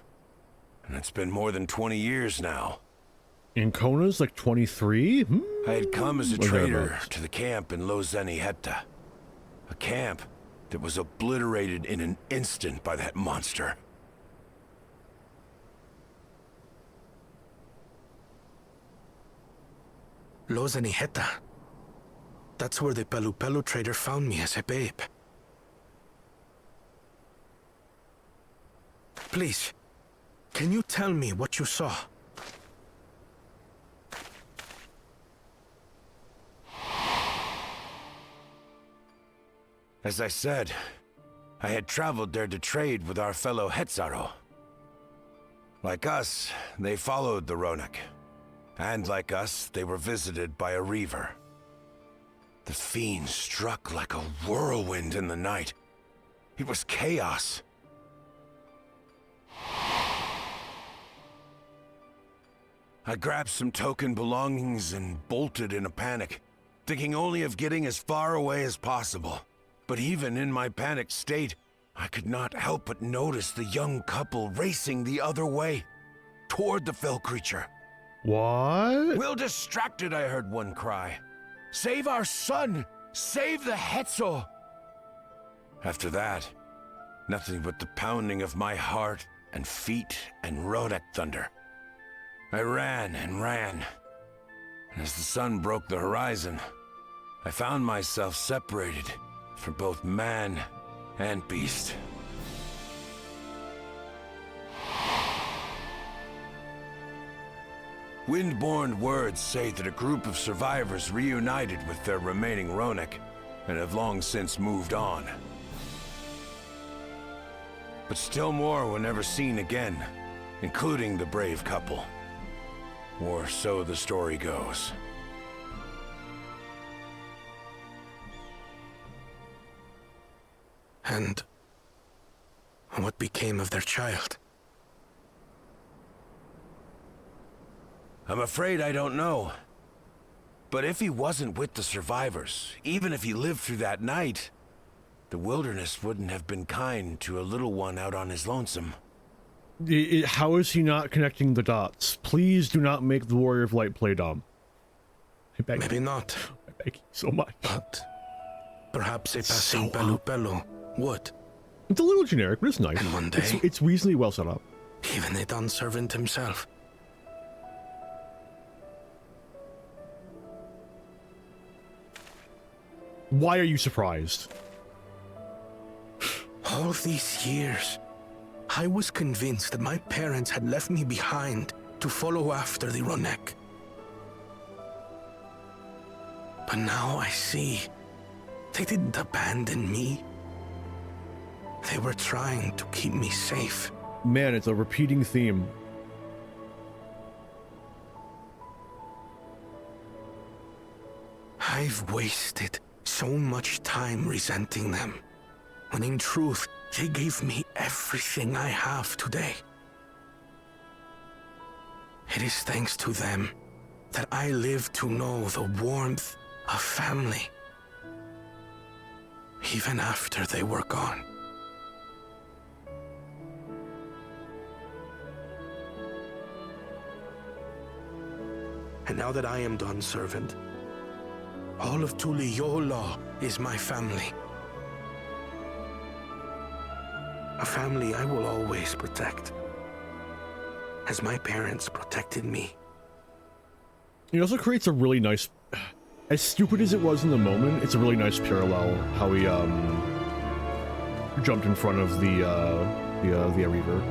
And it's been more than 20 years now. And Kona's like 23? I had come as a trader to the camp in Lozeni Hetta. A camp that was obliterated in an instant by that monster. Lozeni Hetta. That's where the Pelu trader found me as a babe. Please, can you tell me what you saw? As I said, I had traveled there to trade with our fellow Hetzaro. Like us, they followed the Ronek. And like us, they were visited by a reaver. The fiend struck like a whirlwind in the night. It was chaos. I grabbed some token belongings and bolted in a panic, thinking only of getting as far away as possible. But even in my panicked state, I could not help but notice the young couple racing the other way, toward the fell creature. What? Well distracted, I heard one cry. Save our son! Save the Hetzo! After that, nothing but the pounding of my heart and feet and Ronek thunder. I ran and ran. And as the sun broke the horizon, I found myself separated from both man and beast. Windborne words say that a group of survivors reunited with their remaining Ronek and have long since moved on. But still more were never seen again, including the brave couple. Or so the story goes. And what became of their child? I'm afraid I don't know. But if he wasn't with the survivors, even if he lived through that night, the wilderness wouldn't have been kind to a little one out on his lonesome. How is he not connecting the dots? Please do not make the Warrior of Light play dumb. Maybe not. I beg you so much. But perhaps a passing Pelu would. It's a little generic, but it's nice. And one day, it's reasonably well set up. Even a done servant himself. Why are you surprised? All these years, I was convinced that my parents had left me behind to follow after the Ronek. But now I see, they didn't abandon me. They were trying to keep me safe. Man, it's a repeating theme. I've wasted so much time resenting them, when in truth, they gave me everything I have today. It is thanks to them that I live to know the warmth of family, even after they were gone. And now that I am done servant, all of Tuliyola is my family. A family I will always protect, as my parents protected me. It also creates a really nice, as stupid as it was in the moment, it's a really nice parallel how he jumped in front of the Reaver.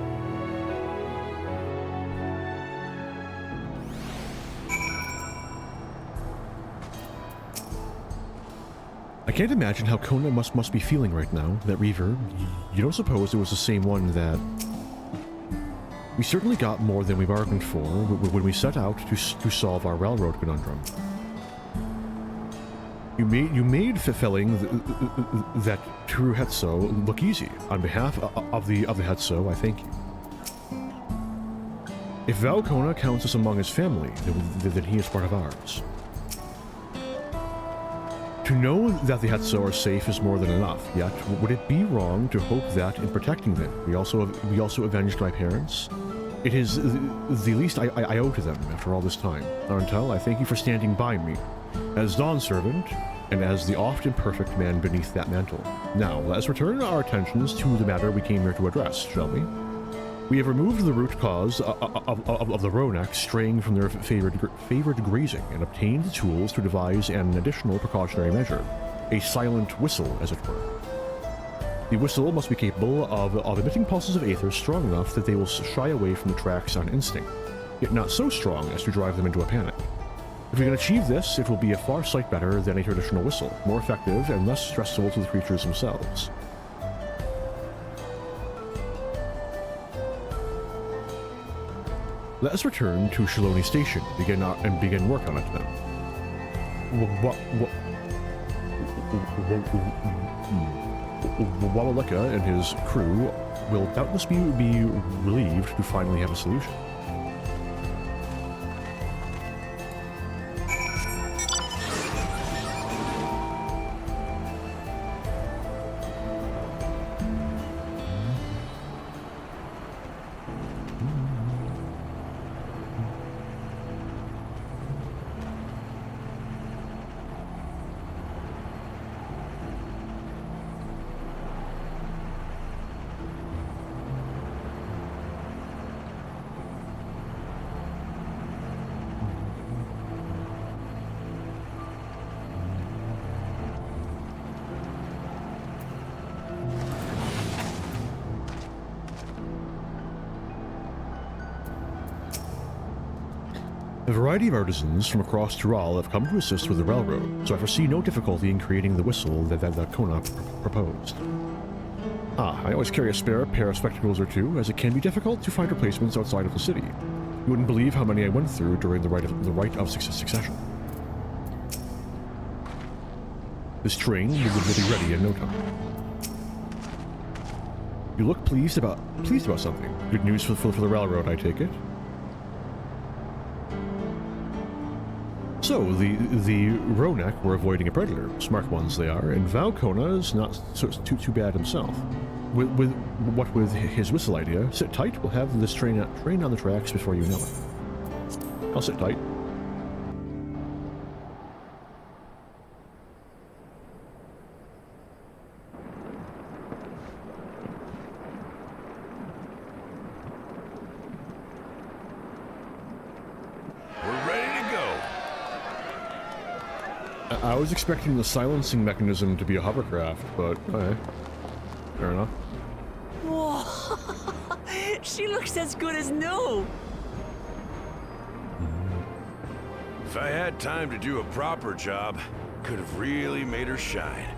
I can't imagine how Kona must be feeling right now. That Reaver, you don't suppose it was the same one that... We certainly got more than we bargained for when we set out to solve our railroad conundrum. You made fulfilling that true Hetso look easy. On behalf of the Hetso, I thank you. If Val Kona counts us among his family, then he is part of ours. To know that the Hetso are safe is more than enough, yet would it be wrong to hope that in protecting them, we also avenged my parents? It is the least I owe to them after all this time. Arntel, I thank you for standing by me, as Dawn's servant, and as the often perfect man beneath that mantle. Now, let us return our attentions to the matter we came here to address, shall we? We have removed the root cause of the Ronak straying from their favored grazing and obtained the tools to devise an additional precautionary measure, a silent whistle, as it were. The whistle must be capable of emitting pulses of aether strong enough that they will shy away from the tracks on instinct, yet not so strong as to drive them into a panic. If we can achieve this, it will be a far sight better than a traditional whistle, more effective and less stressful to the creatures themselves. Let us return to Shaloni Station and begin work on it then. Walaleka and his crew will doubtless be relieved to finally have a solution. A variety of artisans from across Tural have come to assist with the railroad, so I foresee no difficulty in creating the whistle that Kona proposed. I always carry a spare pair of spectacles or two, as it can be difficult to find replacements outside of the city. You wouldn't believe how many I went through during the rite of succession. This train will be ready in no time. You look pleased about something. Good news for the railroad, I take it. So, the Ronak were avoiding a predator. Smart ones they are, and Val Kona is not too bad himself. With his whistle idea, sit tight, we'll have this train on the tracks before you know it. I'll sit tight. I was expecting the silencing mechanism to be a hovercraft, but okay. Fair enough. Whoa! She looks as good as new! If I had time to do a proper job, could have really made her shine.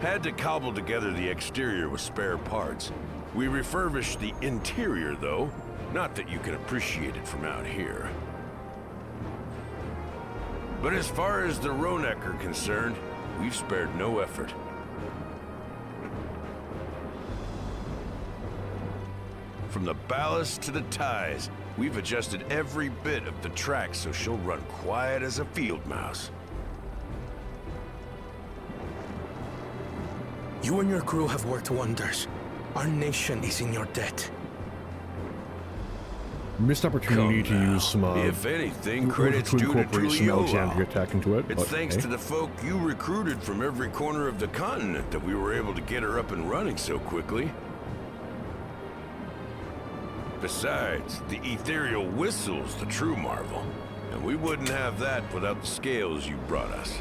Had to cobble together the exterior with spare parts. We refurbished the interior, though. Not that you can appreciate it from out here. But as far as the Ronak are concerned, we've spared no effort. From the ballast to the ties, we've adjusted every bit of the track so she'll run quiet as a field mouse. You and your crew have worked wonders. Our nation is in your debt. Missed opportunity to use some, if anything, credit's due to Julio. Alexandria attack into it. It's thanks to the folk you recruited from every corner of the continent that we were able to get her up and running so quickly. Besides, the ethereal whistle's the true marvel, and we wouldn't have that without the scales you brought us.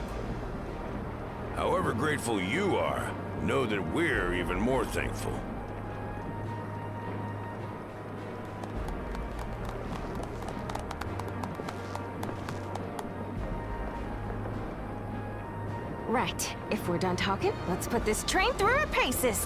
However grateful you are, know that we're even more thankful. Right. If we're done talking, let's put this train through our paces.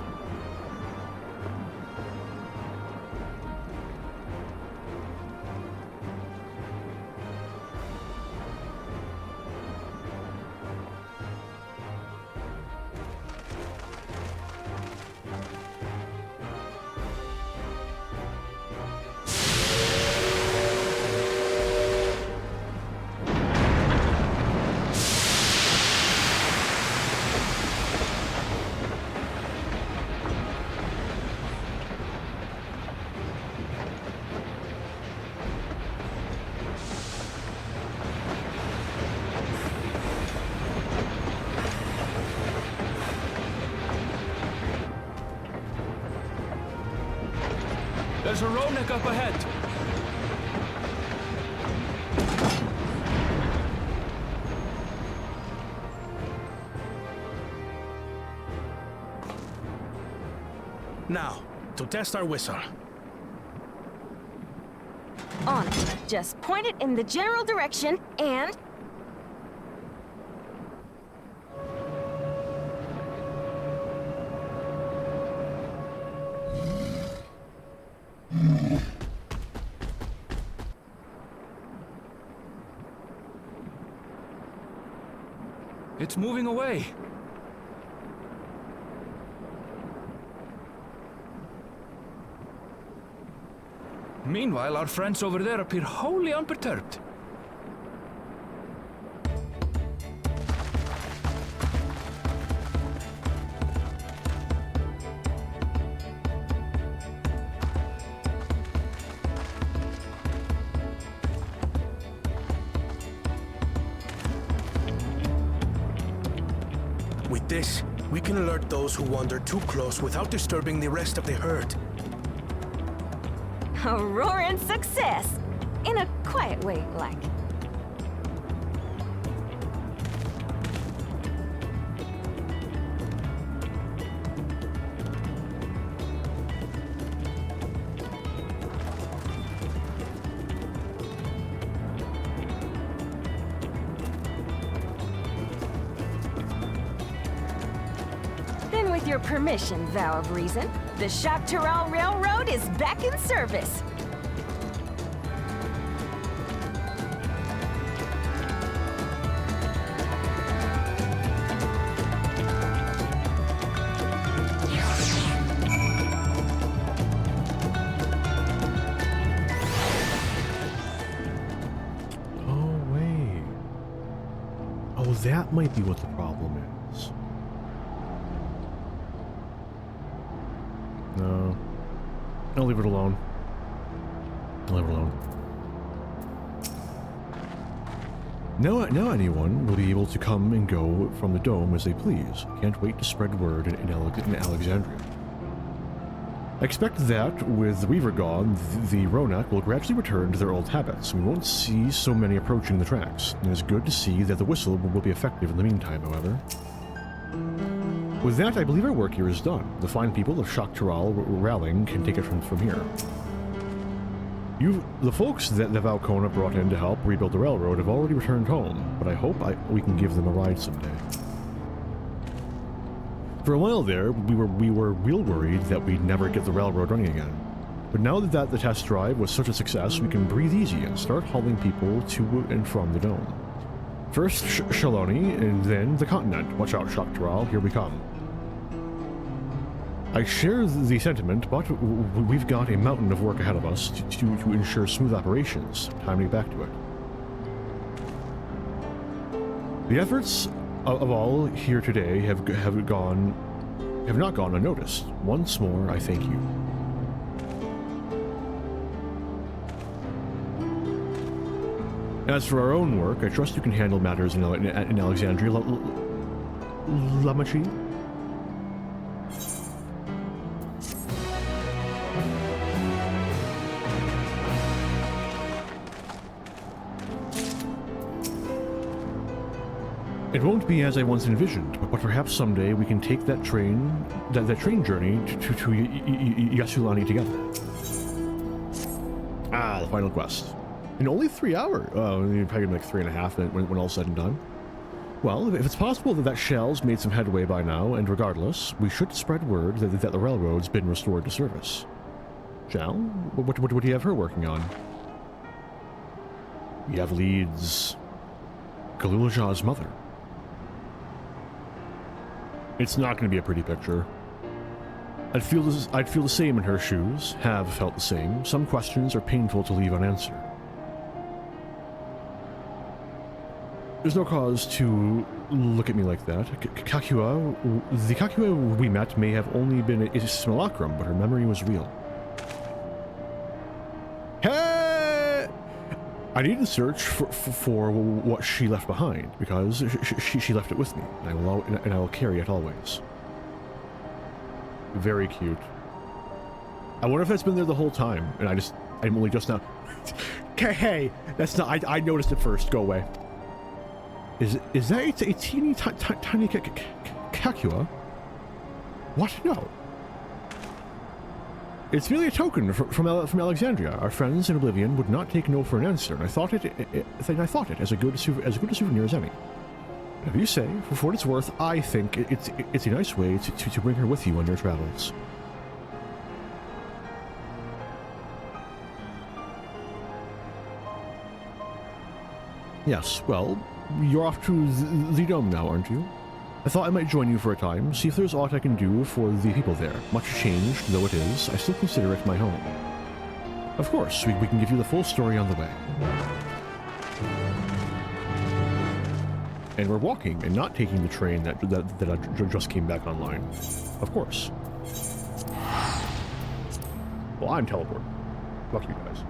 There's a Ronek up ahead. Now, to test our whistle. On it. Just point it in the general direction and... It's moving away. Meanwhile, our friends over there appear wholly unperturbed. With this, we can alert those who wander too close without disturbing the rest of the herd. A roaring success! In a quiet way, like. Then with your permission, Vow of Reason, the Shaktaral Railroad is back in service. That might be what the problem is. No. I'll leave it alone. I'll leave it alone. Now anyone will be able to come and go from the dome as they please. I can't wait to spread word in Alexandria. I expect that, with the Weaver gone, the Ronak will gradually return to their old habits. We won't see so many approaching the tracks. It is good to see that the whistle will be effective in the meantime, however. With that, I believe our work here is done. The fine people of Shaktaral rallying can take it from here. The folks that the Valkona brought in to help rebuild the railroad have already returned home, but I hope we can give them a ride someday. For a while there, we were real worried that we'd never get the railroad running again. But now that the test drive was such a success, we can breathe easy and start hauling people to and from the dome. First Shaloni, and then the continent. Watch out, Shaktaral, here we come. I share the sentiment, but we've got a mountain of work ahead of us to ensure smooth operations. Time to get back to it. The efforts of all here today have not gone unnoticed. Once more, I thank you. As for our own work, I trust you can handle matters in Alexandria, Lamachi? It won't be as I once envisioned, but perhaps someday we can take that train journey to Yasulani together. Ah, the final quest. In only 3 hours. Oh, probably like 3.5 when all's said and done. Well, if it's possible that shell's made some headway by now, and regardless, we should spread word that the railroad's been restored to service. Shell? What do you have her working on? We have leads. Galulaja's mother. It's not going to be a pretty picture. I'd feel the same in her shoes, have felt the same. Some questions are painful to leave unanswered. There's no cause to look at me like that. The Kakua we met may have only been a simulacrum, but her memory was real. Hey! I need to search for what she left behind, because she left it with me, and I will carry it always. Very cute. I wonder if that's been there the whole time, and I'm only just now. Hey, that's not. I noticed it first. Go away. Is that a teeny tiny Kakua? What? No. It's merely a token from Alexandria. Our friends in Oblivion would not take no for an answer, and I thought it as good a souvenir as any. If you say, for what it's worth, I think it's a nice way to bring her with you on your travels. Yes, well, you're off to the dome now, aren't you? I thought I might join you for a time, see if there's aught I can do for the people there. Much changed though it is, I still consider it my home. Of course, we can give you the full story on the way. And we're walking and not taking the train that just came back online. Of course. Well, I'm teleporting. Fuck you guys.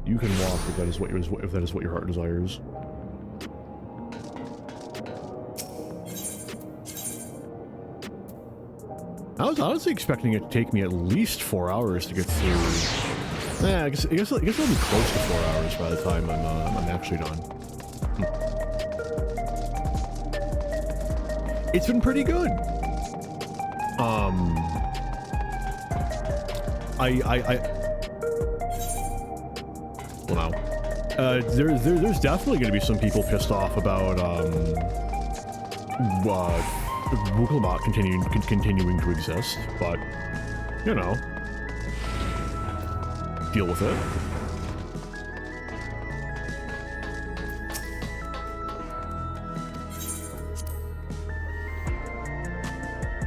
You can walk if that is what your heart desires. I was honestly expecting it to take me at least 4 hours to get through. Yeah, I guess it'll be close to 4 hours by the time I'm actually done. It's been pretty good. Well, no. There's definitely going to be some people pissed off about Wukelbot continuing to exist, but you know, deal with it.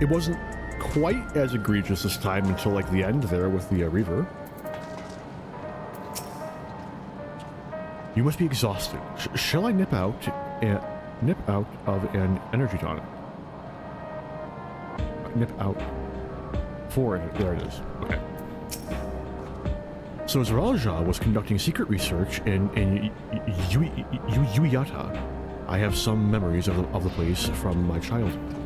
It wasn't quite as egregious this time until like the end there with the Reaver. You must be exhausted. Shall I nip out of an energy tonic? Nip out. Forward. There it is. Okay. So Zaralja was conducting secret research in Uyata. I have some memories of the place from my childhood.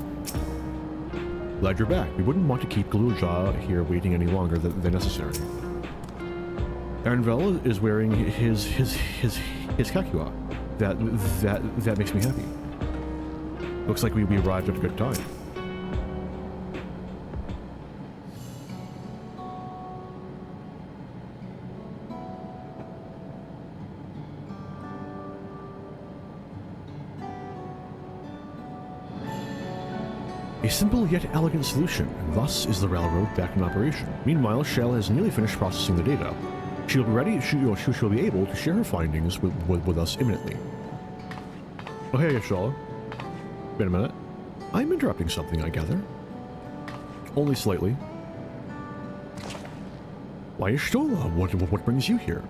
Glad you're back. We wouldn't want to keep Galulja here waiting any longer than necessary. Aranvel is wearing his Kakua. That makes me happy. Looks like we arrived at a good time. A simple yet elegant solution, and thus is the railroad back in operation. Meanwhile, Shell has nearly finished processing the data. She'll be ready. She'll be able to share her findings with us imminently. Oh hey, Shell. Wait a minute. I'm interrupting something, I gather. Only slightly. Why, Ishtola? What brings you here?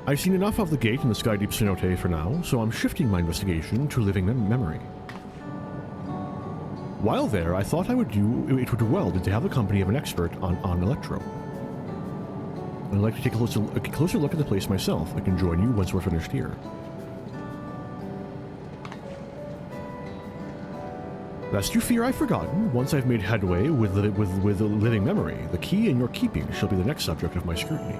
I've seen enough of the gate in the Sky Deep Cenote for now, so I'm shifting my investigation to living memory. While there, I thought it would do well to have the company of an expert on Electro. I'd like to take a closer look at the place myself. I can join you once we're finished here. Lest you fear I've forgotten, once I've made headway with living memory, the key in your keeping shall be the next subject of my scrutiny.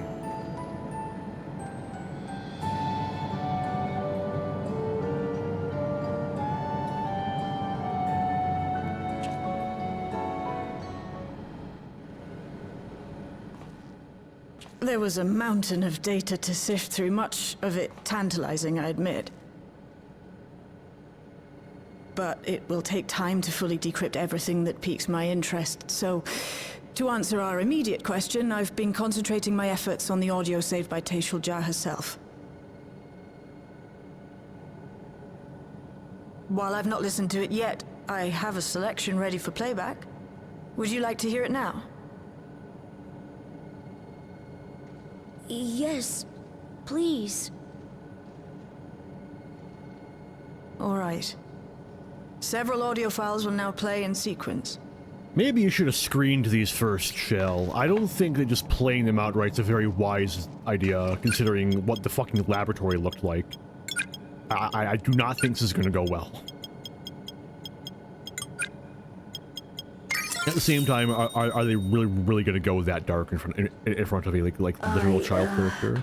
There was a mountain of data to sift through, much of it tantalizing, I admit. But it will take time to fully decrypt everything that piques my interest, so to answer our immediate question, I've been concentrating my efforts on the audio saved by Tashul Jah herself. While I've not listened to it yet, I have a selection ready for playback. Would you like to hear it now? Yes, please. All right. Several audio files will now play in sequence. Maybe you should have screened these first, Shell. I don't think that just playing them outright is a very wise idea, considering what the fucking laboratory looked like. I do not think this is gonna go well. At the same time, are they really gonna go that dark in front of a like literal child character?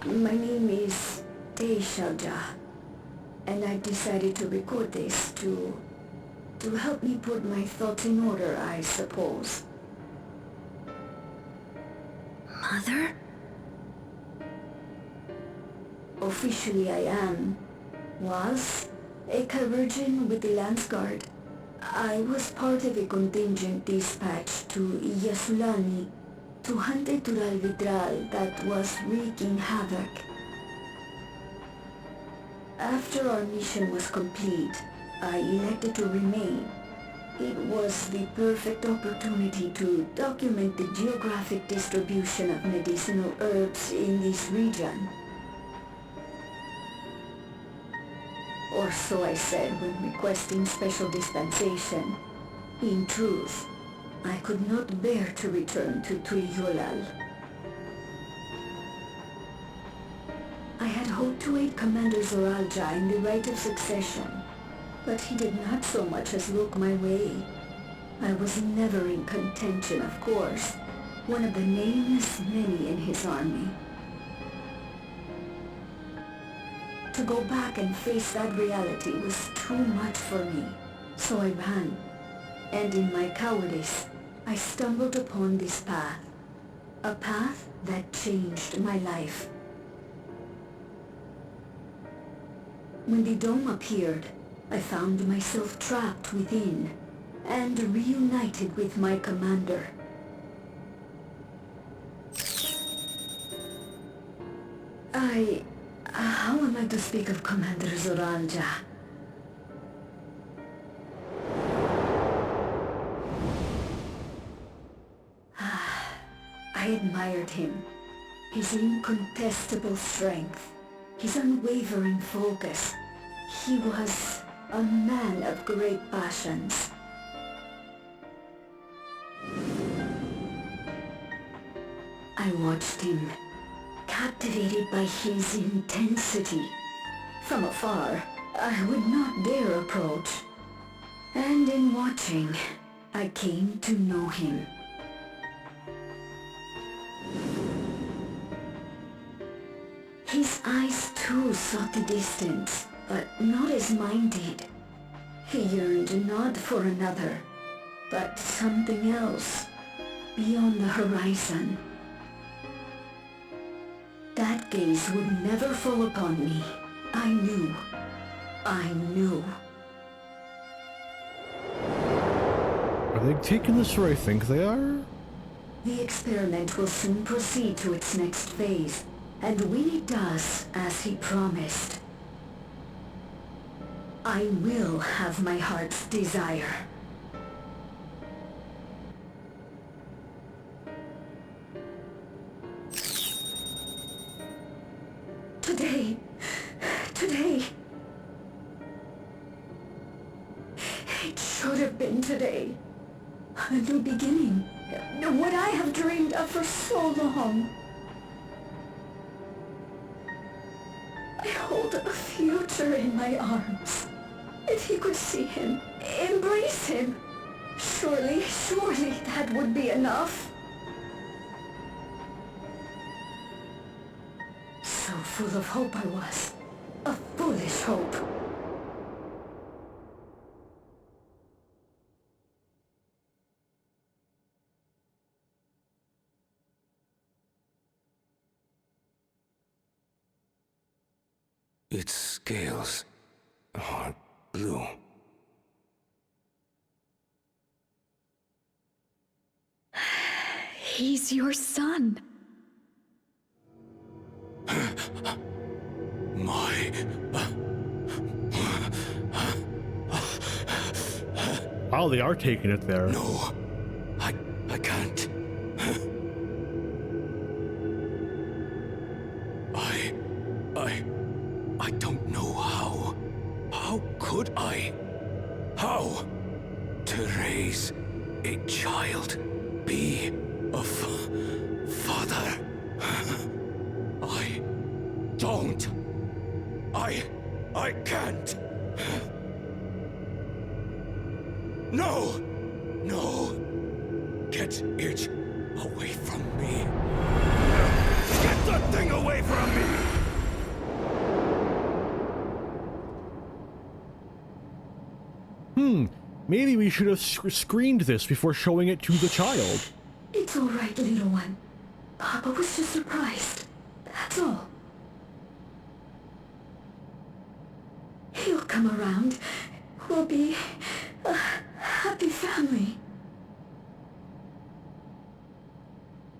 My name is Tashul Jah, and I've decided to record this to help me put my thoughts in order, I suppose. Mother? Officially I was a chirurgeon with the Lance Guard. I was part of a contingent dispatched to Yasulani to hunt a Tural Vidral that was wreaking havoc. After our mission was complete, I elected to remain. It was the perfect opportunity to document the geographic distribution of medicinal herbs in this region. Or so I said when requesting special dispensation. In truth, I could not bear to return to Tuiyolal. I had hoped to aid Commander Zoralja in the right of succession, but he did not so much as look my way. I was never in contention, of course, one of the nameless many in his army. To go back and face that reality was too much for me, so I ran. And in my cowardice, I stumbled upon this path. A path that changed my life. When the dome appeared, I found myself trapped within, and reunited with my commander. How am I to speak of Commander Zoralja? I admired him. His incontestable strength, his unwavering focus. He was a man of great passions. I watched him, captivated by his intensity. From afar, I would not dare approach. And in watching, I came to know him. His eyes too sought the distance, but not as mine did. He yearned not for another, but something else, beyond the horizon. That gaze would never fall upon me. I knew. Are they taking this where I think they are? The experiment will soon proceed to its next phase, and when it does, as he promised, I will have my heart's desire. Today. It should have been today. A new beginning. What I have dreamed of for so long. I hold a future in my arms. If he could see him, embrace him, surely that would be enough. So full of hope I was. A foolish hope. Its scales are blue. He's your son. Oh, they are taking it there. No, I can't. I don't know how. How could I? How? To raise a child, be a father. I don't. I can't. No! No! Get it away from me. Get that thing away from me! Maybe we should have screened this before showing it to the child. It's all right, little one. Papa was just surprised. That's all. He'll come around. We'll be a happy family.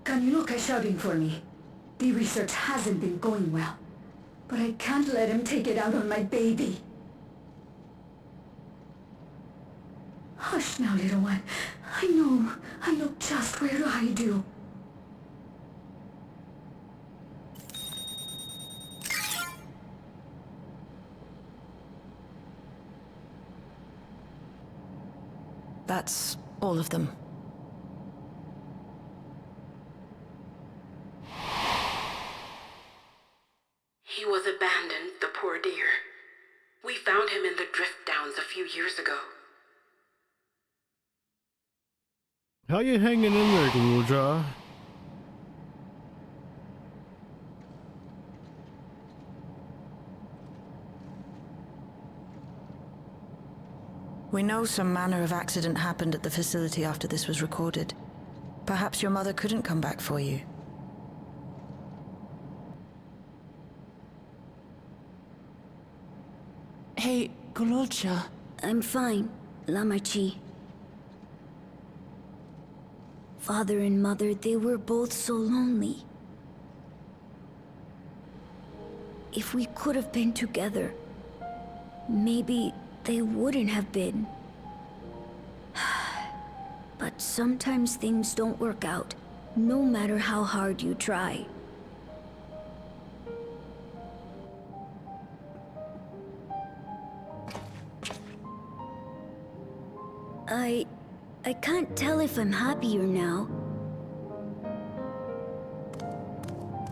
Can you look at shouting for me? The research hasn't been going well, but I can't let him take it out on my baby. Hush now, little one. I know just where to hide you. That's all of them. He was abandoned, the poor dear. We found him in the drift downs a few years ago. How you hanging in there, Glulja? We know some manner of accident happened at the facility after this was recorded. Perhaps your mother couldn't come back for you. Hey, Glulja. I'm fine, Lamachi. Father and Mother, they were both so lonely. If we could have been together, maybe they wouldn't have been. But sometimes things don't work out, no matter how hard you try. I can't tell if I'm happier now.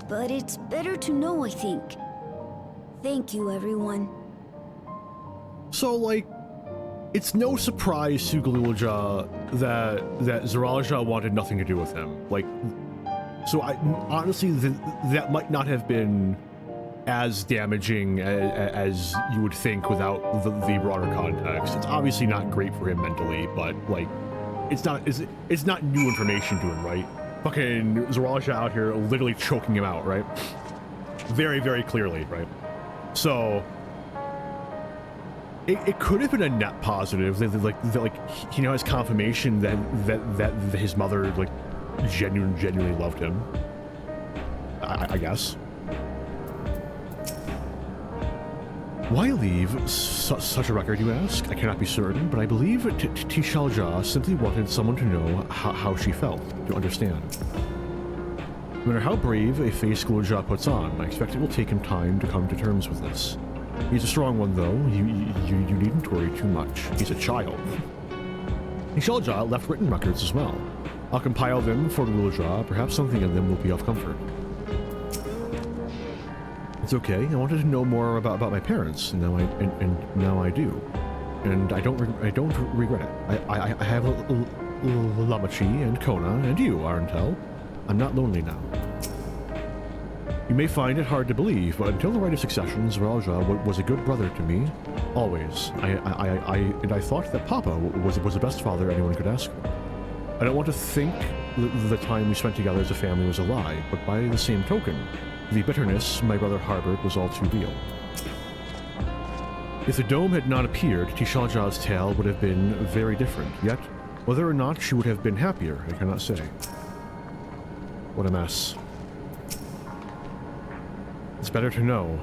But it's better to know, I think. Thank you, everyone. So, like, it's no surprise to Glulja that Zaraja wanted nothing to do with him. Like, so honestly, that might not have been as damaging as you would think without the broader context. It's obviously not great for him mentally, but like, it's not new information to him, right? Fucking Zaraja out here literally choking him out, right? Very, very clearly, right? So it could have been a net positive. Like he now has confirmation that his mother like genuinely loved him. I guess. Why leave such a record, you ask? I cannot be certain, but I believe Tishalja simply wanted someone to know how she felt, to understand. No matter how brave a face Glulja puts on, I expect it will take him time to come to terms with this. He's a strong one, though. You needn't worry too much. He's a child. Tishalja left written records as well. I'll compile them for Glulja. Perhaps something in them will be of comfort. It's okay. I wanted to know more about my parents, and now I do, and I don't regret it. I have Lamachi and Kona and you, Arentel. I'm not lonely now. You may find it hard to believe, but until the rite of succession, Zaraja was a good brother to me, always. I thought that Papa was the best father anyone could ask for. I don't want to think the time we spent together as a family was a lie, but by the same token, the bitterness my brother harbored was all too real. If the dome had not appeared, Tishalja's tale would have been very different. Yet, whether or not she would have been happier, I cannot say. What a mess. It's better to know,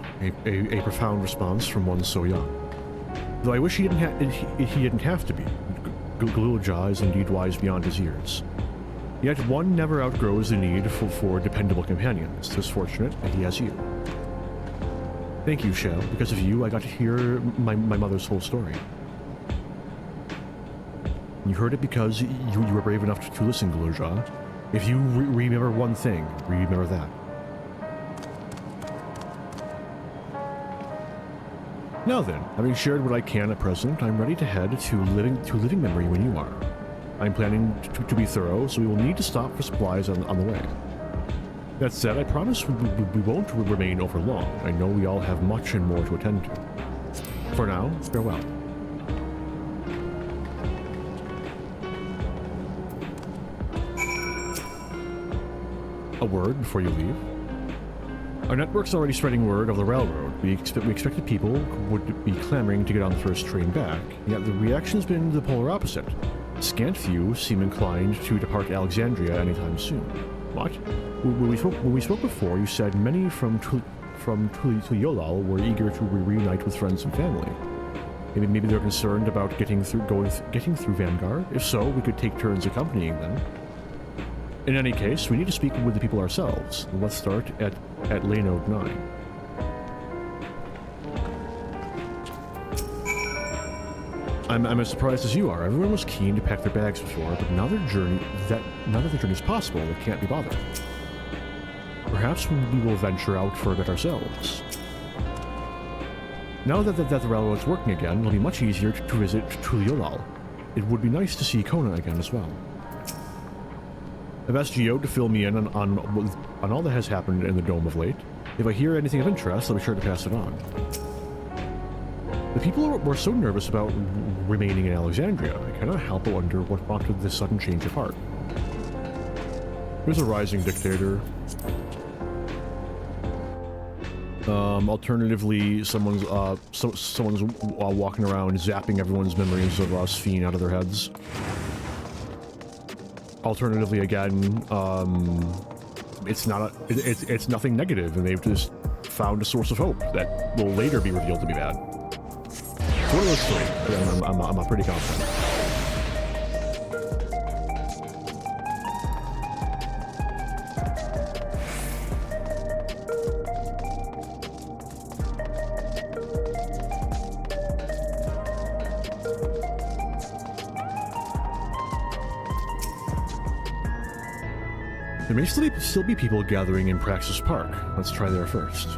a profound response from one so young. Though I wish he didn't have to be. Glulja is indeed wise beyond his years. Yet one never outgrows the need for dependable companions. It's fortunate that he has you. Thank you, Shell. Because of you, I got to hear my mother's whole story. You heard it because you were brave enough to listen, Glulja. If you remember one thing, remember that. Now then, having shared what I can at present, I'm ready to head to living memory when you are. I'm planning to be thorough, so we will need to stop for supplies on the way. That said, I promise we won't remain over long. I know we all have much and more to attend to. For now, farewell. A word before you leave. Our network's already spreading word of the railroad. We expected people would be clamoring to get on the first train back, yet the reaction's been the polar opposite. Scant few seem inclined to depart Alexandria anytime soon. What? When we spoke before, you said many from Tuliolal were eager to reunite with friends and family. Maybe they're concerned about getting through Vanguard. If so, we could take turns accompanying them. In any case, we need to speak with the people ourselves. Let's start at Lane 9. I'm as surprised as you are. Everyone was keen to pack their bags before, but now that the journey is possible, they can't be bothered. Perhaps we will venture out for a bit ourselves. Now that the railroad's working again, it'll be much easier to visit Tuliolal. It would be nice to see Kona again as well. I've asked Geo to fill me in on all that has happened in the Dome of late. If I hear anything of interest, I'll be sure to pass it on. The people were so nervous about remaining in Alexandria. I cannot help but wonder what prompted this sudden change of heart. There's a rising dictator. Alternatively, someone's walking around zapping everyone's memories of Sphene out of their heads. Alternatively, again, it's nothing negative, and they've just found a source of hope that will later be revealed to be bad. So one of those three, I'm pretty confident. There may still be people gathering in Praxis Park. Let's try there first.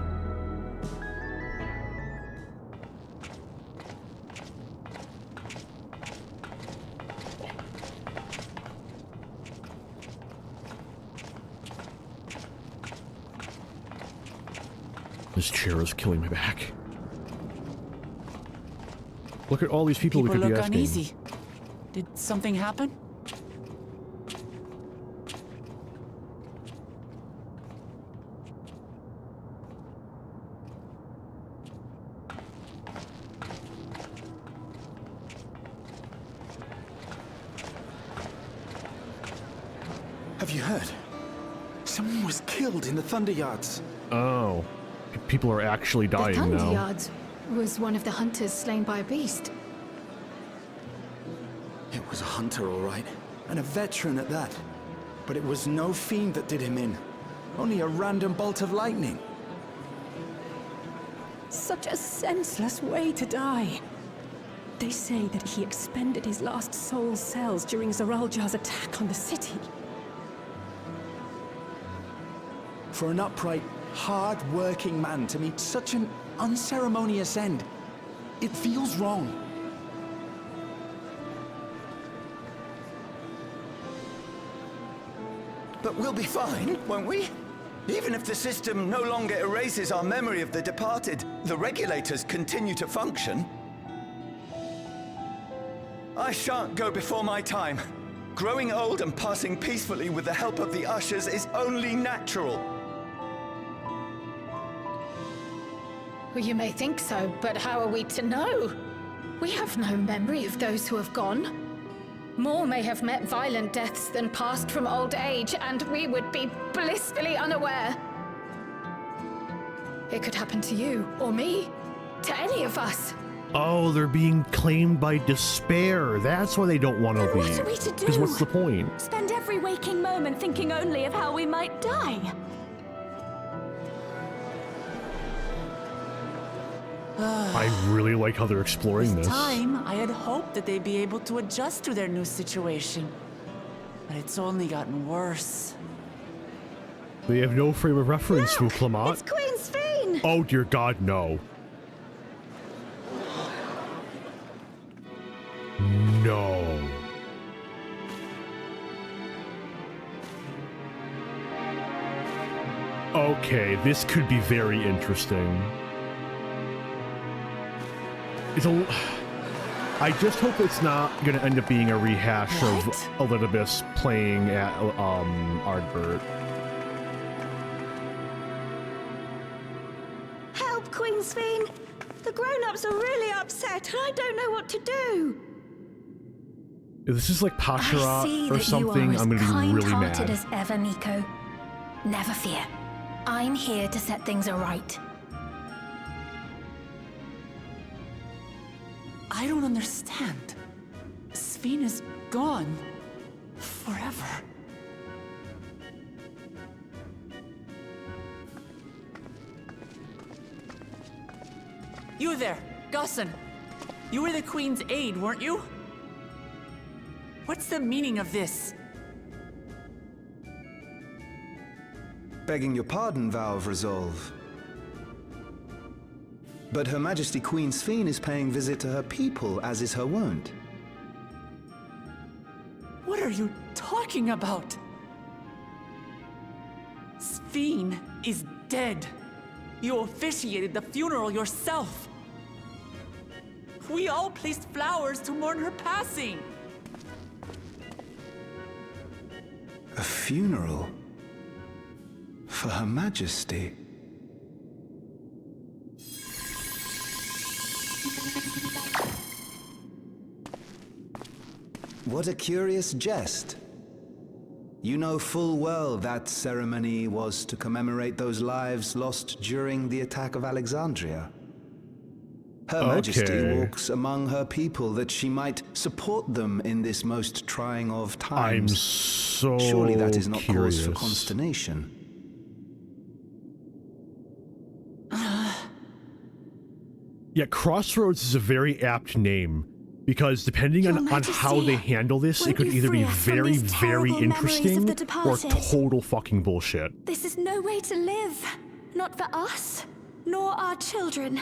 This chair is killing my back. Look at all these people we could be asking. Uneasy. Did something happen? Have you heard? Someone was killed in the Thunder Yards. Oh. People are actually dying now. The Thunder Yards was one of the hunters slain by a beast. It was a hunter, all right. And a veteran at that. But it was no fiend that did him in. Only a random bolt of lightning. Such a senseless way to die. They say that he expended his last soul cells during Zaraljar's attack on the city. For an upright, hard-working man to meet such an unceremonious end, it feels wrong. But we'll be fine, won't we? Even if the system no longer erases our memory of the departed, the regulators continue to function. I shan't go before my time. Growing old and passing peacefully with the help of the Ushers is only natural. Well, you may think so, but how are we to know? We have no memory of those who have gone. More may have met violent deaths than passed from old age, and we would be blissfully unaware. It could happen to you, or me, to any of us. Oh, they're being claimed by despair. That's why they don't want to leave. What are we to do? Because what's the point? Spend every waking moment thinking only of how we might die. I really like how they're exploring this. Time, I had hoped that they'd be able to adjust to their new situation. But it's only gotten worse. They have no frame of reference to Clement. It's Queen Sphene! Oh dear God, no. No. Okay, this could be very interesting. I just hope it's not going to end up being a rehash of Elizabeth playing at Ardbert. Help, Queen Sphene! The grown-ups are really upset, and I don't know what to do. If this is like I see Pashara or that something, you are I'm going to be really kind-hearted mad. as ever, Nico. Never fear. I'm here to set things aright. I don't understand. Sphene is gone. Forever. You there, Gusson. You were the Queen's aide, weren't you? What's the meaning of this? Begging your pardon, Vow of Resolve. But Her Majesty Queen Sphene is paying visit to her people, as is her wont. What are you talking about? Sphene is dead. You officiated the funeral yourself. We all placed flowers to mourn her passing. A funeral? For Her Majesty? What a curious jest. You know full well that ceremony was to commemorate those lives lost during the attack of Alexandria. Her Majesty walks among her people that she might support them in this most trying of times. I'm so Surely that is not curious. cause for consternation. Yeah, Crossroads is a very apt name. Because depending on how they handle this, it could either be very, very interesting or total fucking bullshit. This is no way to live. Not for us, nor our children.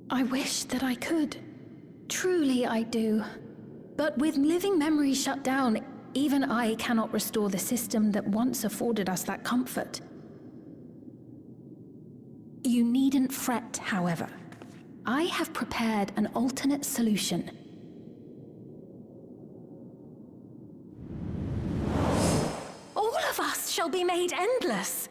I wish that I could. Truly I do. But with living memories shut down, even I cannot restore the system that once afforded us that comfort. You needn't fret, however. I have prepared an alternate solution. All of us shall be made endless.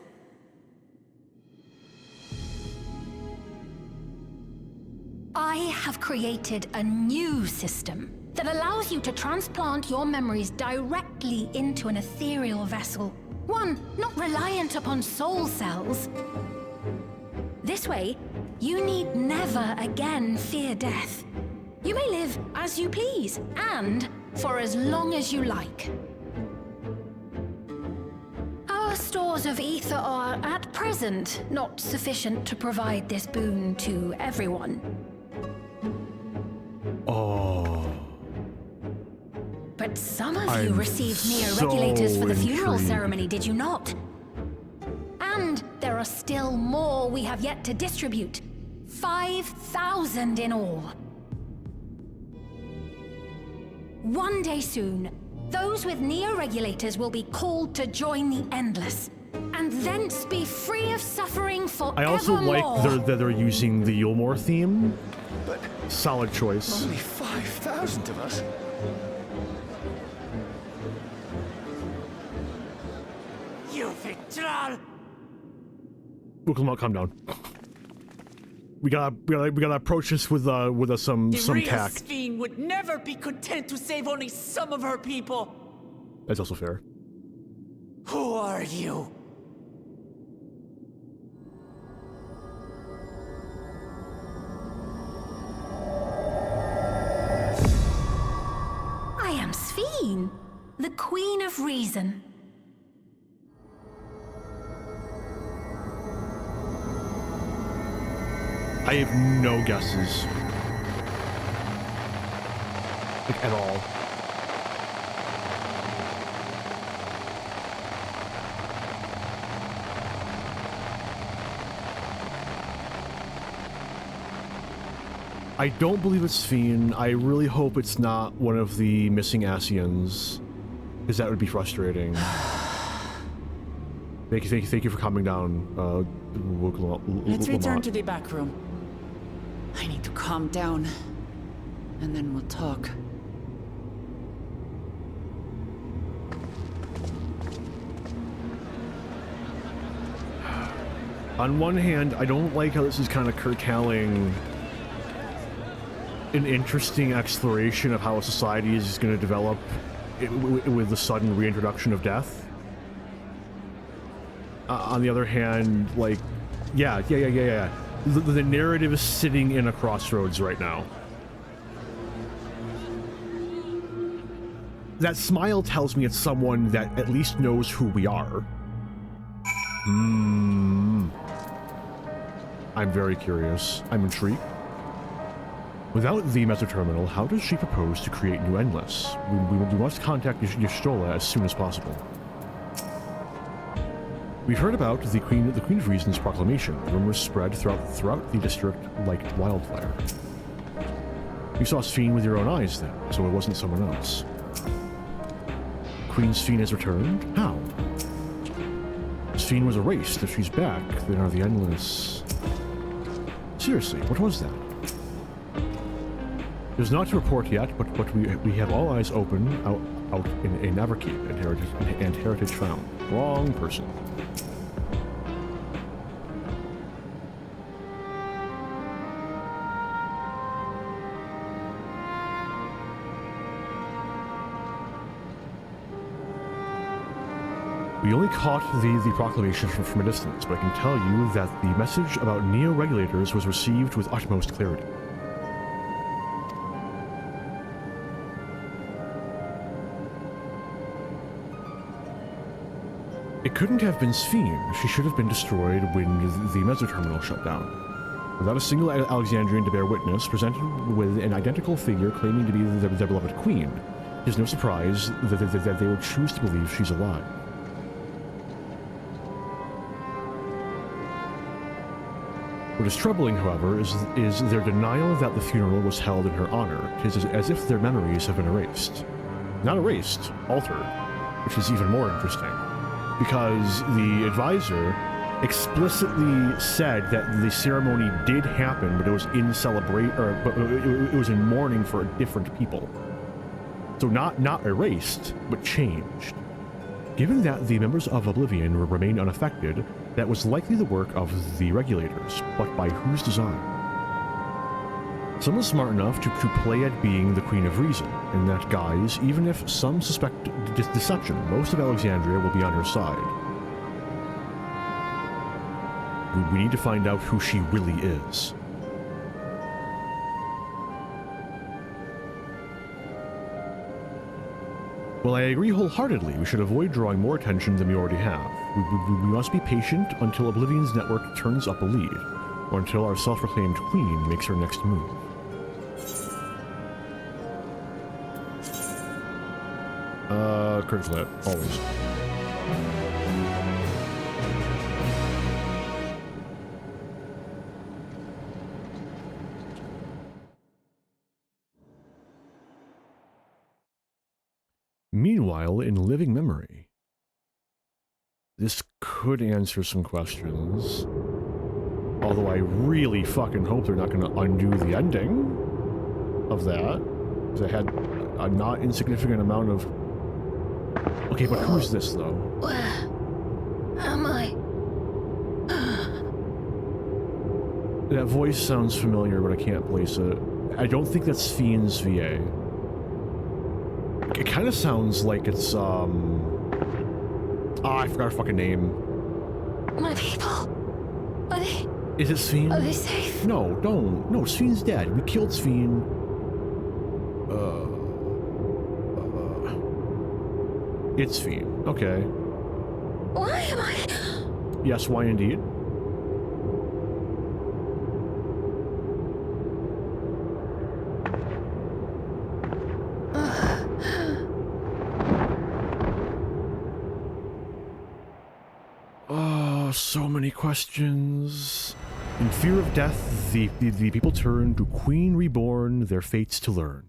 I have created a new system that allows you to transplant your memories directly into an ethereal vessel. One not reliant upon soul cells. This way, you need never again fear death. You may live as you please, and for as long as you like. Our stores of ether are, at present, not sufficient to provide this boon to everyone. Oh. But some of you received neo-regulators for the funeral ceremony, did you not? And there are still more we have yet to distribute. 5,000 in all. One day soon, those with neo-regulators will be called to join the Endless, and thence be free of suffering forevermore. I also like that they're using the Yulmore theme. But solid choice. Only 5,000 of us. You Victral! calm down. We gotta approach this with some tact. Sphene would never be content to save only some of her people. That's also fair. Who are you? I am Sphene, the Queen of Reason. I have no guesses. Like, at all. I don't believe it's Sphene. I really hope it's not one of the missing Asians, because that would be frustrating. Thank you for calming down. Let's return to the back room. I need to calm down, and then we'll talk. On one hand, I don't like how this is kind of curtailing an interesting exploration of how a society is going to develop with the sudden reintroduction of death. On the other hand, like, yeah. The narrative is sitting in a crossroads right now. That smile tells me it's someone that at least knows who we are. I'm very curious. I'm intrigued. Without the Mesoterminal, how does she propose to create new Endless? We must contact Y'shtola as soon as possible. We've heard about the Queen of Reason's proclamation. Rumors spread throughout the district like wildfire. You saw Sphene with your own eyes then, so it wasn't someone else. Queen Sphene has returned? How? Sphene was erased. If she's back, then are the Endless... Seriously, what was that? There's not to report yet, but we have all eyes open out in Neverkeep and Heritage found. Wrong person. We only caught the proclamation from a distance, but I can tell you that the message about Neo-Regulators was received with utmost clarity. It couldn't have been Sphene. She should have been destroyed when the Mesoterminal shut down. Without a single Alexandrian to bear witness, presented with an identical figure claiming to be their beloved queen, it is no surprise that they would choose to believe she's alive. What is troubling, however, is their denial that the funeral was held in her honor. It is as if their memories have been erased. Not erased, altered, which is even more interesting. Because the advisor explicitly said that the ceremony did happen, but it was in it was in mourning for different people. So not erased, but changed. Given that the members of Oblivion remained unaffected, that was likely the work of the Regulators, but by whose design? Someone smart enough to play at being the Queen of Reason, in that guise, even if some suspect deception, most of Alexandria will be on her side. We need to find out who she really is. Well, I agree wholeheartedly. We should avoid drawing more attention than we already have. We must be patient until Oblivion's network turns up a lead, or until our self-proclaimed queen makes her next move. Critical hit, always. Meanwhile, in living memory, this could answer some questions. Although I really fucking hope they're not going to undo the ending of that. Because I had a not insignificant amount of... Okay, but who's this, though? Where am I? That voice sounds familiar, but I can't place it. I don't think that's Fiend's VA. It kind of sounds like it's, I forgot her fucking name. My people. Are they... Is it Fiend? Are they safe? No, don't. No, Fiend's dead. We killed Fiend. It's Fiend. Okay. Why am I... Yes, why indeed? Oh, so many questions. In fear of death, the people turn to Queen Reborn, their fates to learn.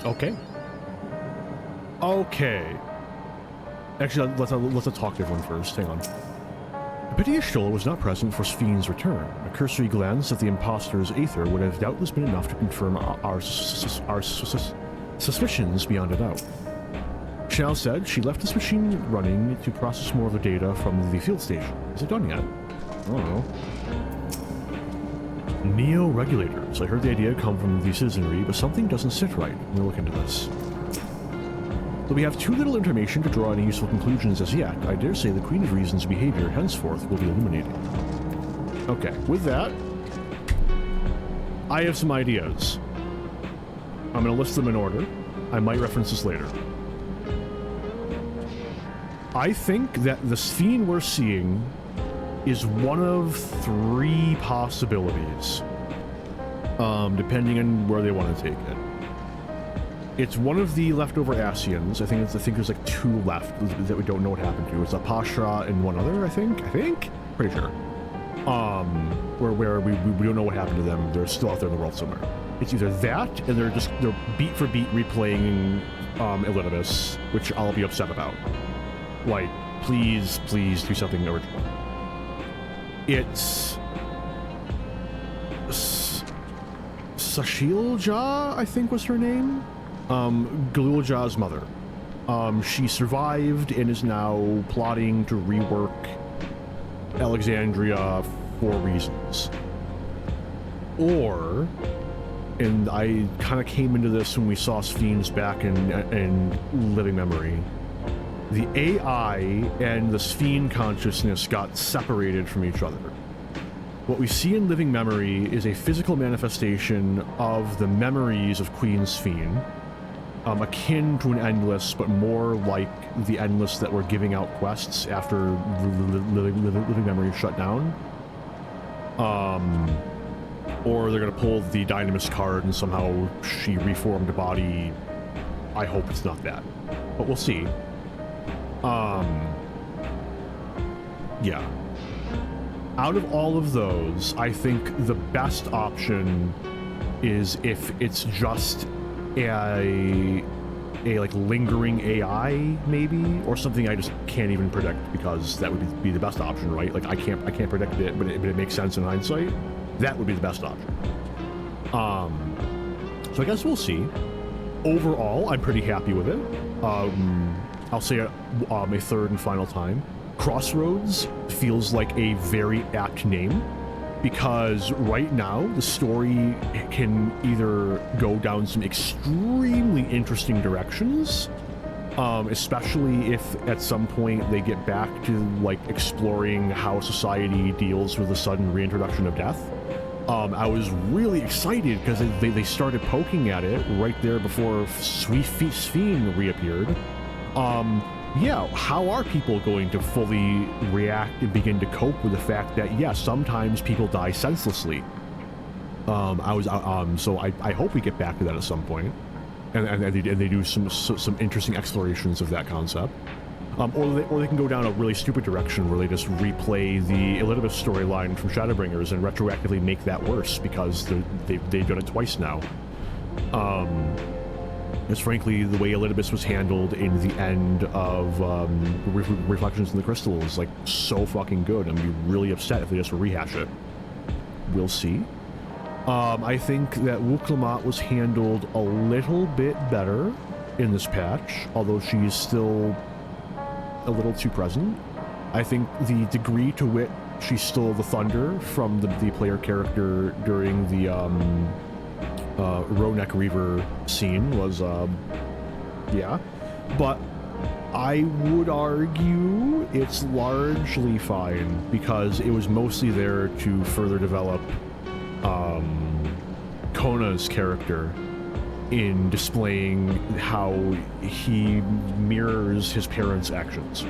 Okay. Okay. Actually, let's talk to everyone first. Hang on. Pity Ishtola was not present for Fiend's return. A cursory glance at the imposter's aether would have doubtless been enough to confirm our suspicions beyond a doubt. Shao said she left this machine running to process more of the data from the field station. Is it done yet? I don't know. Neo-regulators. I heard the idea come from the citizenry, but something doesn't sit right. We'll look into this. Though we have too little information to draw any useful conclusions as yet, I dare say the Queen of Reason's behavior henceforth will be illuminating. Okay, with that, I have some ideas. I'm going to list them in order. I might reference this later. I think that the Fiend we're seeing is one of 3 possibilities, depending on where they want to take it. It's one of the leftover Asians. I think there's like 2 left that we don't know what happened to. It's a Pasha and one other, I think? Pretty sure. Where we don't know what happened to them. They're still out there in the world somewhere. It's either that, and they're beat for beat replaying Elidibus, which I'll be upset about. Like, please do something original. It's Sashilja, I think was her name. Galulja's mother. She survived and is now plotting to rework Alexandria for reasons. Or, and I kind of came into this when we saw Fiends back in Living Memory, the AI and the Fiend consciousness got separated from each other. What we see in Living Memory is a physical manifestation of the memories of Queen Fiend, akin to an Endless, but more like the Endless that were giving out quests after Living Memory shut down. Or they're gonna pull the Dynamis card and somehow she reformed a body. I hope it's not that, but we'll see. Yeah. Out of all of those, I think the best option is if it's just a like lingering AI, maybe, or something I just can't even predict, because that would be the best option, right? Like I can't predict it, but it makes sense in hindsight. That would be the best option. So I guess we'll see. Overall, I'm pretty happy with it. I'll say it a third and final time. Crossroads feels like a very apt name, because right now the story can either go down some extremely interesting directions, especially if at some point they get back to like exploring how society deals with the sudden reintroduction of death. I was really excited because they started poking at it right there before Sweet Fiend reappeared. Yeah, how are people going to fully react and begin to cope with the fact that, yes, sometimes people die senselessly? So I hope we get back to that at some point, and they do some interesting explorations of that concept. Or they can go down a really stupid direction where they just replay the Elidibus storyline from Shadowbringers and retroactively make that worse because they've done it twice now. Because frankly, the way Elidibus was handled in the end of Reflections in the Crystal is like so fucking good. I'm be really upset if they just rehash it. We'll see. I think that Wuklamat was handled a little bit better. in this patch, although she's still a little too present. I think the degree to which she stole the thunder from the player character during the Ronek Reaver scene was, yeah. But I would argue it's largely fine because it was mostly there to further develop Kona's character in displaying how he mirrors his parents' actions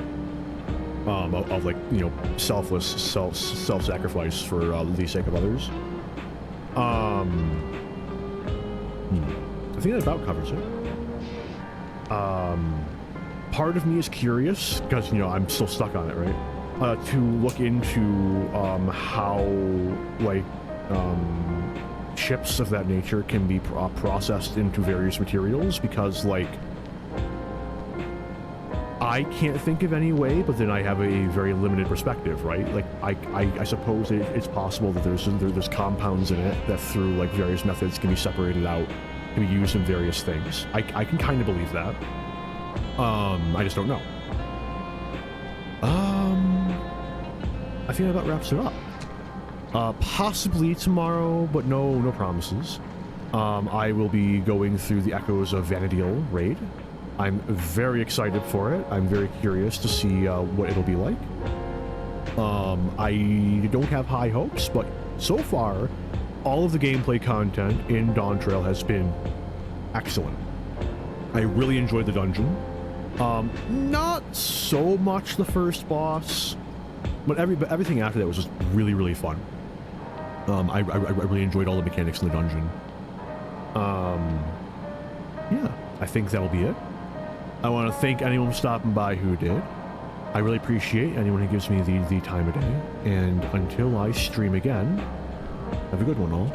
of like, you know, selfless self-sacrifice for the sake of others. I think that about covers it. Part of me is curious because, you know, I'm still stuck on it, right? To look into how like chips of that nature can be processed into various materials, because like I can't think of any way, but then I have a very limited perspective, right? Like I suppose it's possible that there's compounds in it that through like various methods can be separated out, can be used in various things. I can kind of believe that. I just don't know. I think that about wraps it up. Possibly tomorrow, but no promises. I will be going through the Echoes of Vana'diel raid. I'm very excited for it. I'm very curious to see what it'll be like. I don't have high hopes, but so far, all of the gameplay content in Dawntrail has been excellent. I really enjoyed the dungeon. Not so much the first boss, but everything after that was just really fun. I really enjoyed all the mechanics in the dungeon. Yeah, I think that'll be it. I want to thank anyone stopping by who did. I really appreciate anyone who gives me the time of day. And until I stream again, have a good one all.